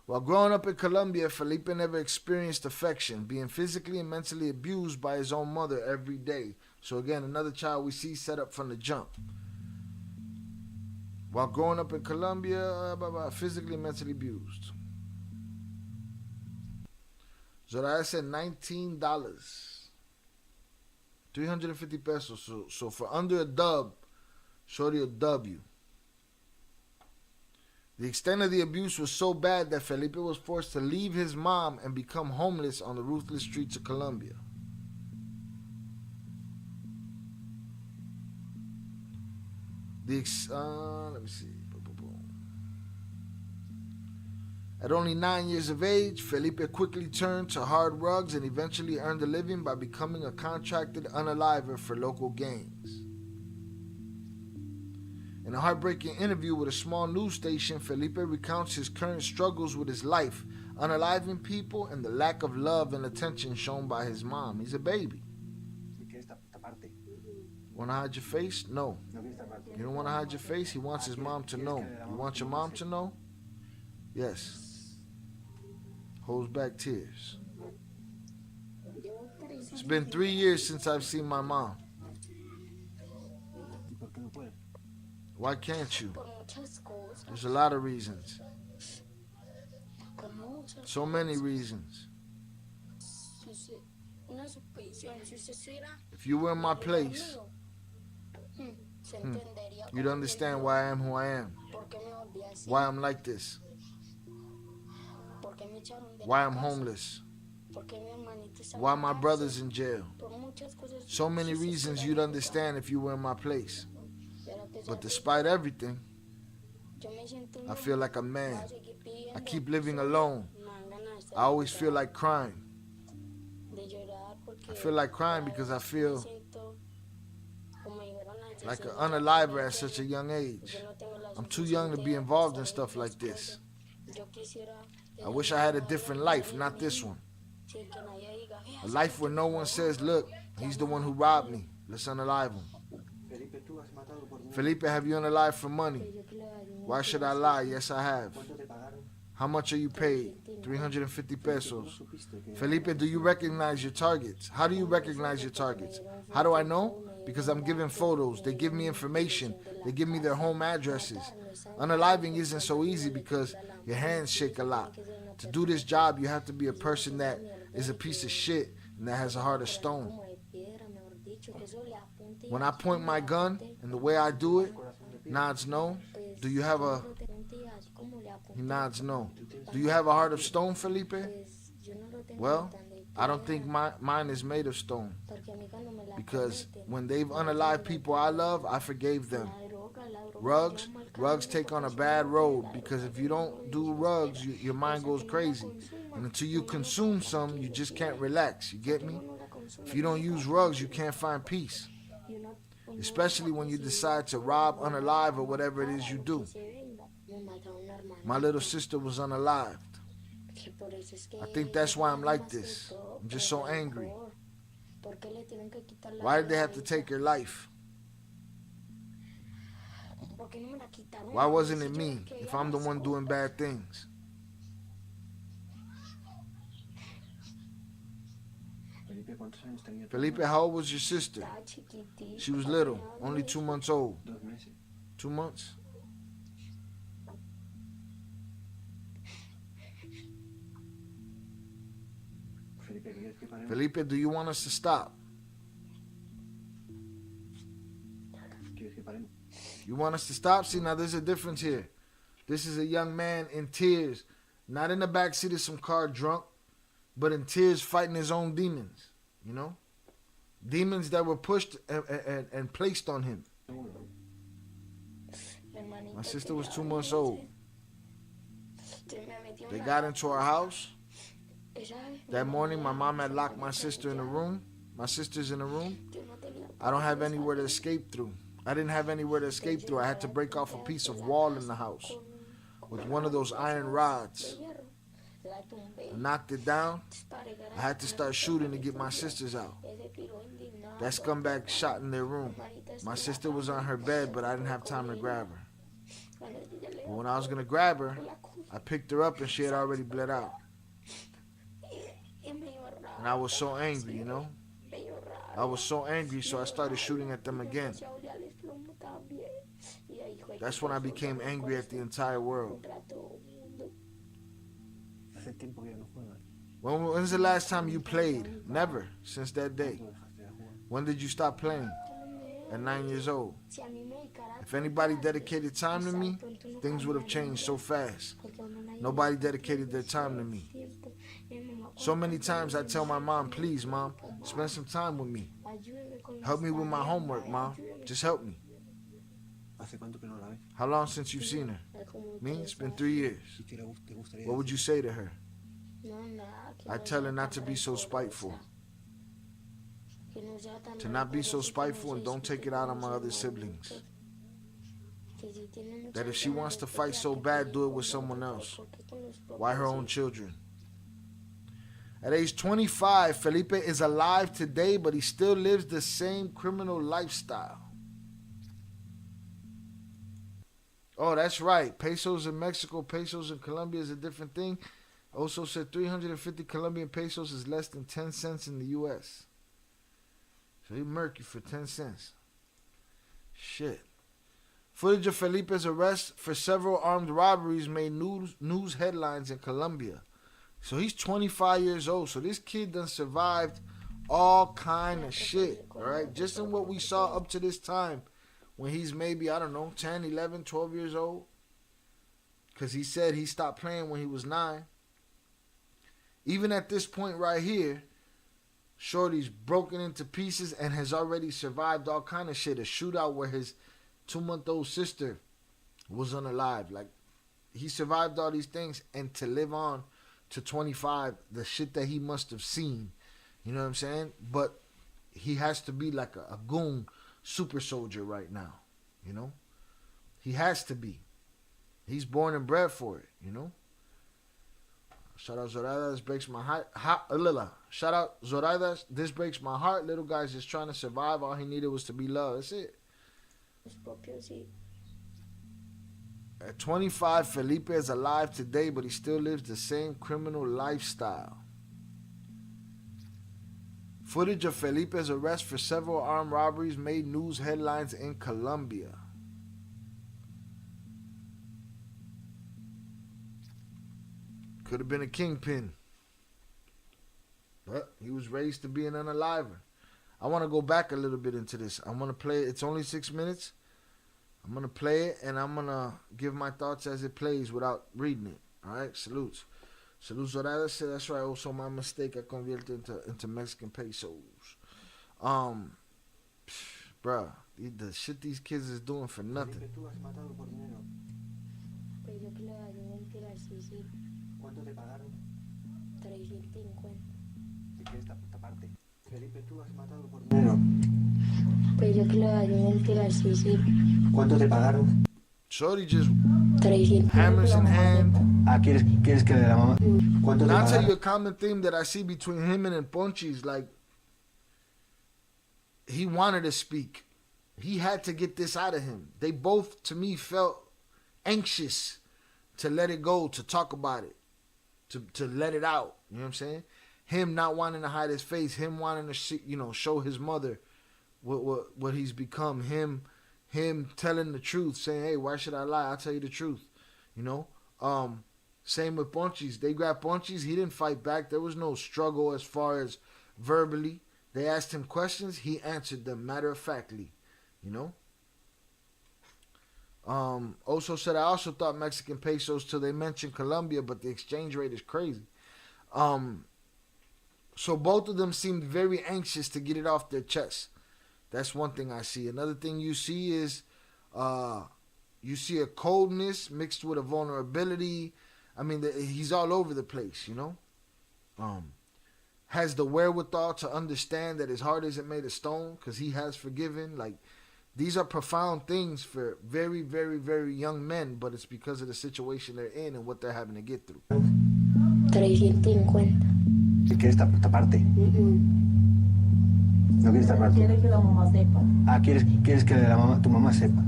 Speaker 3: While growing up in Colombia, Felipe never experienced affection, being physically and mentally abused by his own mother every day. So again, another child we see set up from the jump. While growing up in Colombia, physically and mentally abused. So that said $19. 350 pesos. So for under a dub, shorty a W. The extent of the abuse was so bad that Felipe was forced to leave his mom and become homeless on the ruthless streets of Colombia. Let me see. At only 9 years of age, Felipe quickly turned to hard drugs and eventually earned a living by becoming a contracted unaliver for local gangs. In a heartbreaking interview with a small news station, Felipe recounts his current struggles with his life, unaliving people, and the lack of love and attention shown by his mom. He's a baby.
Speaker 20: Si quieres taparte.
Speaker 3: Want to hide your face? No.
Speaker 20: No quieres taparte.
Speaker 3: You don't want to hide your face? He wants his mom to know. You want your mom to know? Yes. Holds back tears. It's been 3 years since I've seen my mom.
Speaker 20: ¿Por qué no puedes?
Speaker 3: Why can't you? There's a lot of reasons. So many reasons. If you were in my place, you'd understand why I am who I am. Why I'm like this. Why I'm homeless. Why my brother's in jail. So many reasons you'd understand if you were in my place. But despite everything, I feel like a man. I keep living alone. I always feel like crying. I feel like crying because I feel like an unaliver at such a young age. I'm too young to be involved in stuff like this. I wish I had a different life, not this one. A life where no one says, look, he's the one who robbed me. Let's unalive him. Felipe, have you unalived for money? Why should I lie? Yes, I have. How much are you paid? 350 pesos. Felipe, do you recognize your targets? How do you recognize your targets? How do I know? Because I'm given photos. They give me information. They give me their home addresses. Unaliving isn't so easy because your hands shake a lot. To do this job, you have to be a person that is a piece of shit and that has a heart of stone. When I point my gun and the way I do it, nods no. Do you have a... He nods no. Do you have a heart of stone, Felipe? Well, I don't think mine is made of stone. Because when they've unalived people I love, I forgave them. Rugs take on a bad road because if you don't do rugs, your mind goes crazy. And until you consume some, you just can't relax. You get me? If you don't use rugs, you can't find peace. Especially when you decide to rob, unalive, or whatever it is you do. My little sister was unalived. I think that's why I'm like this. I'm just so angry. Why did they have to take her life? Why wasn't it me if I'm the one doing bad things? Felipe, how old was your sister? She was little, only 2 months old. 2 months? Felipe, do you want us to stop? You want us to stop? See, now there's a difference here. This is a young man in tears Not in the backseat of some car drunk, but in tears fighting his own demons, you know? Demons that were pushed and placed on him. My sister was 2 months old. They got into our house. That morning, my mom had locked my sister in the room. My sister's in the room. I don't have anywhere to escape through. I didn't have anywhere to escape through. I had to break off a piece of wall in the house with one of those iron rods. I knocked it down. I had to start shooting to get my sisters out. That scumbag shot in their room. My sister was on her bed, but I didn't have time to grab her. But when I was going to grab her, I picked her up and she had already bled out. And I was so angry, you know? I was so angry, so I started shooting at them again. That's when I became angry at the entire world. When's the last time you played? Never, since that day. When did you stop playing? At 9 years old. If anybody dedicated time to me, things would have changed so fast. Nobody dedicated their time to me. So many times I tell my mom, please, Mom, spend some time with me. Help me with my homework, Mom. Just help me. How long since you've seen her? Me? It's been 3 years. What would you say to her? I tell her not to be so spiteful. To not be so spiteful and don't take it out on my other siblings. That if she wants to fight so bad, do it with someone else. Why her own children? At age 25, Felipe is alive today, but he still lives the same criminal lifestyle. Oh, that's right. Pesos in Mexico, pesos in Colombia is a different thing. Also said 350 Colombian pesos is less than 10 cents in the U.S. So he murked you for 10 cents. Shit. Footage of Felipe's arrest for several armed robberies made news headlines in Colombia. So he's 25 years old. So this kid done survived all kind of shit, all right? Just in what we saw up to this time, when he's maybe, I don't know, 10, 11, 12 years old. Because he said he stopped playing when he was 9. Even at this point right here, Shorty's broken into pieces and has already survived all kind of shit. A shootout where his 2-month-old sister was unalive. Like, he survived all these things, and to live on to 25, the shit that he must have seen, you know what I'm saying? But he has to be like a goon super soldier right now, you know? He has to be. He's born and bred for it, you know? Shout out Zoraida, this breaks my heart. Shout out Zoraida, this breaks my heart. Little guy's just trying to survive. All he needed was to be loved. That's it. At 25, Felipe is alive today, but he still lives the same criminal lifestyle. Footage of Felipe's arrest for several armed robberies made news headlines in Colombia. Could have been a kingpin. But he was raised to be an unaliver. I want to go back a little bit into this. I want to play it. It's only 6 minutes. I'm going to play it, and I'm going to give my thoughts as it plays without reading it. All right? Salutes. Salutes. Zoraida said, that's right. Also, my mistake. I converted into Mexican pesos. Bruh, the shit these kids is doing for nothing.
Speaker 20: ¿Cuánto te pagaron? 350. ¿De qué esta puta parte? Felipe, tú has matado por dinero.
Speaker 5: Pues yo que le doy mentira, sí.
Speaker 20: ¿Cuánto te pagaron?
Speaker 3: Shorty just
Speaker 5: 300.
Speaker 3: hammers in hand.
Speaker 20: Ah, ¿quieres que le dé la mamá? ¿Cuánto te
Speaker 3: Now I'll tell
Speaker 20: pagaron?
Speaker 3: you a common theme that I see between him and Ponchi's, like, he wanted to speak. He had to get this out of him. They both, to me, felt anxious to let it go, to talk about it, to let it out. You know what I'm saying? Him not wanting to hide his face, him wanting to show his mother what he's become. Him telling the truth, saying, "Hey, why should I lie? I'll tell you the truth." You know. Same with Ponchis. They grabbed Ponchis. He didn't fight back. There was no struggle as far as verbally. They asked him questions. He answered them matter of factly. You know. Oso said, I also thought Mexican pesos till they mentioned Colombia, but the exchange rate is crazy. So both of them seemed very anxious to get it off their chest. That's one thing I see. Another thing you see is you see a coldness mixed with a vulnerability. I mean, he's all over the place, you know. Has the wherewithal to understand that his heart isn't made of stone because he has forgiven. Like, these are profound things for very, very, very young men, but it's because of the situation they're in and what they're having to get through.
Speaker 20: 350.
Speaker 7: ¿Y quieres taparte? ¿No quieres taparte?
Speaker 20: Quiere que la mamá sepa.
Speaker 7: Ah, ¿quieres que tu mamá sepa?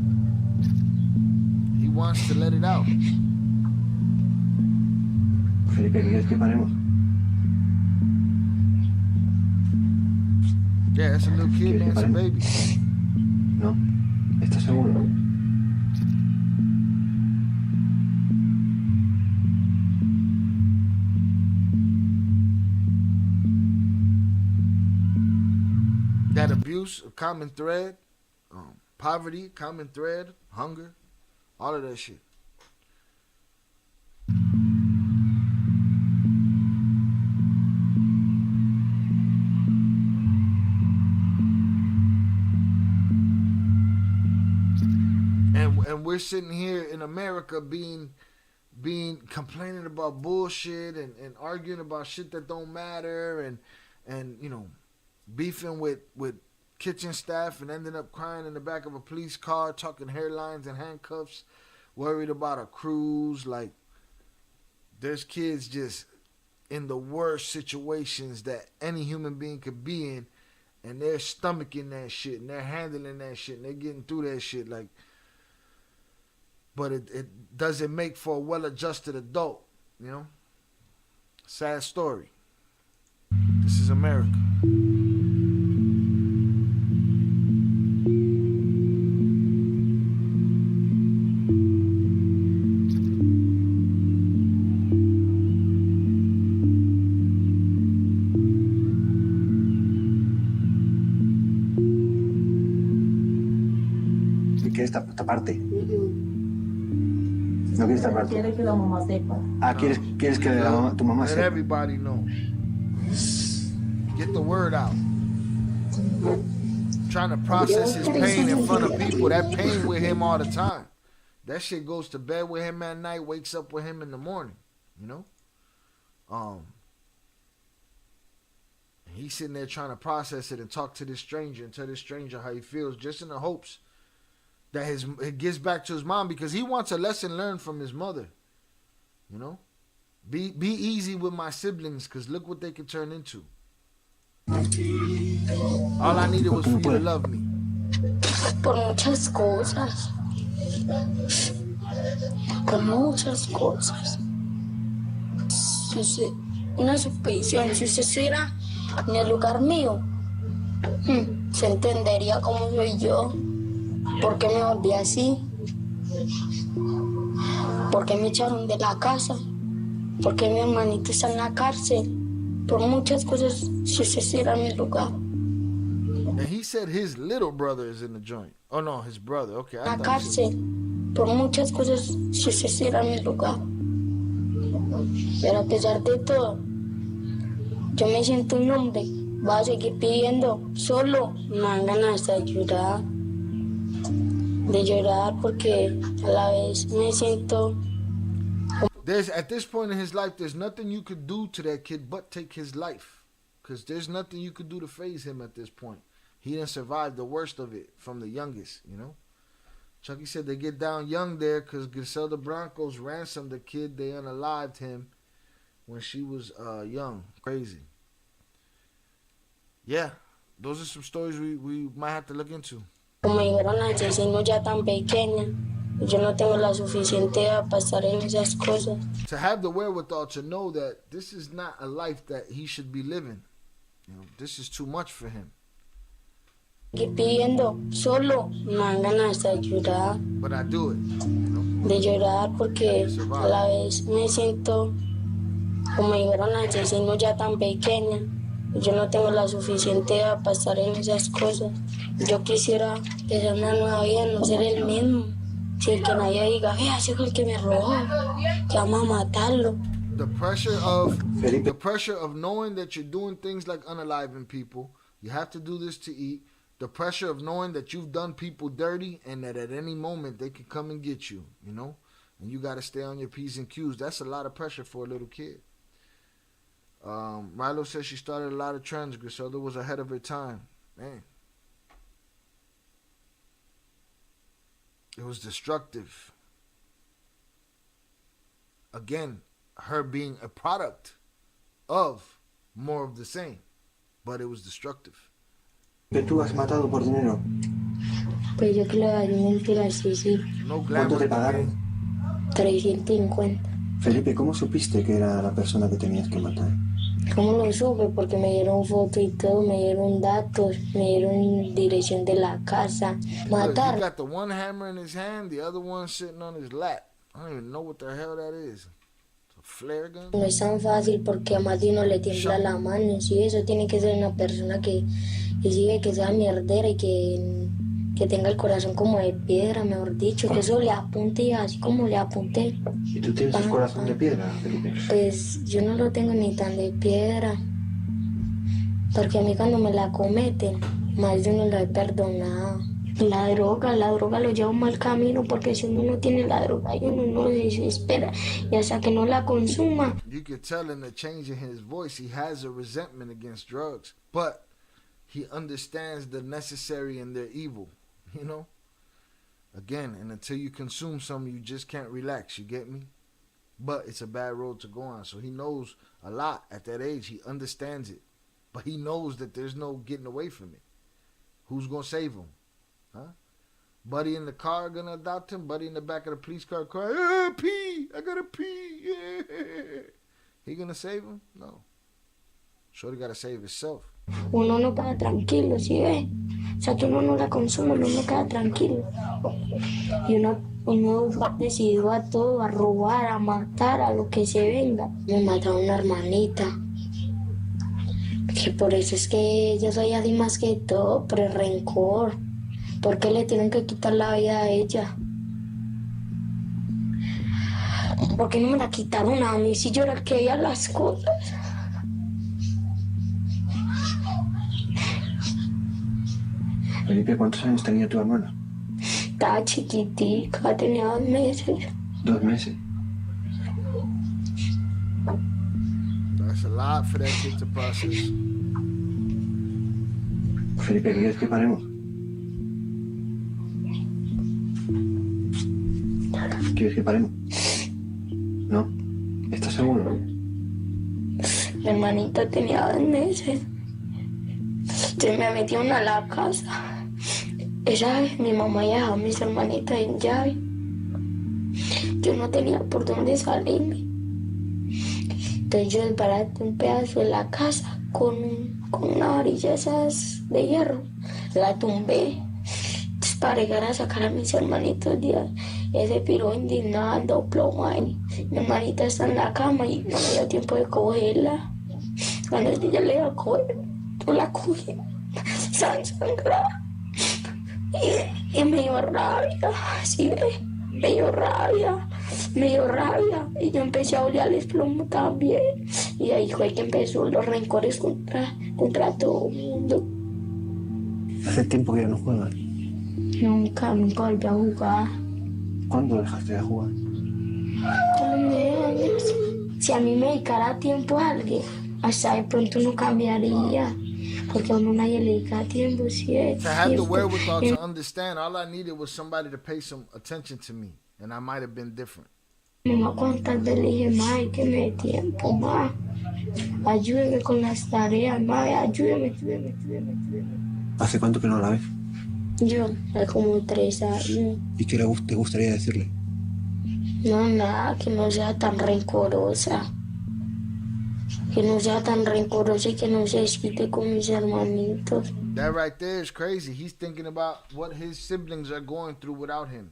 Speaker 3: He wants to let it out.
Speaker 7: Felipe, ¿quieres que paremos?
Speaker 3: Yeah, that's a little kid, man. It's a baby.
Speaker 7: No. ¿Estás seguro?
Speaker 3: That abuse, a common thread, poverty, common thread, hunger, all of that shit. And we're sitting here in America being complaining about bullshit and arguing about shit that don't matter and you know, beefing with kitchen staff and ending up crying in the back of a police car, talking hairlines and handcuffs, worried about a cruise. Like, there's kids just in the worst situations that any human being could be in, and they're stomaching that shit and they're handling that shit and they're getting through that shit. Like, but it doesn't make for a well-adjusted adult, you know? Sad story. This is America.
Speaker 7: ¿Y quieres taparte? ¿No quieres taparte?
Speaker 20: Quiere que la mamá sepa.
Speaker 7: Ah, ¿quieres que tu mamá
Speaker 3: Let
Speaker 7: sepa?
Speaker 3: everybody know. Get the word out. Trying to process his pain in front of people. That pain with him all the time. That shit goes to bed with him at night, wakes up with him in the morning. You know? He's sitting there trying to process it and talk to this stranger and tell this stranger how he feels, just in the hopes that it gets back to his mom, because he wants a lesson learned from his mother. You know? Be easy with my siblings, because look what they can turn into. All I needed was for you to love me.
Speaker 20: Por muchas cosas. Por muchas cosas. Una suposición, si usted estuviera en el lugar mío, se entendería cómo soy yo. ¿Por qué me volví así? ¿Por qué me echaron de la casa? ¿Por qué mi hermanito está en la cárcel? Por muchas cosas, si usted estuviera en mi lugar.
Speaker 3: And he said his little brother is in the joint. Oh no, his brother. Okay.
Speaker 20: La cárcel. Por muchas cosas, si usted estuviera en mi lugar. Pero a pesar de todo, yo me siento un hombre. Voy a seguir pidiendo. Solo me dan ganas de llorar. De llorar porque a la vez me siento.
Speaker 3: At this point in his life, there's nothing you could do to that kid but take his life. Because there's nothing you could do to phase him at this point. He didn't survive the worst of it from the youngest, you know? Chucky said they get down young there because Griselda Broncos ransomed the kid. They unalived him when she was young. Crazy. Yeah, those are some stories we might have to look into.
Speaker 20: Como dijeron ayer, siendo ya tan pequeña, yo no tengo la suficiente edad para estar en esas cosas.
Speaker 3: To have the wherewithal to know that this is not a life that he should be living. You know, this is too much for him.
Speaker 20: Seguir pidiendo, solo me dan ganas de llorar.
Speaker 3: But I do it.
Speaker 20: De llorar porque a la vez me siento, como dijeron ayer, siendo ya tan pequeña, yo no tengo la suficiente edad para estar en esas cosas. Yo quisiera empezar una nueva vida, no ser el mismo. Sí, que nadie diga, ese fue el que me robó, que vamos a matarlo.
Speaker 3: The pressure of knowing that you're doing things like unaliving people, you have to do this to eat. The pressure of knowing that you've done people dirty and that at any moment they can come and get you, you know? And you got to stay on your P's and Q's. That's a lot of pressure for a little kid. Milo says she started a lot of trends. Griselda was ahead of her time. Man. It was destructive. Again, her being a product of more of the same. But it was destructive.
Speaker 21: ¿Que tú has matado por dinero?
Speaker 20: Pues yo que le doy mentira, sí.
Speaker 21: ¿Cuánto te pagaron?
Speaker 20: 350.
Speaker 21: Felipe, ¿cómo supiste que era la persona que tenías que matar?
Speaker 20: ¿Cómo lo supe? Porque me dieron foto y todo, me dieron datos, me dieron dirección de la casa. Matar.
Speaker 3: He got the one hammer in his hand, the other one sitting on his lap. I don't even know what the hell that is. It's a flare gun?
Speaker 20: No es tan fácil porque a más de uno le tiembla la mano. Sí, eso tiene que ser una persona que sigue, que sea mierdera y que tenga el corazón como de piedra, mejor dicho, que eso le apunte así como le apunté.
Speaker 21: ¿Y tú tienes el corazón de piedra, Felipe?
Speaker 20: Pues yo no lo tengo ni tan de piedra, porque a mí cuando me la cometen, más de uno lo he perdonado. La droga lo lleva a un mal camino, porque si uno no tiene la droga y uno no se desespera, y hasta que no la consuma.
Speaker 3: You could tell in the change in his voice, he has a resentment against drugs, but he understands the necessary and their evil, you know? Again, and until you consume some, you just can't relax, you get me? But it's a bad road to go on, so he knows a lot at that age, he understands it. But he knows that there's no getting away from it. Who's gonna save him? Huh? Buddy in the car gonna adopt him? Buddy in the back of the police car crying, pee, I gotta pee, yeah. He gonna save him? No. Shorty gotta save himself.
Speaker 20: Uno no queda tranquilo, ¿sí ve? O sea, que uno no la consume, uno no queda tranquilo. Y uno va decidido a todo, a robar, a matar, a lo que se venga. Me mataron una hermanita. Que por eso es que yo soy así más que todo, por el rencor. ¿Por qué le tienen que quitar la vida a ella? ¿Por qué no me la quitaron a mí si yo era el que veía las cosas?
Speaker 21: Felipe, ¿cuántos años tenía tu hermana?
Speaker 20: Estaba chiquitica, tenía 2 meses.
Speaker 21: 2 meses.
Speaker 3: That's a lot for that kid to process.
Speaker 21: Felipe, ¿quieres que paremos? ¿Quieres que paremos? ¿No? ¿Estás seguro?
Speaker 20: Mi hermanita tenía 2 meses. Se me metieron a la casa. Esa vez mi mamá ya dejó a mis hermanitas en llave. Yo no tenía por dónde salirme. Entonces yo desbaraté un pedazo de la casa con una varilla esas de hierro. La tumbé. Entonces para llegar a sacar a mis hermanitos, ese piro indignado, plomo ahí. Mi hermanita está en la cama y no me dio tiempo de cogerla. Cuando ella le iba a coger, yo la cogí, sangrada. Y me dio rabia, ¿sí ve? Me dio rabia. Y yo empecé a odiarles plomo también. Y ahí fue que empezó los rencores contra todo el mundo.
Speaker 21: ¿Hace tiempo que ya no juegas?
Speaker 20: Nunca volví a jugar.
Speaker 21: ¿Cuándo dejaste de jugar?
Speaker 20: A los 9 años. Si a mí me dedicara tiempo a alguien, hasta de pronto no cambiaría. Porque a uno nadie le dedica tiempo, ¿sí?
Speaker 3: To have the wherewithal to understand, all I needed was somebody to pay some attention to me. And I might have been different.
Speaker 20: Mamá, ¿cuántas veces le dije, ma, que me dé tiempo, ma? Ayúdeme con las tareas, ma, ayúdeme.
Speaker 21: ¿Hace cuánto que no la ves?
Speaker 20: Yo, hace como 3 años.
Speaker 21: ¿Y qué te gustaría decirle?
Speaker 20: No, nada, que no sea tan rencorosa. Que no sea tan rencorosa y que no se desquite con mis hermanitos.
Speaker 3: That right there is crazy. He's thinking about what his siblings are going through without him.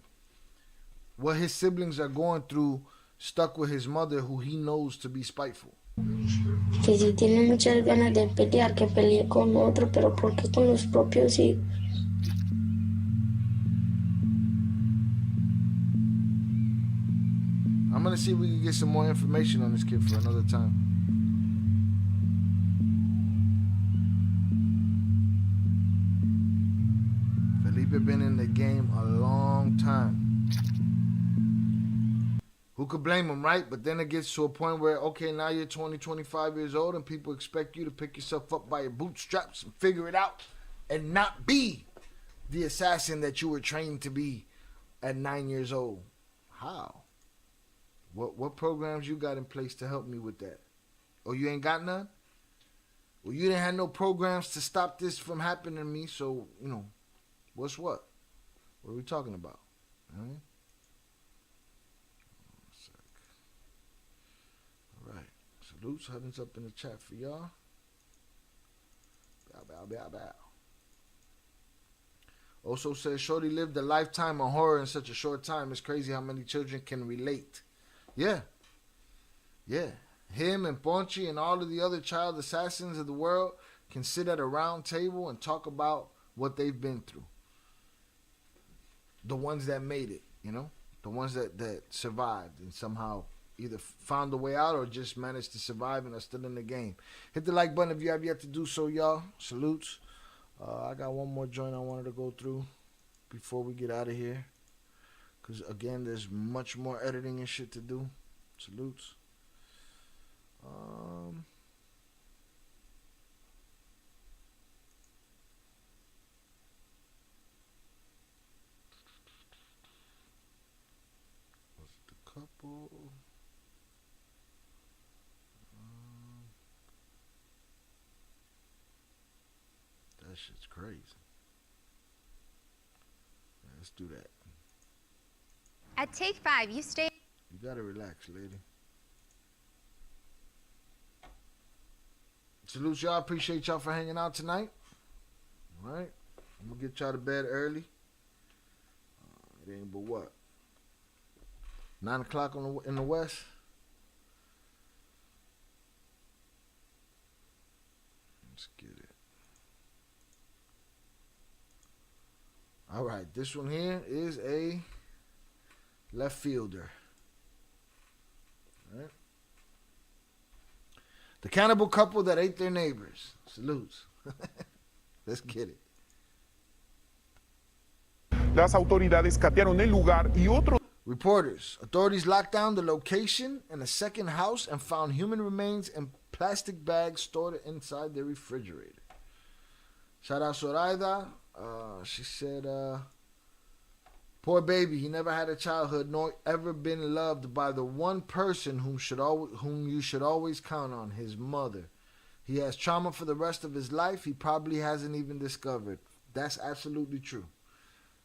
Speaker 3: What his siblings are going through stuck with his mother, who he knows to be spiteful.
Speaker 20: Que si tiene muchas ganas de pelear, que pelee con otro, pero ¿por qué con los propios hijos?
Speaker 3: to see if we can get some more information on this kid for another time. Felipe been in the game a long time. Who could blame him, right? But then it gets to a point where, okay, now you're 20, 25 years old, and people expect you to pick yourself up by your bootstraps and figure it out and not be the assassin that you were trained to be at 9 years old. How? What programs you got in place to help me with that? Oh, you ain't got none? Well, you didn't have no programs to stop this from happening to me, so, you know, what's what? What are we talking about? All right. All right. Salutes, huddings up in the chat for y'all. Bow, bow, bow, bow. Also says, Shorty lived a lifetime of horror in such a short time. It's crazy how many children can relate. Yeah. Yeah. Him and Ponchi and all of the other child assassins of the world can sit at a round table and talk about what they've been through. The ones that made it, you know? The ones that survived and somehow either found a way out or just managed to survive and are still in the game. Hit the like button if you have yet to do so, y'all. Salutes. I got one more joint I wanted to go through before we get out of here. Because, again, there's much more editing and shit to do. Salutes. What's the couple? That shit's crazy. Yeah, let's do that.
Speaker 2: At Take 5, you stay.
Speaker 3: You gotta relax, lady. Salute y'all. Appreciate y'all for hanging out tonight. All right. I'm gonna get y'all to bed early. It ain't but what? 9 o'clock in the west. Let's get it. All right. This one here is a left fielder. All right. The cannibal couple that ate their neighbors. Salutes. Let's get it.
Speaker 22: Las autoridades catearon el lugar y otro.
Speaker 3: Reporters. Authorities locked down the location in a second house and found human remains in plastic bags stored inside their refrigerator. Shout out Zoraida. She said, poor baby, he never had a childhood nor ever been loved by the one person whom you should always count on, his mother. He has trauma for the rest of his life he probably hasn't even discovered. That's absolutely true.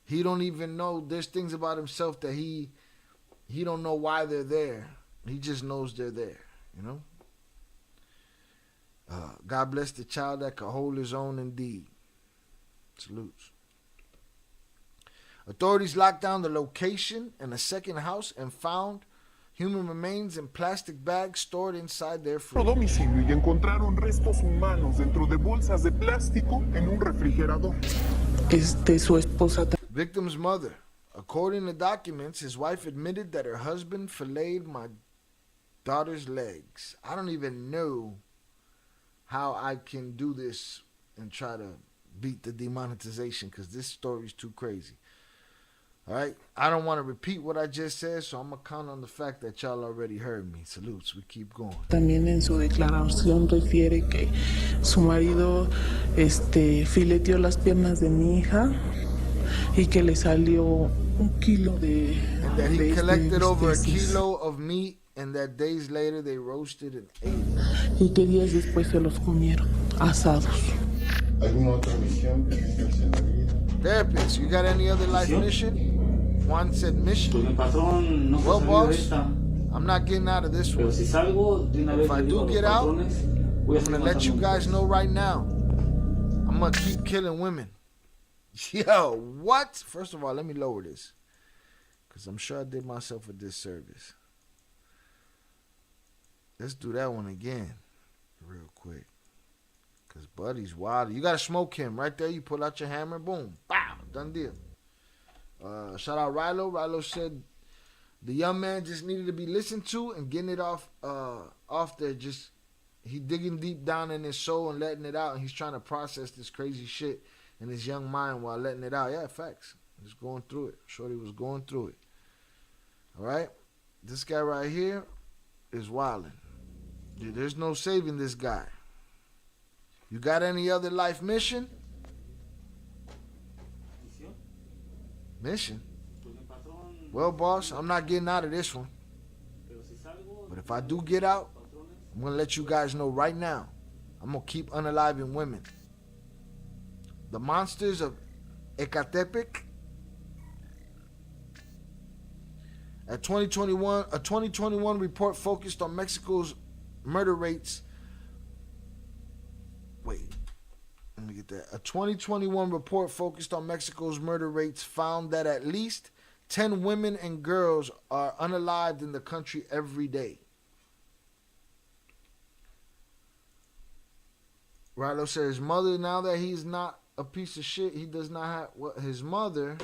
Speaker 3: He don't even know. There's things about himself that he don't know why they're there. He just knows they're there, you know? God bless the child that could hold his own indeed. Salutes. Authorities locked down the location in a second house and found human remains in plastic bags stored inside their fridge.
Speaker 22: Domicilio y encontraron restos humanos dentro de bolsas de plástico en un refrigerador.
Speaker 23: Su esposa.
Speaker 3: Victim's mother. According to documents, his wife admitted that her husband filleted my daughter's legs. I don't even know how I can do this and try to beat the demonetization because this story is too crazy. All right, I don't want to repeat what I just said, so I'm going to count on the fact that y'all already heard me. Salutes, we keep going.
Speaker 23: También en su declaración refiere que su marido fileteó las piernas de mi hija y que le salió un kilo de...
Speaker 3: And that he collected over a kilo of meat and that days later they roasted and ate it.
Speaker 23: Y que días después se los comieron asados.
Speaker 21: ¿Alguna otra misión que tengas en la vida?
Speaker 3: Therapist, you got any other life mission? Juan said mission. Well, boss, I'm not getting out of this one. If I do get out, I'm going to let you guys know right now. I'm going to keep killing women. Yo, what? First of all, let me lower this. Because I'm sure I did myself a disservice. Let's do that one again. Real quick. Because Buddy's wild. You got to smoke him. Right there, you pull out your hammer. Boom. Bow. Done deal. Shout out Rilo. Rilo said The young man just needed to be listened to and getting it off there. Just he digging deep down in his soul and letting it out, and he's trying to process this crazy shit in his young mind while letting it out. Yeah, facts. He's going through it. Shorty was going through it. All right, this guy right here is wilding. There's no saving this guy. You got any other life mission? Mission? Well, boss, I'm not getting out of this one. But if I do get out, I'm going to let you guys know right now. I'm going to keep unaliving women. The monsters of Ecatepec. A 2021 report focused on Mexico's murder rates. Wait, let me get that. A 2021 report focused on Mexico's murder rates found that at least 10 women and girls are unalived in the country every day. Rilo said his mother, now that he's not a piece of shit, he does not have what his mother,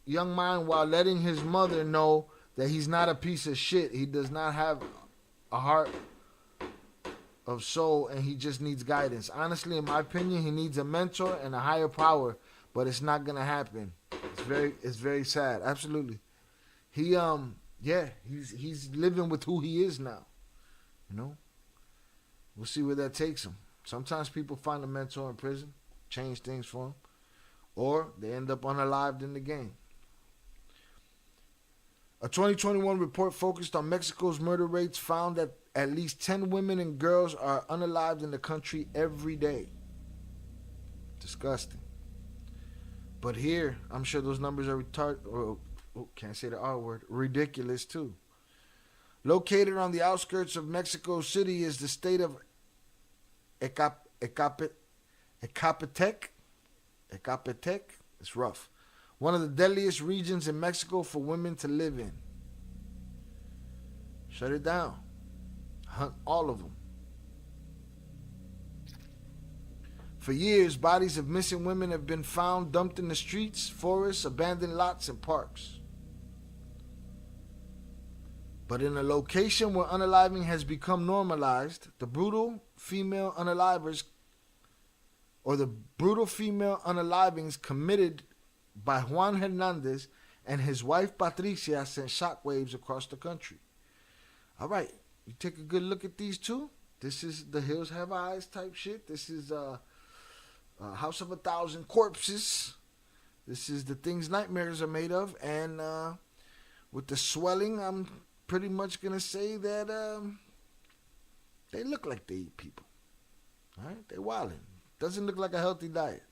Speaker 3: young man, while letting his mother know that he's not a piece of shit, he does not have a heart of soul, and he just needs guidance. Honestly, in my opinion, he needs a mentor and a higher power, but it's not gonna happen. It's very sad. Absolutely. He's living with who he is now. You know? We'll see where that takes him. Sometimes people find a mentor in prison, change things for them, or they end up unalived in the game. A 2021 report focused on Mexico's murder rates found that at least 10 women and girls are unalived in the country every day. Disgusting. But here, I'm sure those numbers are can't say the R word, ridiculous too. Located on the outskirts of Mexico City is the state of Ecatepec. It's rough. One of the deadliest regions in Mexico for women to live in. Shut it down. Hunt all of them. For years, bodies of missing women have been found dumped in the streets, forests, abandoned lots, and parks. But in a location where unaliving has become normalized, the brutal female unalivings committed by Juan Hernandez and his wife Patricia sent shockwaves across the country. All right, you take a good look at these two. This is The Hills Have Eyes type shit. This is House of 1,000 Corpses. This is the things nightmares are made of. And with the swelling, I'm pretty much going to say that they look like they eat people. All right, they wildin'. Doesn't look like a healthy diet.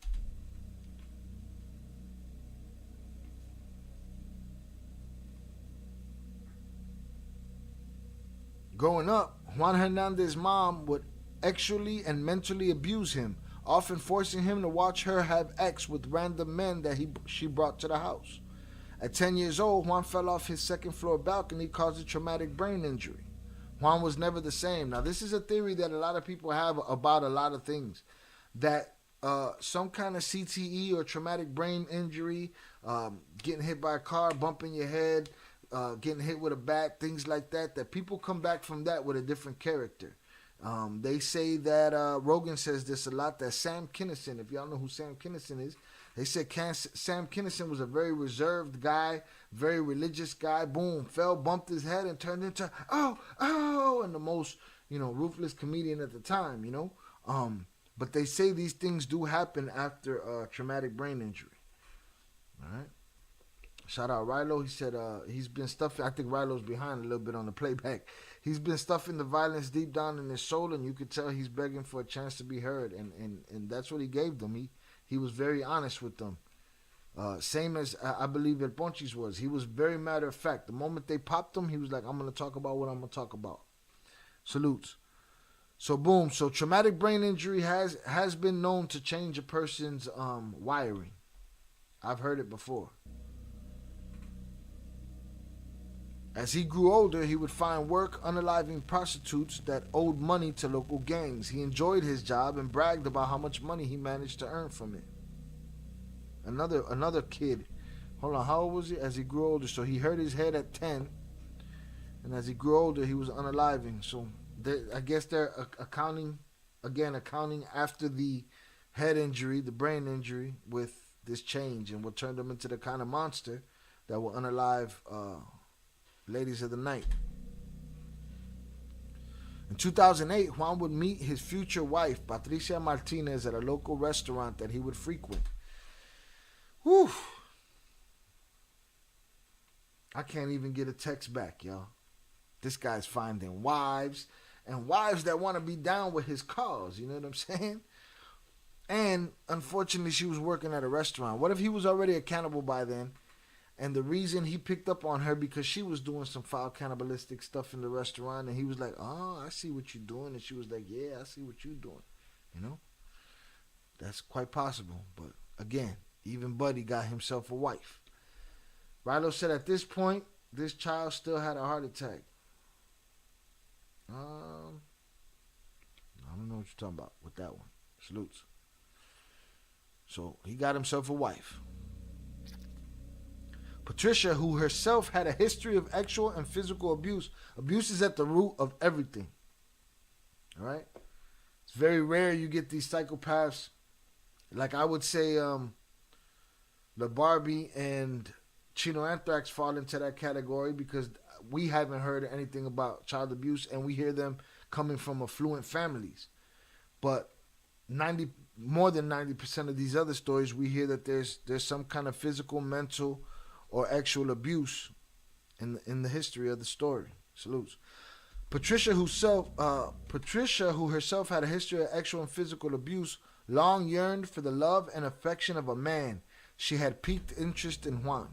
Speaker 3: Growing up, Juan Hernandez's mom would sexually and mentally abuse him, often forcing him to watch her have sex with random men that she brought to the house. At 10 years old, Juan fell off his second-floor balcony, causing traumatic brain injury. Juan was never the same. Now, this is a theory that a lot of people have about a lot of things. That some kind of CTE or traumatic brain injury, getting hit by a car, bumping your head, getting hit with a bat, things like that, that people come back from that with a different character. They say that, Rogan says this a lot, that Sam Kinison, if y'all know who Sam Kinison is, they said Sam Kinison was a very reserved guy, very religious guy, boom, fell, bumped his head, and turned into, and the most, ruthless comedian at the time, But they say these things do happen after a traumatic brain injury. All right. Shout out Rilo. He said he's been stuffing. I think Rilo's behind a little bit on the playback. He's been stuffing the violence deep down in his soul, and you could tell he's begging for a chance to be heard. And that's what he gave them. He was very honest with them. Same as I believe El Ponchis was. He was very matter of fact. The moment they popped him, he was like, I'm going to talk about what I'm going to talk about. Salutes. So boom. So traumatic brain injury has been known to change a person's wiring. I've heard it before. As he grew older, he would find work unaliving prostitutes that owed money to local gangs. He enjoyed his job and bragged about how much money he managed to earn from it. Another kid hold on, how old was he? As he grew older. So he hurt his head at 10. And as he grew older, he was unaliving. So I guess they're accounting after the head injury, the brain injury, with this change and what turned him into the kind of monster that will unalive ladies of the night. In 2008, Juan would meet his future wife, Patricia Martinez, at a local restaurant that he would frequent. Whew. I can't even get a text back, y'all. This guy's finding wives, and wives that want to be down with his cause. You know what I'm saying? And unfortunately, she was working at a restaurant. What if he was already a cannibal by then? And the reason he picked up on her because she was doing some foul cannibalistic stuff in the restaurant, and he was like, "Oh, I see what you're doing," and she was like, "Yeah, I see what you're doing." You know, that's quite possible. But again, even Buddy got himself a wife. Rilo said at this point, this child still had a heart attack. I don't know what you're talking about with that one. Salutes. So he got himself a wife. Patricia, who herself had a history of actual and physical abuse. Abuse is at the root of everything. All right? It's very rare you get these psychopaths. Like I would say, La Barbie and Chino Anthrax fall into that category because we haven't heard anything about child abuse, and we hear them coming from affluent families. But more than 90% of these other stories, we hear that there's some kind of physical, mental, or actual abuse in the history of the story. Salutes. Patricia, who herself had a history of actual and physical abuse, long yearned for the love and affection of a man. She had piqued interest in Juan.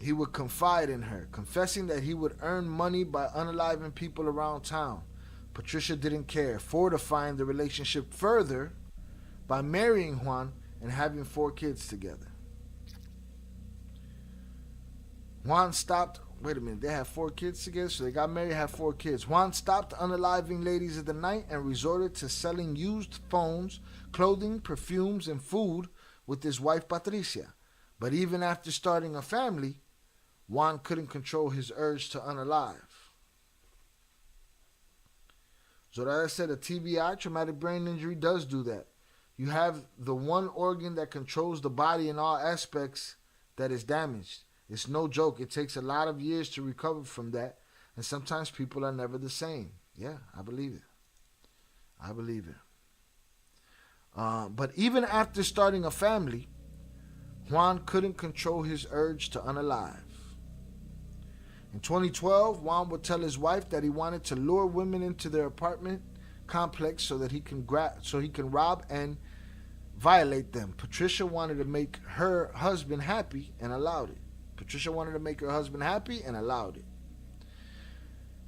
Speaker 3: He would confide in her, confessing that he would earn money by unaliving people around town. Patricia didn't care, fortifying the relationship further by marrying Juan and having 4 kids together. Juan stopped, wait a minute, they had 4 kids together, so they got married, had 4 kids. Juan stopped unaliving ladies of the night and resorted to selling used phones, clothing, perfumes, and food with his wife Patricia. But even after starting a family, Juan couldn't control his urge to unalive. Zorada said a TBI, traumatic brain injury, does do that. You have the one organ that controls the body in all aspects that is damaged. It's no joke. It takes a lot of years to recover from that, and sometimes people are never the same. Yeah, I believe it. I believe it. But even after starting a family, Juan couldn't control his urge to unalive. In 2012, Juan would tell his wife that he wanted to lure women into their apartment complex so that he can rob and violate them. Patricia wanted to make her husband happy and allowed it.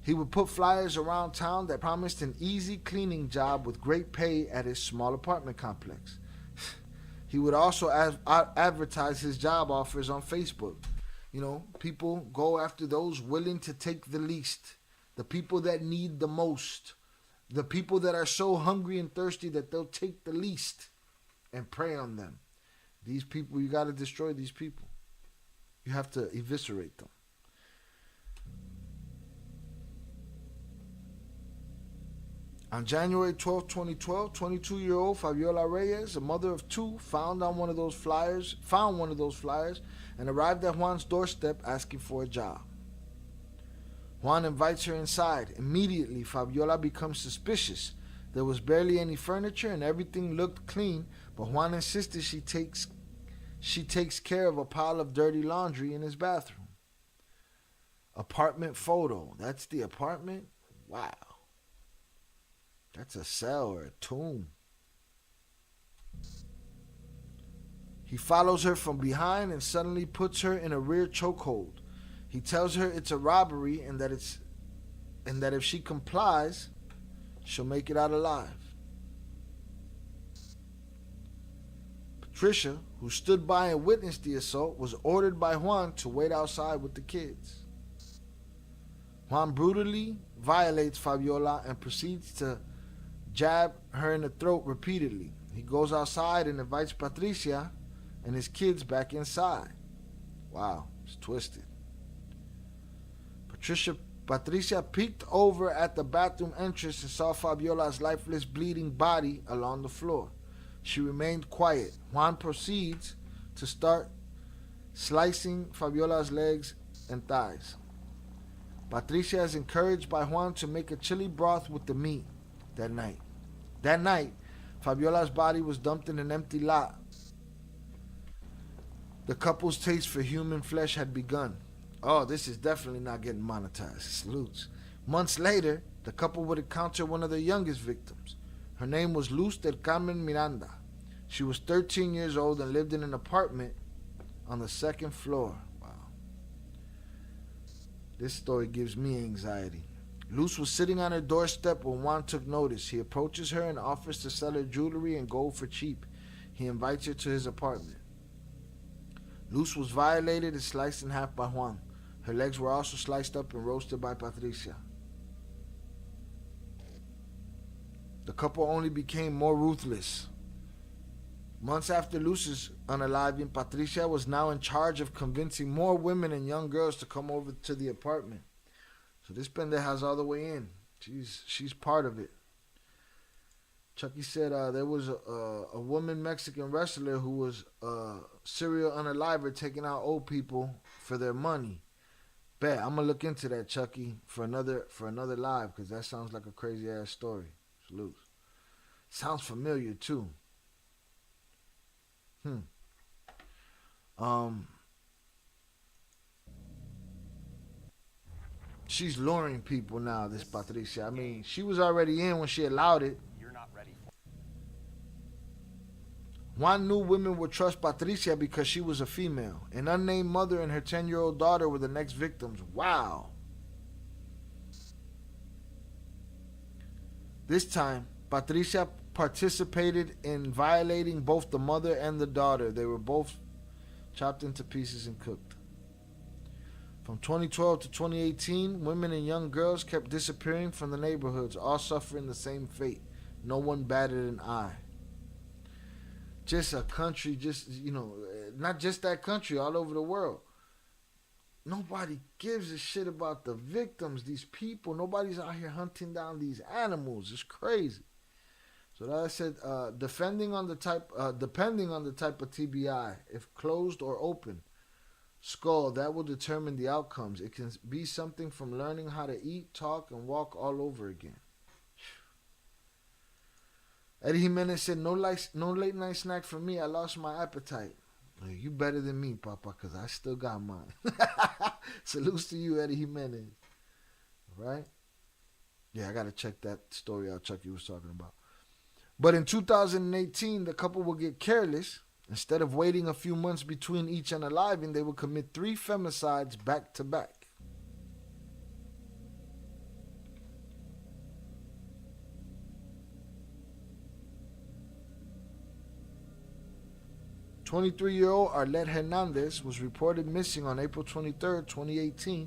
Speaker 3: He would put flyers around town that promised an easy cleaning job with great pay at his small apartment complex. He would also advertise his job offers on Facebook. You know, people go after those willing to take the least, the people that need the most, the people that are so hungry and thirsty that they'll take the least and prey on them. These people, you got to destroy these people. You have to eviscerate them. On January 12, 2012, 22-year-old Fabiola Reyes, a mother of 2, found one of those flyers and arrived at Juan's doorstep asking for a job. Juan invites her inside. Immediately, Fabiola becomes suspicious. There was barely any furniture and everything looked clean, but Juan insisted she takes care of a pile of dirty laundry in his bathroom. Apartment photo. That's the apartment? Wow. That's a cell or a tomb. He follows her from behind and suddenly puts her in a rear chokehold. He tells her it's a robbery and that if she complies, she'll make it out alive. Patricia, who stood by and witnessed the assault, was ordered by Juan to wait outside with the kids. Juan brutally violates Fabiola and proceeds to jab her in the throat repeatedly. He goes outside and invites Patricia and his kids back inside. Wow, it's twisted. Patricia peeked over at the bathroom entrance and saw Fabiola's lifeless, bleeding body along the floor. She remained quiet. Juan proceeds to start slicing Fabiola's legs and thighs. Patricia is encouraged by Juan to make a chili broth with the meat that night. That night, Fabiola's body was dumped in an empty lot. The couple's taste for human flesh had begun. Oh, this is definitely not getting monetized. Salutes. Months later, the couple would encounter one of their youngest victims. Her name was Luz del Carmen Miranda. She was 13 years old and lived in an apartment on the second floor. Wow. This story gives me anxiety. Luz was sitting on her doorstep when Juan took notice. He approaches her and offers to sell her jewelry and gold for cheap. He invites her to his apartment. Luz was violated and sliced in half by Juan. Her legs were also sliced up and roasted by Patricia. The couple only became more ruthless. Months after Luz's unaliving, Patricia was now in charge of convincing more women and young girls to come over to the apartment. So this pendeja's all the way in. She's part of it. Chucky said there was a woman Mexican wrestler who was a serial unaliver taking out old people for their money. Bet I'm gonna look into that, Chucky, for another live, because that sounds like a crazy ass story. Salute. Sounds familiar too. She's luring people now, this Patricia. I mean, she was already in when she allowed it. Juan knew women would trust Patricia because she was a female. An unnamed mother and her 10-year-old daughter were the next victims. Wow. This time, Patricia participated in violating both the mother and the daughter. They were both chopped into pieces and cooked. From 2012 to 2018, women and young girls kept disappearing from the neighborhoods, all suffering the same fate. No one batted an eye. Just a country, not just that country, all over the world. Nobody gives a shit about the victims, these people. Nobody's out here hunting down these animals. It's crazy. So that I said, depending on the type of TBI, if closed or open skull, that will determine the outcomes. It can be something from learning how to eat, talk, and walk all over again. Eddie Jimenez said, no late night snack for me. I lost my appetite. You better than me, Papa, because I still got mine. Salutes to you, Eddie Jimenez. All right? Yeah, I got to check that story out Chucky was talking about. But in 2018, the couple would get careless. Instead of waiting a few months between each unaliving, they would commit 3 femicides back to back. 23-year-old Arlette Hernandez was reported missing on April 23, 2018,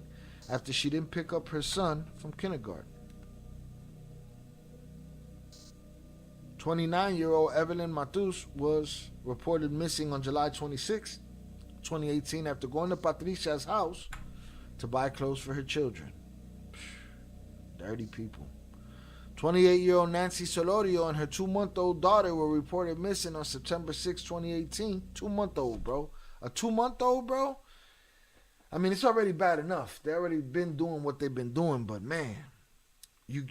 Speaker 3: after she didn't pick up her son from kindergarten. 29-year-old Evelyn Matus was reported missing on July 26, 2018, after going to Patricia's house to buy clothes for her children. Dirty people. 28-year-old Nancy Solorio and her 2-month-old daughter were reported missing on September 6, 2018. 2-month-old, bro. A 2-month-old, bro? I mean, it's already bad enough. They already been doing what they've been doing, but man, you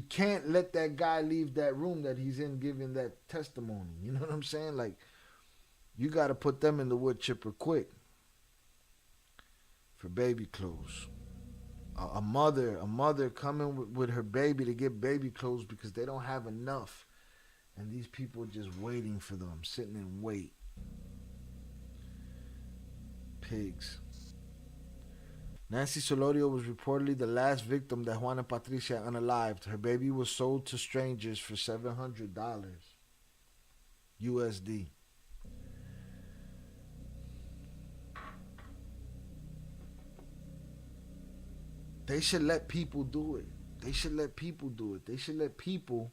Speaker 3: can't let that guy leave that room that he's in giving that testimony. You know what I'm saying? Like, you got to put them in the wood chipper quick for baby clothes. A mother coming with her baby to get baby clothes because they don't have enough, and these people just waiting for them, sitting in wait. Pigs. Nancy Solorio was reportedly the last victim that Juan and Patricia unalived. Her baby was sold to strangers for $700 USD. They should let people do it. They should let people do it. They should let people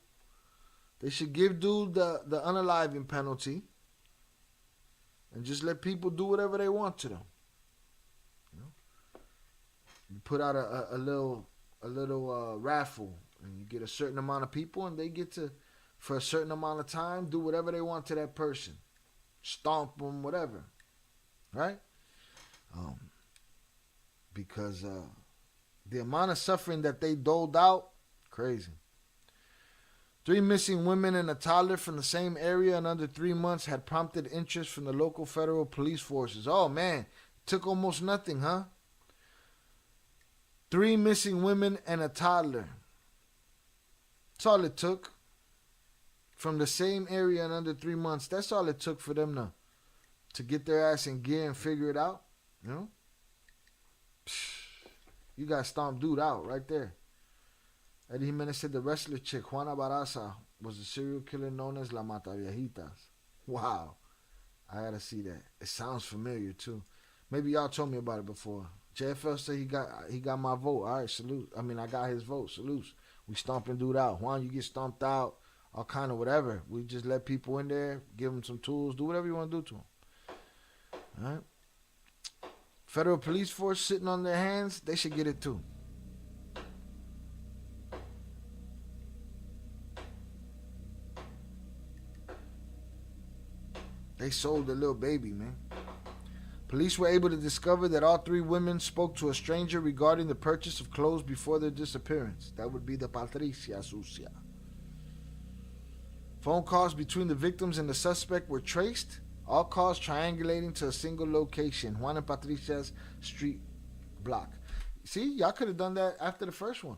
Speaker 3: They should give dude the unaliving penalty and just let people do whatever they want to them. You put out a little raffle, and you get a certain amount of people, and they get to, for a certain amount of time, do whatever they want to that person, stomp them, whatever, right? Because the amount of suffering that they doled out, crazy. 3 missing women and a toddler from the same area in under 3 months had prompted interest from the local federal police forces. Oh man, took almost nothing, huh? 3 missing women and a toddler. That's all it took. From the same area in under 3 months. That's all it took for them to get their ass in gear and figure it out. You know? You got stomped dude out right there. Eddie Jimenez said the wrestler chick, Juana Barraza, was a serial killer known as La Mataviejitas. Wow. I gotta see that. It sounds familiar too. Maybe y'all told me about it before. JFL said he got my vote. All right, salute. I mean, I got his vote. Salutes. We stomping dude out. Juan, you get stomped out. All kind of whatever. We just let people in there, give them some tools, do whatever you want to do to them. All right. Federal police force sitting on their hands. They should get it too. They sold the little baby, man. Police were able to discover that all 3 women spoke to a stranger regarding the purchase of clothes before their disappearance. That would be the Patricia Sucia. Phone calls between the victims and the suspect were traced, all calls triangulating to a single location, Juan and Patricia's street block. See, y'all could have done that after the first one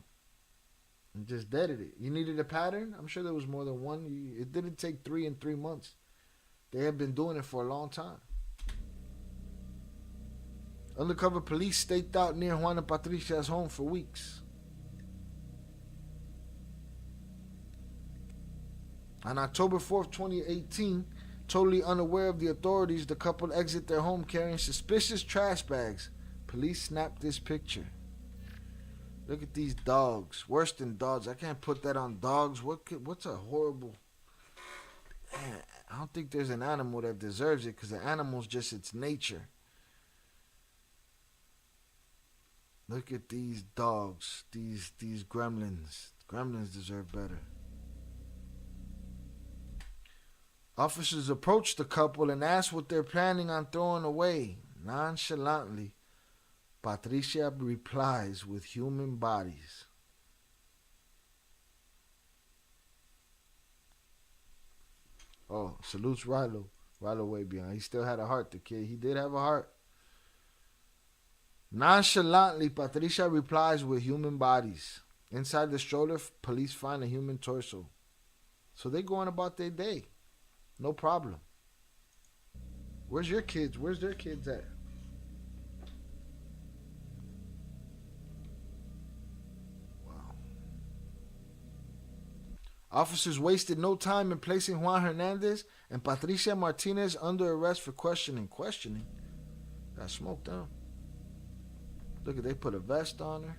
Speaker 3: and just deaded it. You needed a pattern? I'm sure there was more than one. It didn't take 3 in 3 months. They have been doing it for a long time. Undercover police staked out near Juan and Patricia's home for weeks. On October 4th, 2018, totally unaware of the authorities, the couple exit their home carrying suspicious trash bags. Police snapped this picture. Look at these dogs. Worse than dogs. I can't put that on dogs. What's a horrible... Man, I don't think there's an animal that deserves it, because the animal's just its nature. Look at these dogs, these gremlins. Gremlins deserve better. Officers approached the couple and asked what they're planning on throwing away. Nonchalantly, Patricia replies with human bodies. Oh, salutes Rilo. Rilo way beyond. He still had a heart, the kid. He did have a heart. Nonchalantly, Patricia replies with human bodies. Inside the stroller, police find a human torso. So they going about their day. No problem. Where's your kids? Where's their kids at? Wow. Officers wasted no time in placing Juan Hernandez and Patricia Martinez under arrest for questioning. Questioning? Got smoked down. Look at, they put a vest on her.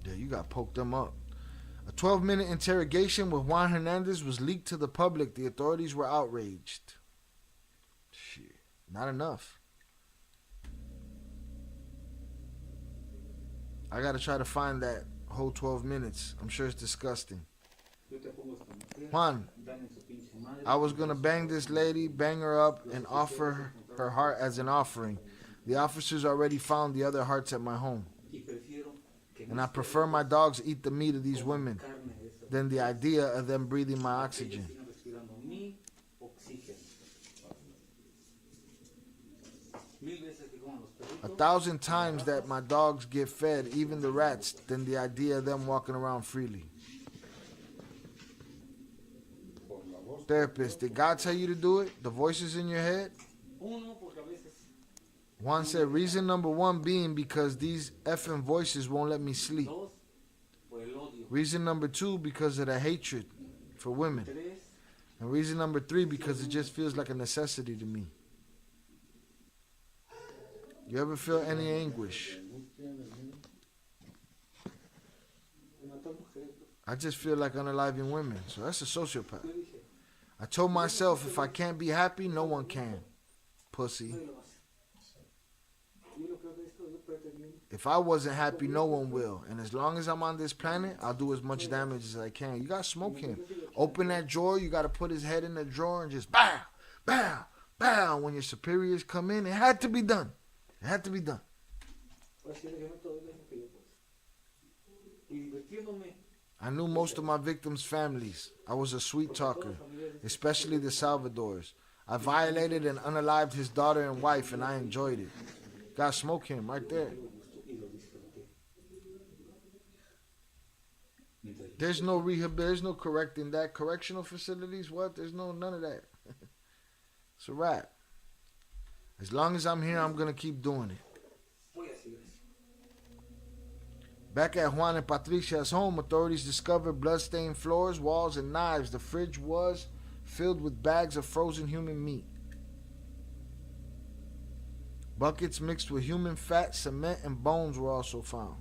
Speaker 3: Yeah, you got poked them up. A 12-minute interrogation with Juan Hernandez was leaked to the public. The authorities were outraged. Shit, not enough. I gotta try to find that whole 12 minutes. I'm sure it's disgusting. Juan, I was gonna bang this lady, bang her up, and offer her heart as an offering. The officers already found the other hearts at my home. And I prefer my dogs eat the meat of these women than the idea of them breathing my oxygen. 1,000 times that my dogs get fed, even the rats, than the idea of them walking around freely. Therapist, did God tell you to do it? The voices in your head? Juan said, reason number 1 being because these effing voices won't let me sleep. Reason number 2, because of the hatred for women. And reason number 3, because it just feels like a necessity to me. You ever feel any anguish? I just feel like unaliving women. So that's a sociopath. I told myself if I can't be happy, no one can. Pussy. If I wasn't happy, no one will. And as long as I'm on this planet, I'll do as much damage as I can. You gotta smoke him. Open that drawer, you gotta put his head in the drawer and just bow, bow, bow. When your superiors come in, it had to be done. It had to be done. I knew most of my victims' families. I was a sweet talker, especially the Salvadors. I violated and unalived his daughter and wife, and I enjoyed it. Gotta smoke him right there. There's no rehab, there's no correcting that. Correctional facilities, what? There's none of that. It's a wrap. As long as I'm here, I'm gonna keep doing it. Back at Juan and Patricia's home, authorities discovered blood-stained floors, walls, and knives. The fridge was filled with bags of frozen human meat. Buckets mixed with human fat, cement, and bones were also found.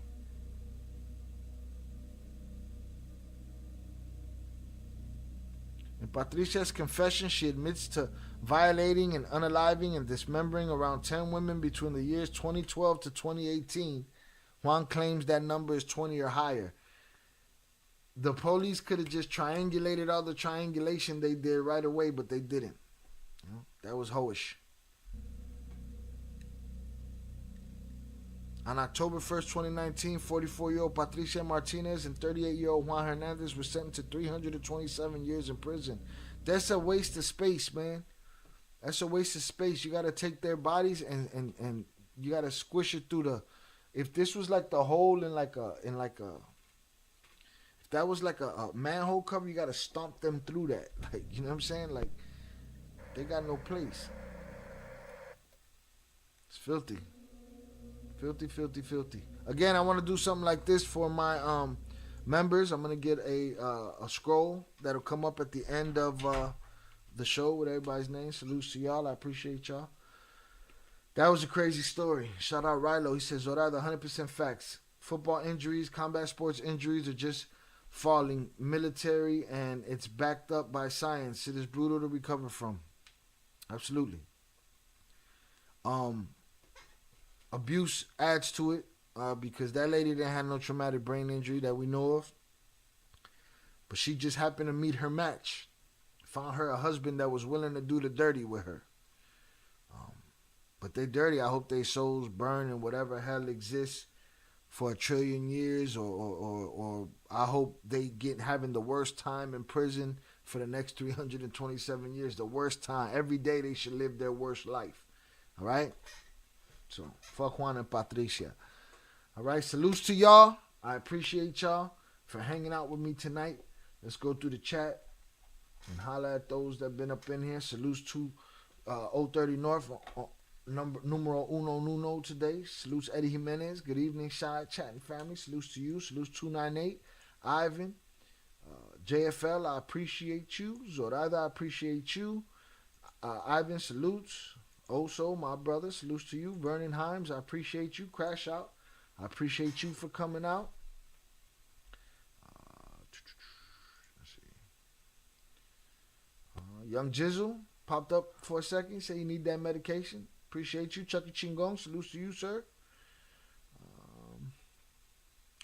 Speaker 3: In Patricia's confession, she admits to violating and unaliving and dismembering around 10 women between the years 2012 to 2018. Juan claims that number is 20 or higher. The police could have just triangulated all the triangulation they did right away, but they didn't. That was hoish. On October 1st, 2019, 44-year-old Patricia Martinez and 38-year-old Juan Hernandez were sentenced to 327 years in prison. That's a waste of space, man. That's a waste of space. You got to take their bodies and you got to squish it through the... If this was like the hole if that was like a manhole cover, you got to stomp them through that. Like, you know what I'm saying? Like, they got no place. It's filthy. Filthy, filthy, filthy. Again, I want to do something like this for my members. I'm going to get a scroll that'll come up at the end of the show with everybody's name. Salutes to y'all. I appreciate y'all. That was a crazy story. Shout out Rilo. He says, Zorada, 100% facts. Football injuries, combat sports injuries are just falling. Military, and it's backed up by science. It is brutal to recover from. Absolutely. Abuse adds to it because that lady didn't have no traumatic brain injury that we know of. But she just happened to meet her match. Found her a husband that was willing to do the dirty with her. But they dirty. I hope they souls burn in whatever hell exists for 1 trillion years, or I hope they having the worst time in prison for the next 327 years. The worst time. Every day they should live their worst life. All right? So, fuck Juan and Patricia. All right? Salutes to y'all. I appreciate y'all for hanging out with me tonight. Let's go through the chat and holler at those that been up in here. Salutes to 030 North. Numero uno nuno today. Salutes Eddie Jimenez. Good evening, Shy Chatting family. Salutes to you. Salutes 298. Ivan. JFL, I appreciate you. Zorada, I appreciate you. Ivan, salutes. Also, my brother, salutes to you. Vernon Himes, I appreciate you. Crash Out, I appreciate you for coming out. Let's see. Young Jizzle popped up for a second. Say you need that medication. Appreciate you. Chucky Chingong, salutes to you, sir.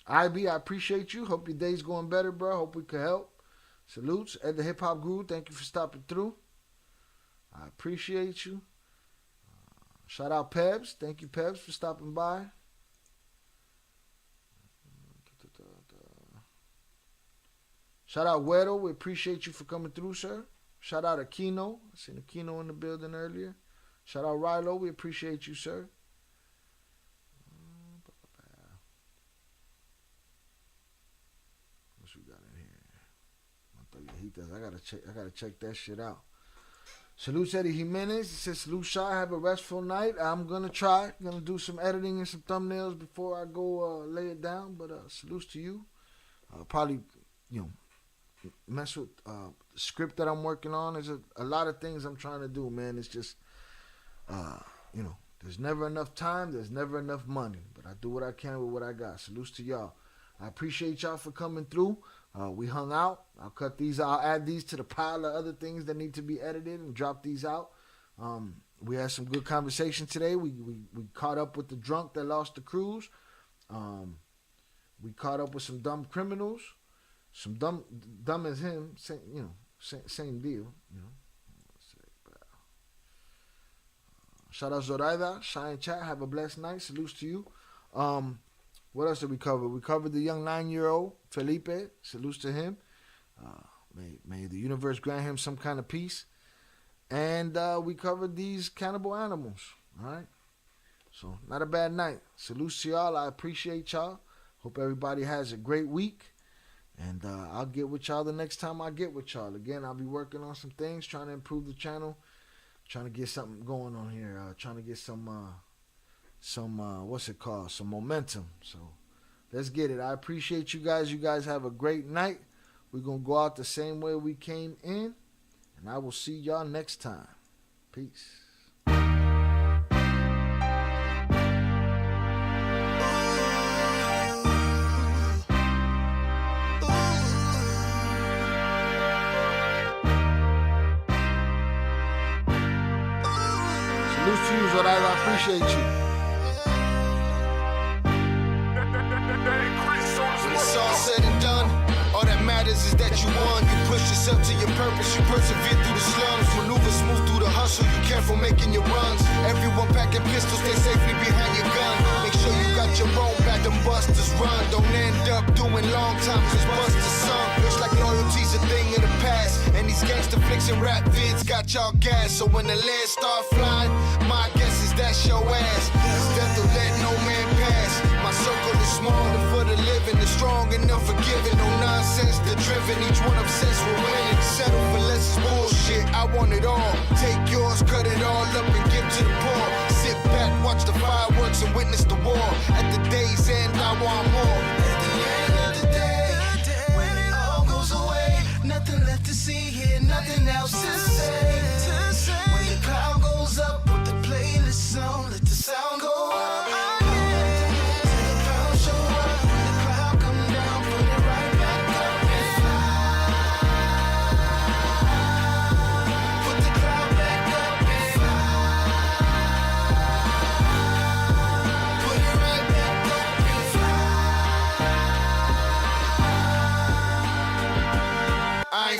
Speaker 3: IB, I appreciate you. Hope your day's going better, bro. Hope we could help. Salutes. Ed the Hip Hop Guru, thank you for stopping through. I appreciate you. Shout out Pebs. Thank you, Pebs, for stopping by. Shout out Wedo. We appreciate you for coming through, sir. Shout out Aquino. I seen Aquino in the building earlier. Shout out Rilo. We appreciate you, sir. What we got in here? I gotta check that shit out. Salute Eddie Jimenez. He says, salute Shy. Have a restful night. I'm gonna try. Gonna do some editing and some thumbnails before I go lay it down. But salutes to you. Probably, mess with the script that I'm working on. There's a lot of things I'm trying to do, man. It's just, there's never enough time. There's never enough money. But I do what I can with what I got. Salutes to y'all. I appreciate y'all for coming through. We hung out. I'll add these to the pile of other things that need to be edited and drop these out. We had some good conversation today. We caught up with the drunk that lost the cruise. We caught up with some dumb criminals. Some dumb as him. Same deal. Shout out Zoraida. Shine chat. Have a blessed night. Salutes to you. What else did we cover? We covered the young 9-year-old Felipe. Salutes to him. May the universe grant him some kind of peace. And we covered these cannibal animals. All right. So not a bad night. Salutes to y'all. I appreciate y'all. Hope everybody has a great week. And I'll get with y'all the next time I get with y'all. Again, I'll be working on some things, trying to improve the channel, trying to get something going on here, trying to get some what's it called? Some momentum. So let's get it. I appreciate you guys. You guys have a great night. We're going to go out the same way we came in. And I will see y'all next time. Peace. Salute to you, Zoraida. I appreciate you.
Speaker 1: When it's all said and done, all that matters is that you won. You push yourself to your purpose, you persevere through the slums. Maneuver smooth through the hustle, you careful making your runs. Everyone packing pistols, stay safely behind your gun. Make sure you got your own back, them busters run. Don't end up doing long time, cause busters some. Looks like loyalty's a thing of the past. And these gangster flicks and rap vids got y'all gas. So when the lead start flying, my guess is that's your ass. Death will let no man pass. My circle is small and for the living, the strong and unforgiving. No nonsense, the driven, each one obsessed with winning. Settle for less is bullshit, I want it all. Take yours, cut it all up and give to the poor. Sit back, watch the fireworks and witness the war. At the day's end, I want more. At the end of the day, when it all goes away, nothing left to see here, nothing else to say. When the cloud goes up, put the playlist on, let the sound go up.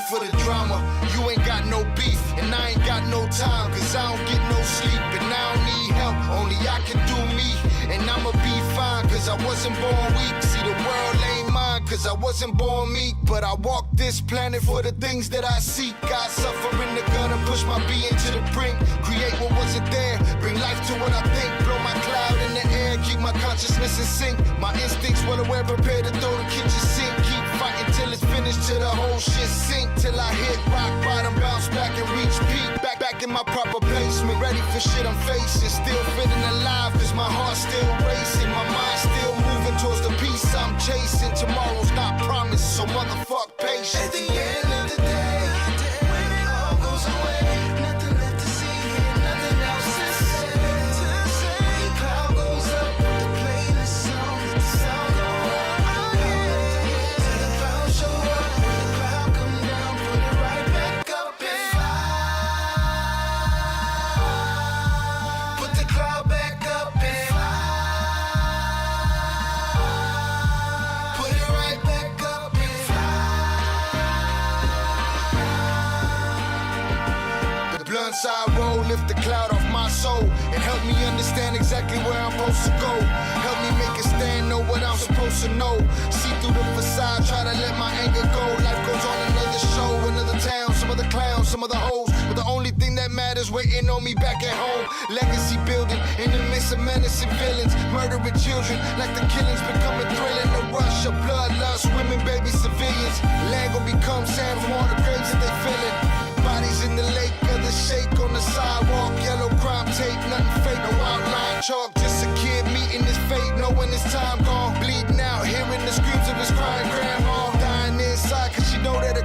Speaker 1: For the drama, you ain't got no beef, and I ain't got no time, cause I don't get no sleep, and I don't need help, only I can do me, and I'ma be fine, cause I wasn't born weak, see the world ain't mine, cause I wasn't born meek, but I walk this planet for the things that I seek, I suffer in the gutter, push my being to the brink, create what wasn't there, bring life to what I think, blow my cloud in the air, keep my consciousness in sync, my instincts well aware, prepared to throw the kitchen sink, keep fighting till it's finished, till the whole shit sink, till I hit rock bottom, bounce back and reach peak. Back in my proper placement, ready for shit I'm facing. Still feeling alive, cause my heart's still racing. My mind's still moving towards the peace I'm chasing. Tomorrow's not promised, so motherfuck patience. At the end of the day, when it all goes away, nothing left to see here, nothing else to say. When the cloud goes up, put the playlist on, let the sound go up. Till the clouds show up, when the cloud come down, put it right back up and fly. Put the cloud back up and fly. Put it right back up and fly. The blunt side roll, lift the cloud off my soul and help me understand exactly where I'm supposed to go. Help me make a stand, know what I'm supposed to know. See through the facade, try to let my anger go. Life goes on, another show, another town, some other clowns, some other hoes. But the only thing that matters waiting on me back at home. Legacy building in the midst of menacing villains, murdering children like the killings becoming thrilling. The rush of bloodlust, women, babies, civilians. Land gon' become sand from all the graves that they filling. Bodies in the lake of the shake on the sidewalk. Yellow crime tape, nothing fake, no outline chalk. Just a kid meeting his fate, knowing his time gone. Bleeding out, hearing the screams of his crying grandma. Dying inside, cause she know that a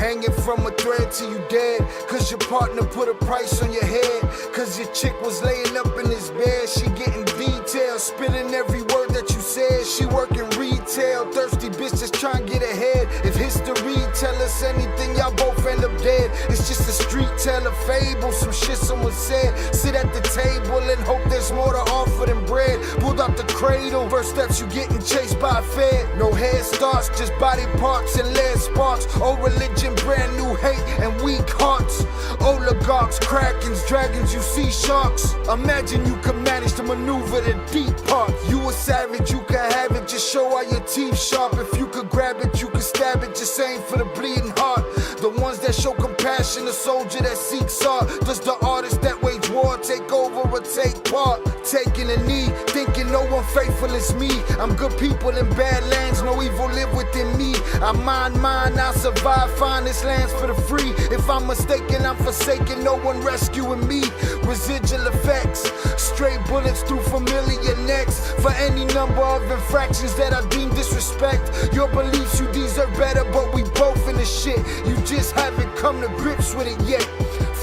Speaker 1: hanging from a thread till you dead. Cause your partner put a price on your head. Cause your chick was laying up in his bed. She getting details, spilling every word that you said. She working retail, thirsty bitch just trying to get ahead. If history tell us anything, y'all both end up dead. It's just a street tale of fable, some shit someone said. Sit at the table and hope there's more to offer than bread. Pulled out the cradle, first steps you getting chased by a fed. No head starts, just body parts and lead sparks. Old religion, brand new hate and weak hearts. Oligarchs, krakens, dragons, you see sharks. Imagine you could manage to maneuver the deep parts. You a savage, you can have it, just show all your teeth sharp. If you could grab it, you could stab it, just aim for the bleeding heart. The ones that show compassion, the soldier that seeks art. Does the artist that wage war take over or take part? Taking a knee, thinking no one faithful is me. I'm good people in bad lands, no evil live within me. I mind mine, I survive, find this lands for the free. If I'm mistaken, I'm forsaken, no one rescuing me. Residual effects, stray bullets through familiar necks. For any number of infractions that I deem disrespect. Your beliefs, you deserve better, but we both in the shit. You just haven't come to grips with it yet.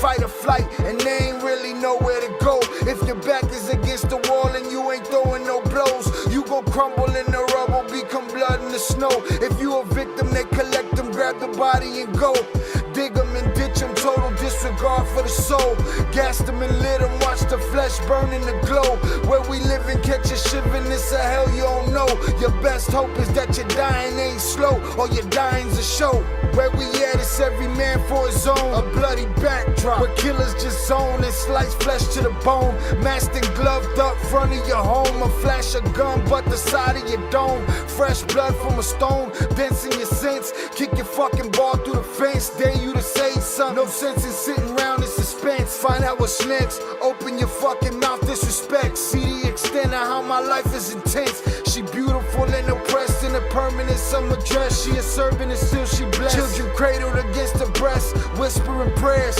Speaker 1: Fight or flight, and they ain't really nowhere to go. If your back is against the wall and you ain't throwing no blows, you gon' crumble in the rubble, become blood in the snow. If you a victim, they collect them, grab the body and go. Dig them and ditch them, total disregard for the soul. Gas them and lit them, watch the flesh burn in the glow. Where we live and catch a shivering, it's a hell you don't know. Your best hope is that your dying ain't slow, or your dying's a show. Where we at, it's every man for his own. A bloody backdrop, where killers just zone and slice flesh to the bone. Masked and gloved up front of your home. A flash of gun, but the side of your dome. Fresh blood from a stone, dents in your sense. Kick your fucking ball through the fence. Dare you to say something. No sense in sitting around in suspense. Find out what's next. Open your fucking mouth, disrespect. See the extent of how my life is intense. She beautiful and oppressed in a permanent summer dress. She a servant and still she blessed. Children cradled against her breast, whispering prayers,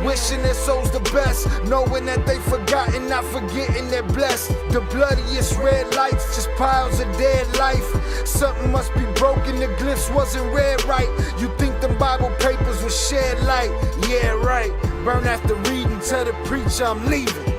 Speaker 1: wishing their souls the best, knowing that they forgotten, not forgetting they're blessed. The bloodiest red lights, just piles of dead life. Something must be broken, the glyphs wasn't read right. You think them Bible papers was shed light? Yeah, right. Burn after reading, tell the preacher I'm leaving.